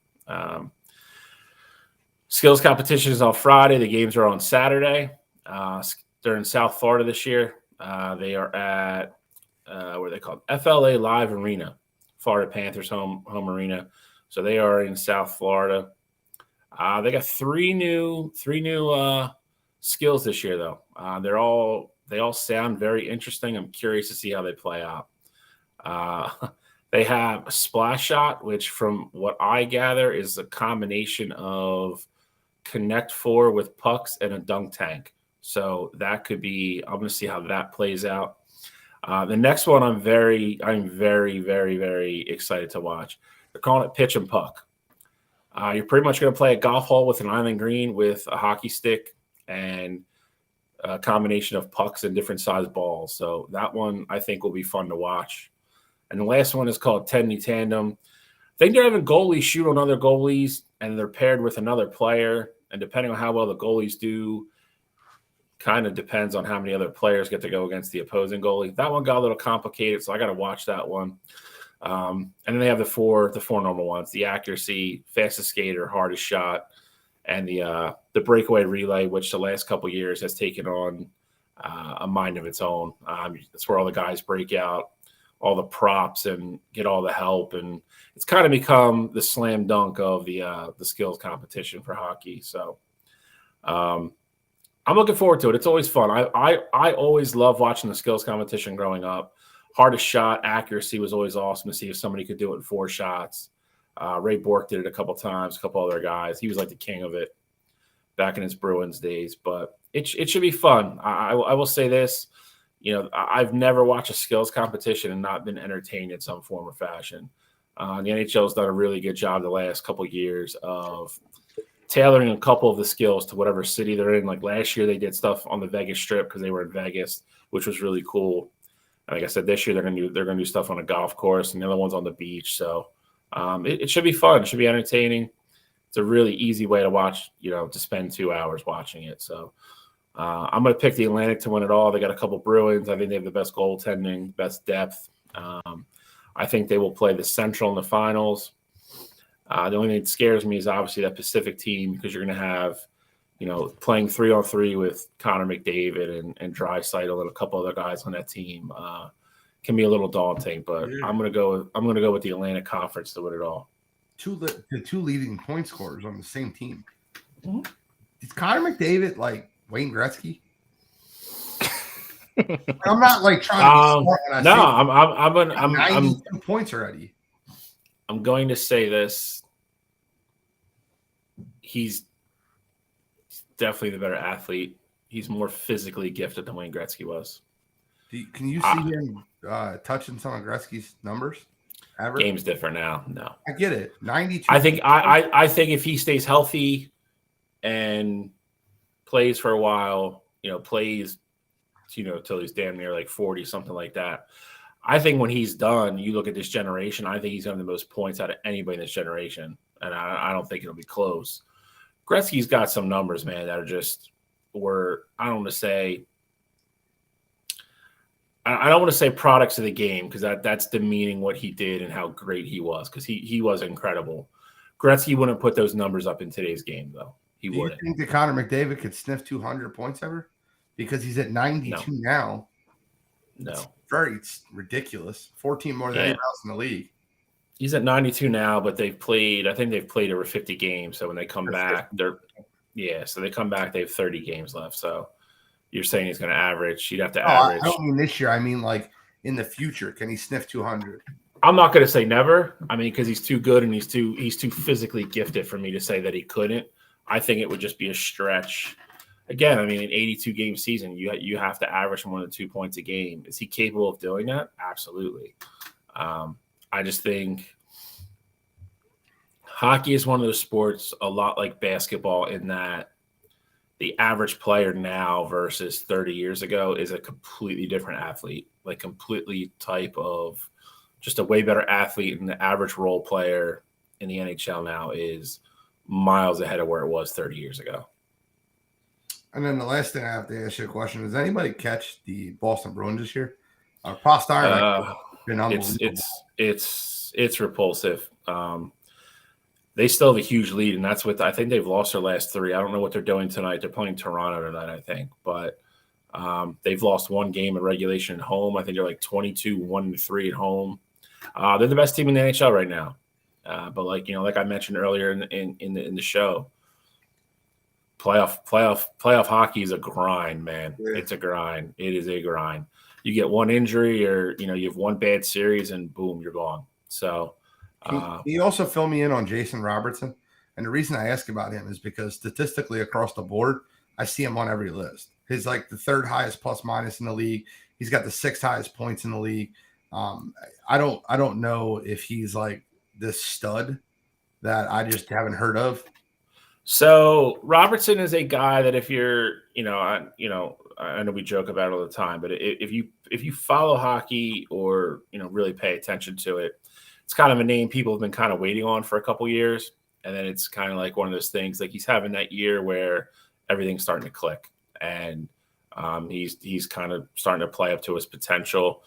Skills competition is on Friday. The games are on Saturday. They're in South Florida this year. They are at what are they called? FLA Live Arena, Florida Panthers home arena. So they are in South Florida. They got three new skills this year, though. They all sound very interesting. I'm curious to see how they play out. They have a splash shot, which from what I gather is a combination of Connect 4 with pucks and a dunk tank. So that could be, I'm going to see how that plays out. The next one I'm very, very, very excited to watch. They're calling it pitch and puck. You're pretty much going to play a golf hole with an island green with a hockey stick and a combination of pucks and different size balls. So that one I think will be fun to watch. And the last one is called 10-knee tandem. I think they're having goalies shoot on other goalies, and they're paired with another player. And depending on how well the goalies do, kind of depends on how many other players get to go against the opposing goalie. That one got a little complicated, so I got to watch that one. And then they have the four normal ones: the accuracy, fastest skater, hardest shot, and the breakaway relay, which the last couple of years has taken on a mind of its own. That's where all the guys break out all the props and get all the help, and it's kind of become the slam dunk of the skills competition for hockey. So I'm looking forward to it. It's always fun. I always love watching the skills competition growing up. Hardest shot, accuracy was always awesome to see if somebody could do it in 4 shots. Ray Bork did it a couple times, a couple other guys. He was like the king of it back in his Bruins days, but it should be fun. I will say this. I've never watched a skills competition and not been entertained in some form or fashion. The NHL has done a really good job the last couple of years of tailoring a couple of the skills to whatever city they're in. Like last year, they did stuff on the Vegas Strip because they were in Vegas, which was really cool. And like I said, this year they're gonna do stuff on a golf course, and the other one's on the beach. So it should be fun. It should be entertaining. It's a really easy way to watch. To spend 2 hours watching it. So. I'm going to pick the Atlantic to win it all. They got a couple Bruins. I think they have the best goaltending, best depth. I think they will play the Central in the finals. The only thing that scares me is obviously that Pacific team, because you're going to have, playing 3-on-3 with Connor McDavid and Draisaitl and a couple other guys on that team can be a little daunting. But I'm going to go with the Atlantic Conference to win it all. The 2 leading point scorers on the same team. Mm-hmm. Is Connor McDavid like Wayne Gretzky? I'm not like trying to be smart. I'm 92 points already. I'm going to say this. He's definitely the better athlete. He's more physically gifted than Wayne Gretzky was. Can you see him touching some of Gretzky's numbers? Ever? Game's different now. No, I get it. 92. I think if he stays healthy and plays for a while, plays, till he's damn near like 40, something like that. I think when he's done, you look at this generation, I think he's going to have the most points out of anybody in this generation. And I don't think it'll be close. Gretzky's got some numbers, man, that are just I don't want to say I don't want to say products of the game because that's demeaning what he did and how great he was because he was incredible. Gretzky wouldn't put those numbers up in today's game though. He Do you wouldn't. think that Connor McDavid could sniff 200 points ever? Because he's at 92 now. No. It's ridiculous. 14 more than anybody else in the league. He's at 92 now, but I think they've played over 50 games. So when they come back, so they come back, they have 30 games left. So you're saying he's going to average. You'd have to average. I don't mean this year. I mean like in the future. Can he sniff 200? I'm not going to say never. I mean, because he's too good and he's too physically gifted for me to say that he couldn't. I think it would just be a stretch. Again, I mean, an 82-game season, you have to average more than 2 points a game. Is he capable of doing that? Absolutely. I just think hockey is one of those sports a lot like basketball in that the average player now versus 30 years ago is a completely different athlete, like completely type of just a way better athlete. And the average role player in the NHL now is miles ahead of where it was 30 years ago. And then the last thing I have to ask you a question: does anybody catch the Boston Bruins this year? Prost Iron been unbelievable. It's repulsive. They still have a huge lead, and that's what I think they've lost their last 3. I don't know what they're doing tonight. They're playing Toronto tonight, I think, but they've lost 1 game in regulation at home. I think they're like 22-1-3 at home. They're the best team in the NHL right now. But like I mentioned earlier in the show, playoff hockey is a grind, man. Yeah. It's a grind. It is a grind. You get one injury or you have one bad series and boom, you're gone. So can you also fill me in on Jason Robertson? And the reason I ask about him is because statistically across the board, I see him on every list. He's like the 3rd highest plus minus in the league. He's got the 6th highest points in the league. I don't know if he's like this stud that I just haven't heard of. So Robertson is a guy that if you're, I know we joke about it all the time, but if you follow hockey or really pay attention to it, it's kind of a name people have been kind of waiting on for a couple years, and then it's kind of like one of those things like he's having that year where everything's starting to click, and he's kind of starting to play up to his potential.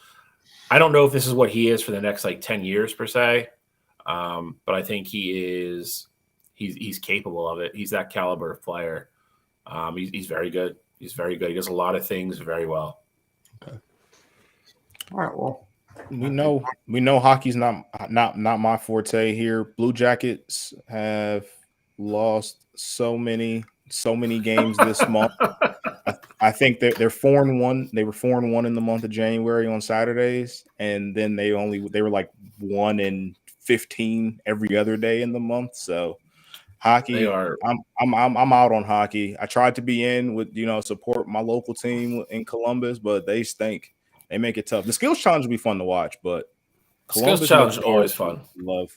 I don't know if this is what he is for the next like 10 years per se, but I think he's capable of it. He's that caliber of player. He's very good. He's very good. He does a lot of things very well. Okay. All right. Well, we know hockey's not my forte here. Blue Jackets have lost so many games this month. I think they're 4-1. They were 4-1 in the month of January on Saturdays, and then they were like 1-15 every other day in the month. So hockey, I'm out on hockey. I tried to be in with support my local team in Columbus, but they stink. They make it tough. The skills challenge will be fun to watch, but Columbus challenge is always fun. Love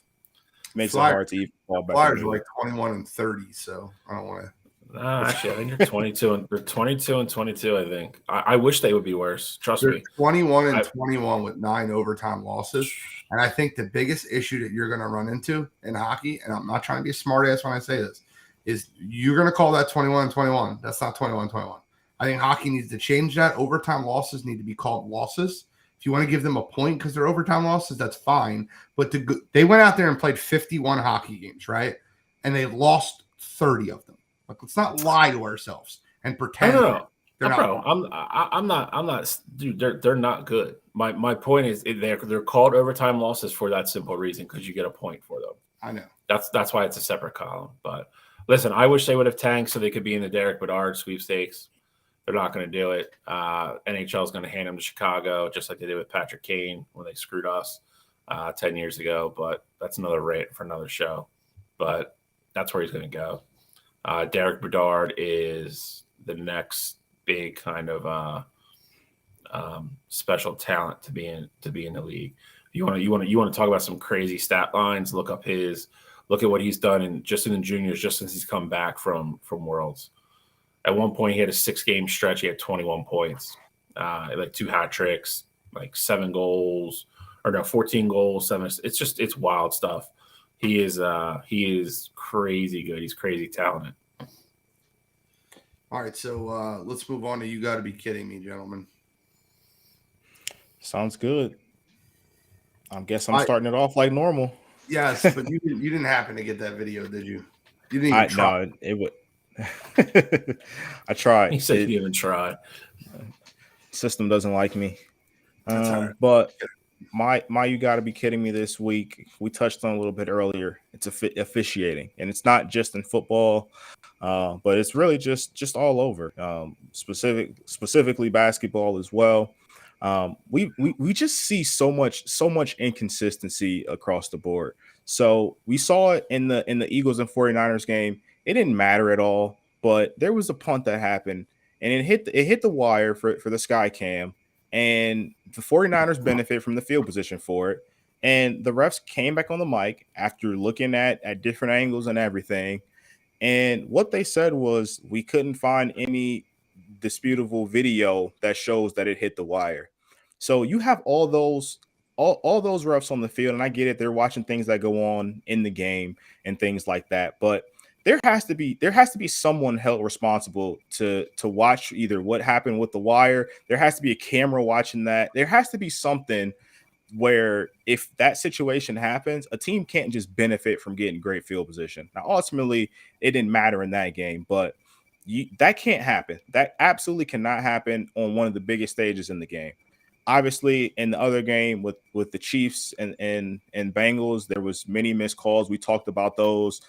makes it hard to even fall back. Flyers are like 21-30, so I don't want to. Actually, I think they're 22-22. I think. I wish they would be worse. Trust me. 21-21 with 9 overtime losses, and I think the biggest issue that you're going to run into in hockey, and I'm not trying to be a smart ass when I say this, is you're going to call that 21-21. That's not 21-21. I think hockey needs to change that. Overtime losses need to be called losses. If you want to give them a point because they're overtime losses, that's fine. But they went out there and played 51 hockey games, right? And they lost 30 of them. Like, let's not lie to ourselves and pretend they're not. I'm not, dude. They're not good. My point is they're called overtime losses for that simple reason because you get a point for them. I know. That's why it's a separate column. But listen, I wish they would have tanked so they could be in the Derek Bedard sweepstakes. They're not going to do it. NHL is going to hand them to Chicago, just like they did with Patrick Kane when they screwed us 10 years ago. But that's another rant for another show. But that's where he's going to go. Derek Bedard is the next big kind of special talent to be in the league. You want to talk about some crazy stat lines? Look at what he's done in the juniors just since he's come back from Worlds. At one point, he had a 6-game stretch. He had 21 points, like 2 hat tricks, like 14 goals, 7. It's wild stuff. He is crazy good. He's crazy talented. All right, so let's move on to You Got to Be Kidding Me, gentlemen. Sounds good. I guess I'm starting it off like normal. Yes, but you didn't happen to get that video, did you? You didn't even try. No, it would. I tried. He said you even tried. System doesn't like me. That's all right. But my you got to be kidding me this week. We touched on a little bit earlier. It's officiating, and it's not just in football, but it's really just all over. Specifically basketball as well. We just see so much inconsistency across the board. So we saw it in the Eagles and 49ers game. It didn't matter at all, but there was a punt that happened and it hit the wire for the sky cam, and the 49ers benefit from the field position for it. And the refs came back on the mic after looking at different angles and everything. And what they said was we couldn't find any disputable video that shows that it hit the wire. So you have all those refs on the field, and I get it, they're watching things that go on in the game and things like that. But there has to be someone held responsible to watch either what happened with the wire. There has to be a camera watching that. There has to be something where if that situation happens, a team can't just benefit from getting great field position. Now, ultimately, it didn't matter in that game, but that can't happen. That absolutely cannot happen on one of the biggest stages in the game. Obviously, in the other game with the Chiefs and Bengals, there was many missed calls. We talked about those.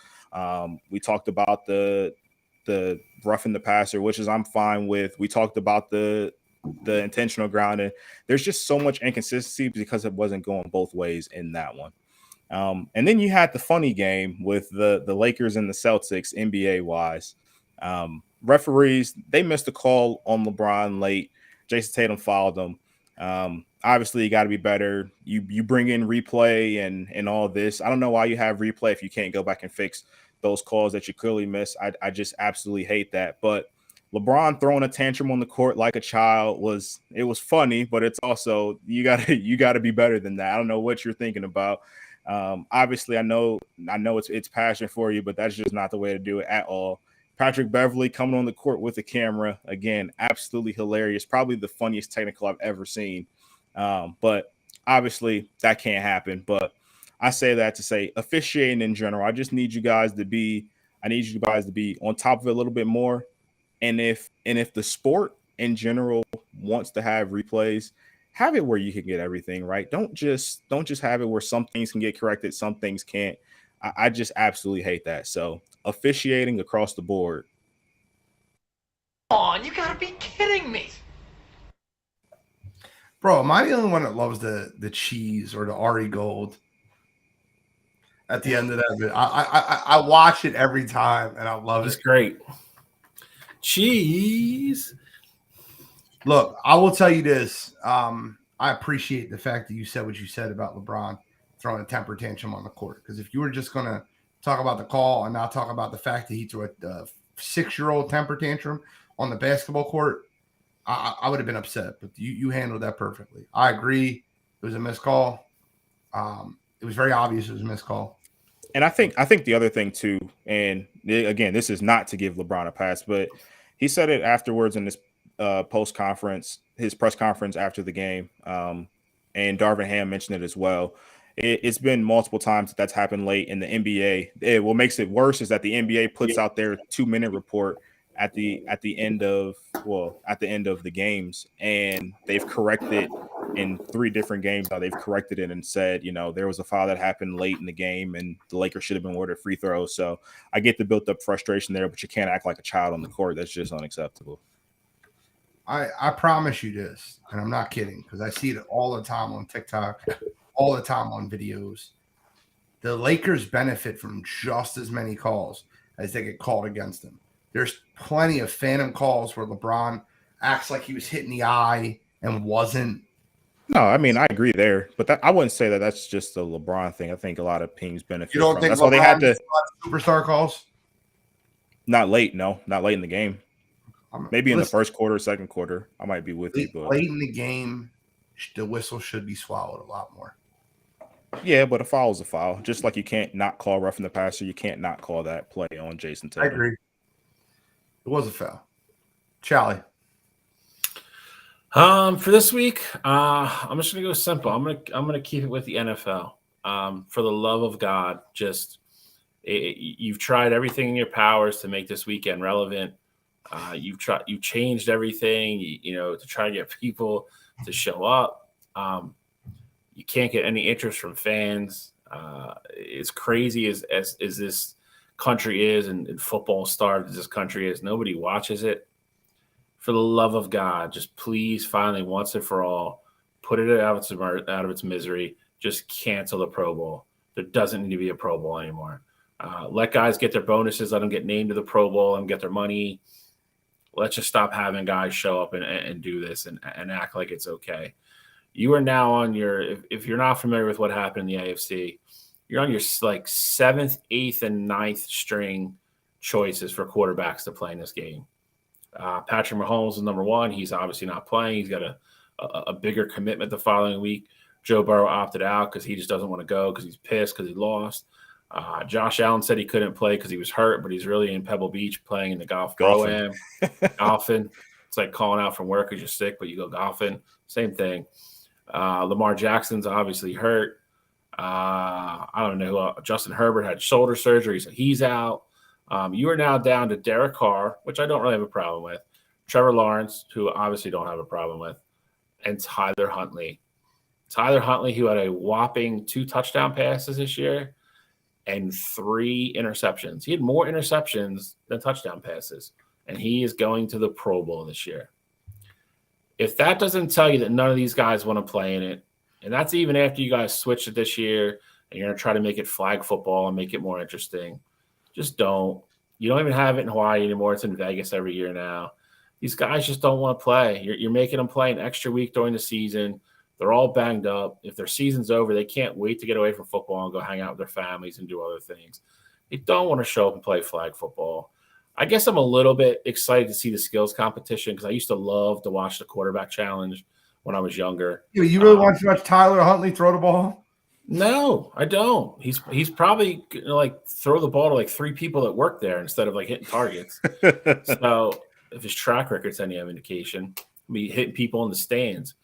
We talked about the roughing the passer, which is I'm fine with. We talked about the intentional grounding. There's just so much inconsistency because it wasn't going both ways in that one. And then you had the funny game with the Lakers and the Celtics, NBA wise. Referees, they missed a call on LeBron late. Jason Tatum fouled them. Obviously, you got to be better. You bring in replay and all this. I don't know why you have replay if you can't go back and fix those calls that you clearly missed. I just absolutely hate that. But LeBron throwing a tantrum on the court like a child was funny, but it's also you gotta be better than that. I don't know what you're thinking about. Obviously, I know it's passion for you, but that's just not the way to do it at all. Patrick Beverley coming on the court with the camera again, absolutely hilarious. Probably the funniest technical I've ever seen. But obviously that can't happen. But I say that to say officiating in general, I just need you guys to be on top of it a little bit more. And if the sport in general wants to have replays, have it where you can get everything right. Don't just have it where some things can get corrected, some things can't. I just absolutely hate that. So officiating across the board. Come on, you gotta be kidding me. Bro, am I the only one that loves the cheese or the Ari Gold at the end of that? I watch it every time and I love it. It's great. Cheese. Look, I will tell you this. I appreciate the fact that you said what you said about LeBron throwing a temper tantrum on the court. Because if you were just going to talk about the call and not talk about the fact that he threw a 6-year-old temper tantrum on the basketball court, I would have been upset. But you handled that perfectly. I agree. It was a missed call. It was very obvious it was a missed call. And I think the other thing too, and again, this is not to give LeBron a pass, but he said it afterwards in this his press conference after the game, and Darvin Ham mentioned it as well. It's been multiple times that's happened late in the NBA. What makes it worse is that the NBA puts out their 2-minute report at the end of the games, and they've corrected in 3 different games. Now they've corrected it and said, there was a foul that happened late in the game, and the Lakers should have been awarded free throws. So I get the built-up frustration there, but you can't act like a child on the court. That's just unacceptable. I promise you this, and I'm not kidding, because I see it all the time on TikTok, all the time on videos. The Lakers benefit from just as many calls as they get called against them. There's plenty of phantom calls where LeBron acts like he was hitting the eye and wasn't. No, I mean, I agree there, but I wouldn't say that that's just a LeBron thing. I think a lot of teams benefit. You don't from. think That's LeBron why they had to superstar calls? Not late in the game. Maybe in the first quarter, second quarter. I might be with you, but late in the game, the whistle should be swallowed a lot more. Yeah, but a foul is a foul. Just like you can't not call roughing the passer, you can't not call that play on Jason Tatum. I agree. It was a foul. Charlie. For this week, I'm just gonna go simple. I'm gonna keep it with the NFL. For the love of God, you've tried everything in your powers to make this weekend relevant. You've changed everything, to try to get people to show up. You can't get any interest from fans. As crazy as this country is, and football starved as this country is, nobody watches it. For the love of God, just please, finally, once and for all, put it out of its misery. Just cancel the Pro Bowl. There doesn't need to be a Pro Bowl anymore. Let guys get their bonuses. Let them get named to the Pro Bowl and get their money. Let's just stop having guys show up and do this and act like it's okay. You are now on if you're not familiar with what happened in the AFC, you're on your like 7th, 8th, and 9th string choices for quarterbacks to play in this game. Patrick Mahomes is number one. He's obviously not playing. He's got a bigger commitment the following week. Joe Burrow opted out because he just doesn't want to go because he's pissed because he lost. Josh Allen said he couldn't play because he was hurt, but he's really in Pebble Beach playing in the golf pro-am. Golfing. It's like calling out from work because you're sick, but you go golfing. Same thing. Lamar Jackson's obviously hurt. I don't know who Justin Herbert had shoulder surgery, so he's out. You are now down to Derek Carr, which I don't really have a problem with, Trevor Lawrence, who obviously don't have a problem with, and Tyler Huntley. Tyler Huntley, who had a whopping 2 touchdown passes this year and 3 interceptions. He had more interceptions than touchdown passes, and he is going to the Pro Bowl this year. If that doesn't tell you that none of these guys want to play in it, and that's even after you guys switched it this year and you're going to try to make it flag football and make it more interesting, just don't. You don't even have it in Hawaii anymore. It's in Vegas every year now. These guys just don't want to play. You're making them play an extra week during the season. They're all banged up. If their season's over, they can't wait to get away from football and go hang out with their families and do other things. They don't want to show up and play flag football. I guess I'm a little bit excited to see the skills competition because I used to love to watch the quarterback challenge when I was younger. You really want to watch Tyler Huntley throw the ball? No, I don't. He's probably gonna like throw the ball to like 3 people that work there instead of like hitting targets. So if his track record's any indication, be hitting people in the stands.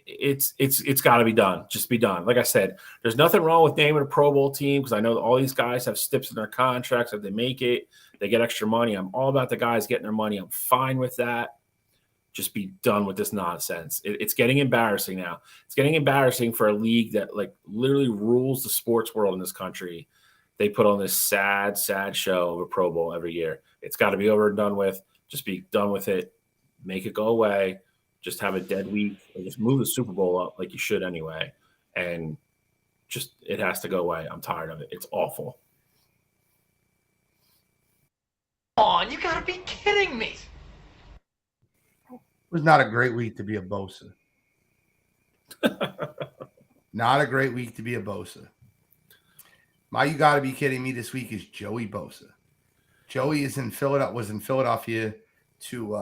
It's got to be done. Just be done. Like I said, there's nothing wrong with naming a Pro Bowl team because I know that all these guys have steps in their contracts. If they make it, they get extra money. I'm all about the guys getting their money. I'm fine with that. Just be done with this nonsense. It's getting embarrassing now. It's getting embarrassing for a league that like literally rules the sports world in this country. They put on this sad, sad show of a Pro Bowl every year. It's got to be over and done with. Just be done with it. Make it go away. Just have a dead week and just move the Super Bowl up like you should anyway. And just it has to go away. I'm tired of it. It's awful. Come on, you gotta be kidding me. It was not a great week to be a Bosa. Not a great week to be a Bosa. My you got to be kidding me this week is Joey Bosa. Joey was in Philadelphia to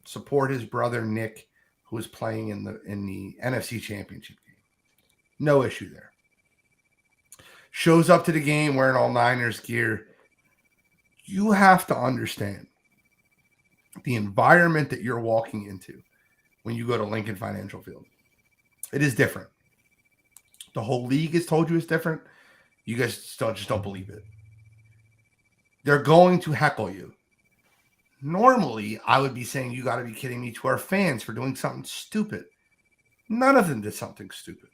support his brother Nick, who was playing in the NFC Championship game. No issue there. Shows up to the game wearing all Niners gear. You have to understand the environment that you're walking into when you go to Lincoln Financial Field. It is different. The whole league has told you it's different. You guys still just don't believe it. They're going to heckle you. Normally, I would be saying, you got to be kidding me, to our fans for doing something stupid. None of them did something stupid.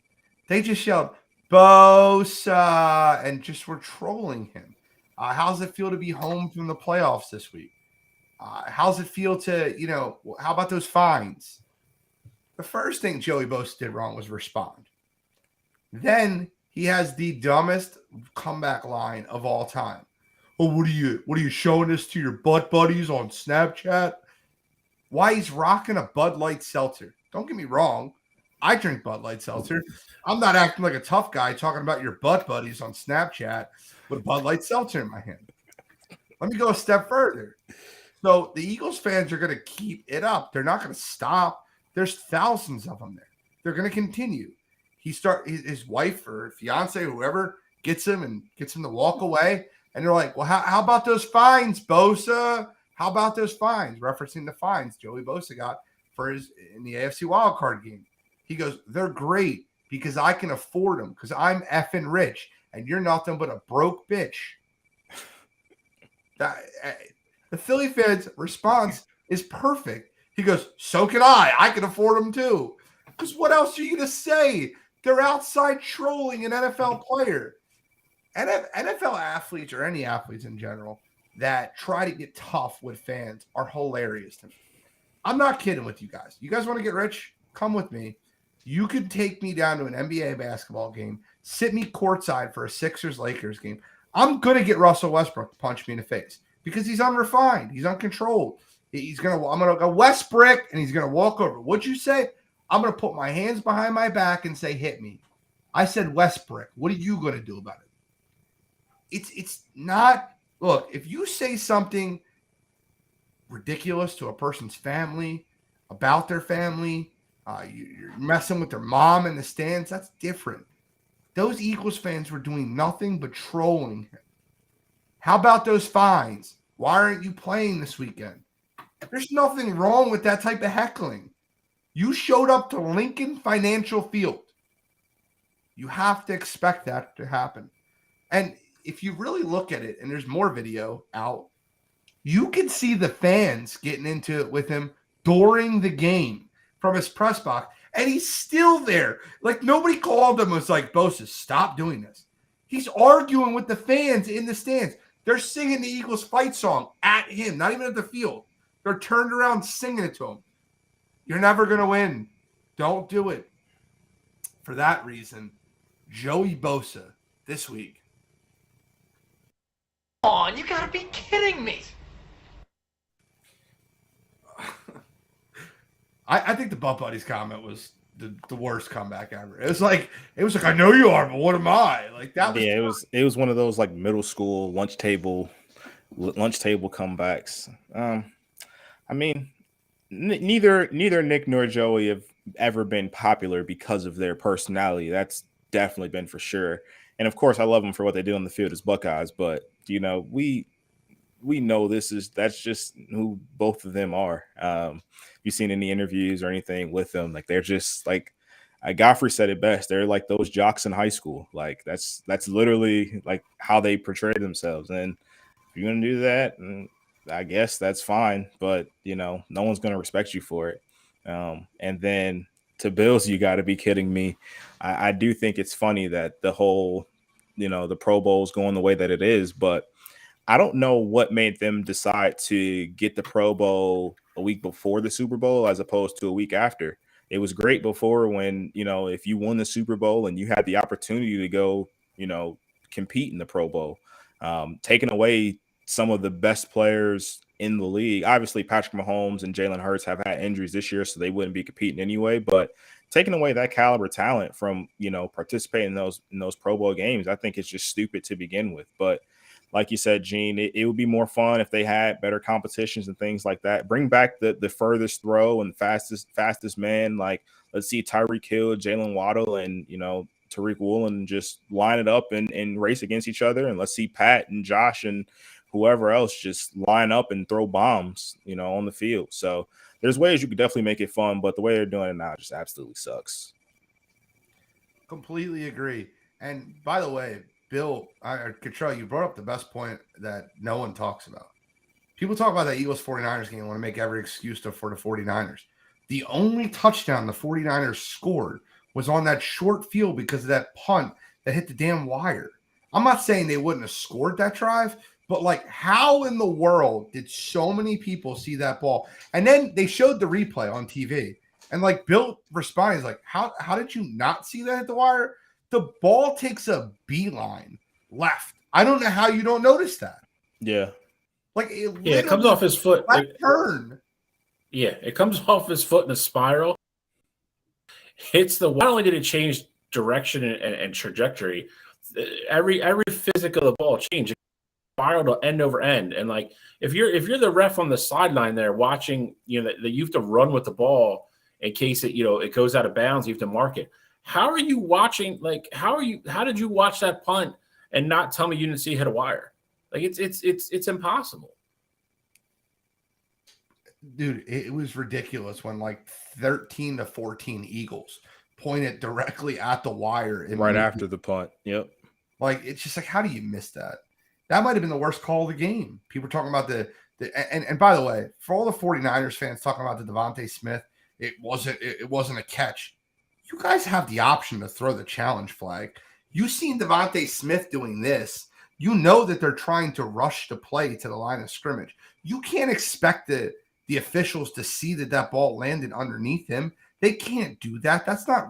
They just yelled, Bosa, and just were trolling him. How's it feel to be home from the playoffs this week? How's it feel to, how about those fines? The first thing Joey Bosa did wrong was respond. Then he has the dumbest comeback line of all time. Oh, what are you showing this to your butt buddies on Snapchat? Why he's rocking a Bud Light seltzer. Don't get me wrong. I drink Bud Light seltzer. I'm not acting like a tough guy talking about your butt buddies on Snapchat with a Bud Light seltzer in my hand. Let me go a step further. So the Eagles fans are going to keep it up. They're not going to stop. There's thousands of them there. They're going to continue. His wife or fiance, whoever, gets him to walk away. And they're like, well, how about those fines, Bosa? How about those fines? Referencing the fines Joey Bosa got in the AFC wildcard game. He goes, they're great because I can afford them because I'm effing rich and you're nothing but a broke bitch. The Philly fans' response is perfect. He goes, so can I. I can afford them too. Because what else are you going to say? They're outside trolling an NFL player. NFL athletes or any athletes in general that try to get tough with fans are hilarious to me. I'm not kidding with you guys. You guys want to get rich? Come with me. You could take me down to an NBA basketball game, sit me courtside for a Sixers-Lakers game. I'm going to get Russell Westbrook to punch me in the face because he's unrefined. He's uncontrolled. I'm going to go Westbrook, and he's going to walk over. What'd you say? I'm going to put my hands behind my back and say, hit me. I said Westbrook. What are you going to do about it? It's not – look, if you say something ridiculous to a person's family, about their family, you're messing with their mom in the stands, that's different. Those Eagles fans were doing nothing but trolling him. How about those fines? Why aren't you playing this weekend? There's nothing wrong with that type of heckling. You showed up to Lincoln Financial Field. You have to expect that to happen. And if you really look at it, and there's more video out, you can see the fans getting into it with him during the game from his press box, and he's still there. Like, nobody called him and was like, Bosa, stop doing this. He's arguing with the fans in the stands. They're singing the Eagles fight song at him, not even at the field. They're turned around singing it to him. You're never going to win. Don't do it. For that reason, Joey Bosa this week. Come on, you gotta be kidding me. I think the Butt Buddies comment was the worst comeback ever. It was like I know you are, but what am I? Like that was it was one of those like middle school lunch table comebacks. I mean, neither Nick nor Joey have ever been popular because of their personality. That's definitely been for sure. And of course, I love them for what they do on the field as Buckeyes. But you know, we know that's just who both of them are. You've seen any interviews or anything with them, like they're just like Godfrey said it best. They're like those jocks in high school. Like that's literally like how they portray themselves. And if you're gonna do that, I guess that's fine. But you know, no one's gonna respect you for it. And then to Bills, you got to be kidding me. I do think it's funny that the whole, the Pro Bowl is going the way that it is, but I don't know what made them decide to get the Pro Bowl a week before the Super Bowl as opposed to a week after. It was great before when, if you won the Super Bowl and you had the opportunity to go, compete in the Pro Bowl, taking away some of the best players in the league. Obviously, Patrick Mahomes and Jalen Hurts have had injuries this year, so they wouldn't be competing anyway. But taking away that caliber talent from, participating in those Pro Bowl games, I think it's just stupid to begin with. But like you said, Gene, it would be more fun if they had better competitions and things like that. Bring back the furthest throw and fastest man. Like, let's see Tyreek Hill, Jalen Waddle, and, Tariq Woolen just line it up and race against each other. And let's see Pat and Josh and whoever else just line up and throw bombs, on the field. So there's ways you could definitely make it fun, but the way they're doing it now just absolutely sucks. Completely agree. And by the way, Bill, Cottrell, you brought up the best point that no one talks about. People talk about that Eagles 49ers game and want to make every excuse for the 49ers. The only touchdown the 49ers scored was on that short field because of that punt that hit the damn wire. I'm not saying they wouldn't have scored that drive, but like, how in the world did so many people see that ball? And then they showed the replay on TV, and like Bill responds, like, how did you not see that hit the wire? The ball takes a beeline left. I don't know how you don't notice that. Yeah. Like, it comes off his foot. Turn. Yeah, it comes off his foot in a spiral. Not only did it change direction and trajectory, every physic of the ball changed. It spiraled end over end. And like, if you're the ref on the sideline there watching, that you have to run with the ball in case it goes out of bounds, you have to mark it. How are you watching? Like, how did you watch that punt and not tell me you didn't see it hit a wire? Like, it's impossible. dude, it was ridiculous when like 13-14 Eagles pointed directly at the wire right after the punt. Yep. Like, it's just like, how do you miss that? That might have been the worst call of the game. People are talking about and by the way, for all the 49ers fans talking about the Devontae Smith, it wasn't a catch. You guys have the option to throw the challenge flag. You've seen Devontae Smith doing this. You know that they're trying to rush the play to the line of scrimmage. You can't expect the officials to see that ball landed underneath him. They can't do that. That's not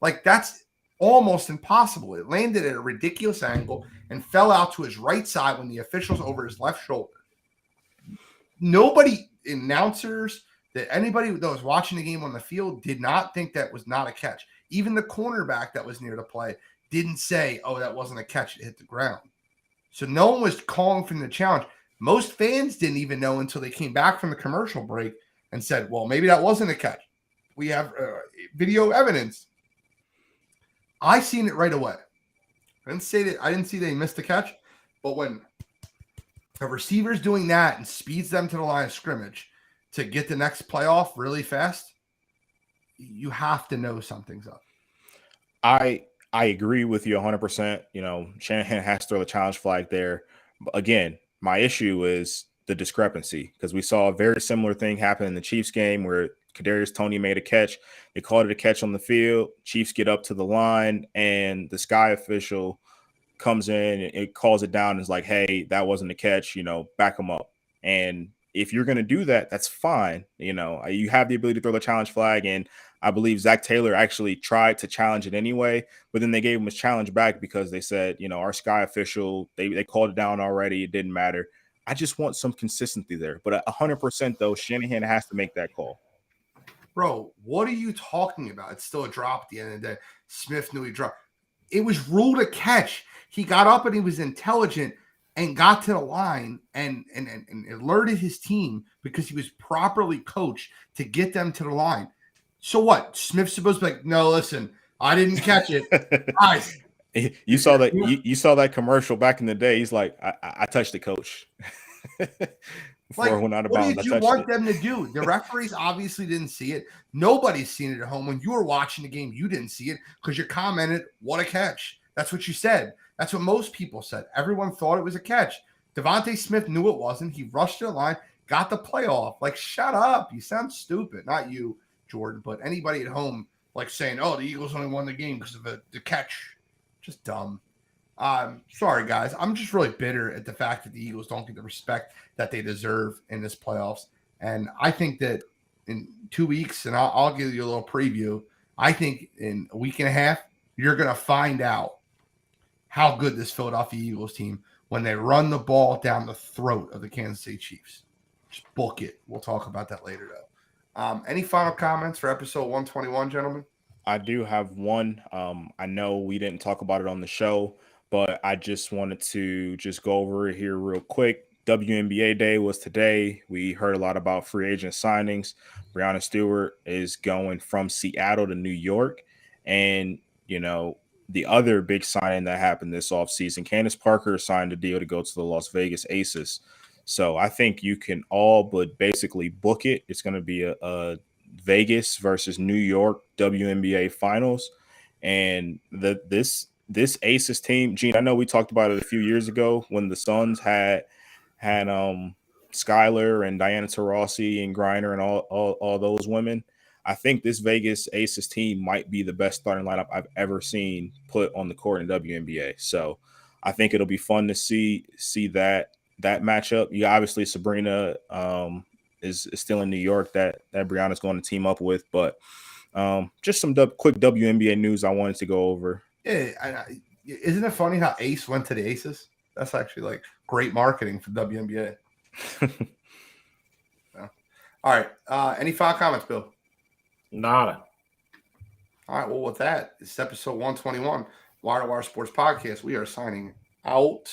like that's almost impossible. It landed at a ridiculous angle and fell out to his right side when the official's over his left shoulder. Nobody, announcers, that anybody that was watching the game on the field did not think that was not a catch. Even the cornerback that was near the play didn't say, oh, that wasn't a catch. It hit the ground. So no one was calling for the challenge. Most fans didn't even know until they came back from the commercial break and said, well, maybe that wasn't a catch. We have video evidence. I seen it right away. I didn't see they missed the catch, but when a receiver's doing that and speeds them to the line of scrimmage to get the next play off really fast, you have to know something's up. I agree with you 100%. You know, Shanahan has to throw the challenge flag there. But again, my issue is the discrepancy, because we saw a very similar thing happen in the Chiefs game where Kadarius Toney made a catch. They called it a catch on the field. Chiefs get up to the line, and the sky official comes in and it calls it down and is like, hey, that wasn't a catch, you know, back them up. And if you're going to do that, that's fine. You know, you have the ability to throw the challenge flag. And I believe Zach Taylor actually tried to challenge it anyway, but then they gave him his challenge back because they said, you know, our sky official, they called it down already. It didn't matter. I just want some consistency there. But 100% though, Shanahan has to make that call. Bro, what are you talking about? It's still a drop at the end of the day. Smith knew he dropped. It was ruled a catch. He got up and he was intelligent and got to the line and alerted his team because he was properly coached to get them to the line. So what? Smith's supposed to be like, no, listen, I didn't catch it. Guys. You saw that you saw that commercial back in the day. He's like, I touched the coach. Like, what did you want them to do? The referees obviously didn't see it. Nobody's seen it at home. When you were watching the game, you didn't see it because you commented, what a catch. That's what you said. That's what most people said. Everyone thought it was a catch. Devontae Smith knew it wasn't. He rushed to the line, got the playoff. Like, shut up. You sound stupid. Not you, Jordan, but anybody at home like saying, oh, the Eagles only won the game because of the catch. Just dumb. Sorry, guys. I'm just really bitter at the fact that the Eagles don't get the respect that they deserve in this playoffs. And I think that in 2 weeks, and I'll give you a little preview, I think in a week and a half, you're going to find out how good this Philadelphia Eagles team when they run the ball down the throat of the Kansas City Chiefs. Just book it. We'll talk about that later, though. Any final comments for episode 121, gentlemen? I do have one. I know we didn't talk about it on the show, but I just wanted to just go over it here real quick. WNBA Day was today. We heard a lot about free agent signings. Breonna Stewart is going from Seattle to New York. And, you know, the other big signing that happened this offseason, Candace Parker signed a deal to go to the Las Vegas Aces. So I think you can all but basically book it. It's going to be a Vegas versus New York WNBA finals. And this Aces team, Gene, I know we talked about it a few years ago when the Suns had Skylar and Diana Taurasi and Griner and all those women. I think this Vegas Aces team might be the best starting lineup I've ever seen put on the court in WNBA. So I think it'll be fun to see that matchup. You obviously Sabrina is still in New York that Breonna's going to team up with, but just some quick WNBA news I wanted to go over. Yeah, isn't it funny how Ace went to the Aces? That's actually like great marketing for WNBA. Yeah. All right. Any final comments, Bill? Nada. All right. Well, with that, it's episode 121, Wire to Wire Sports Podcast. We are signing out.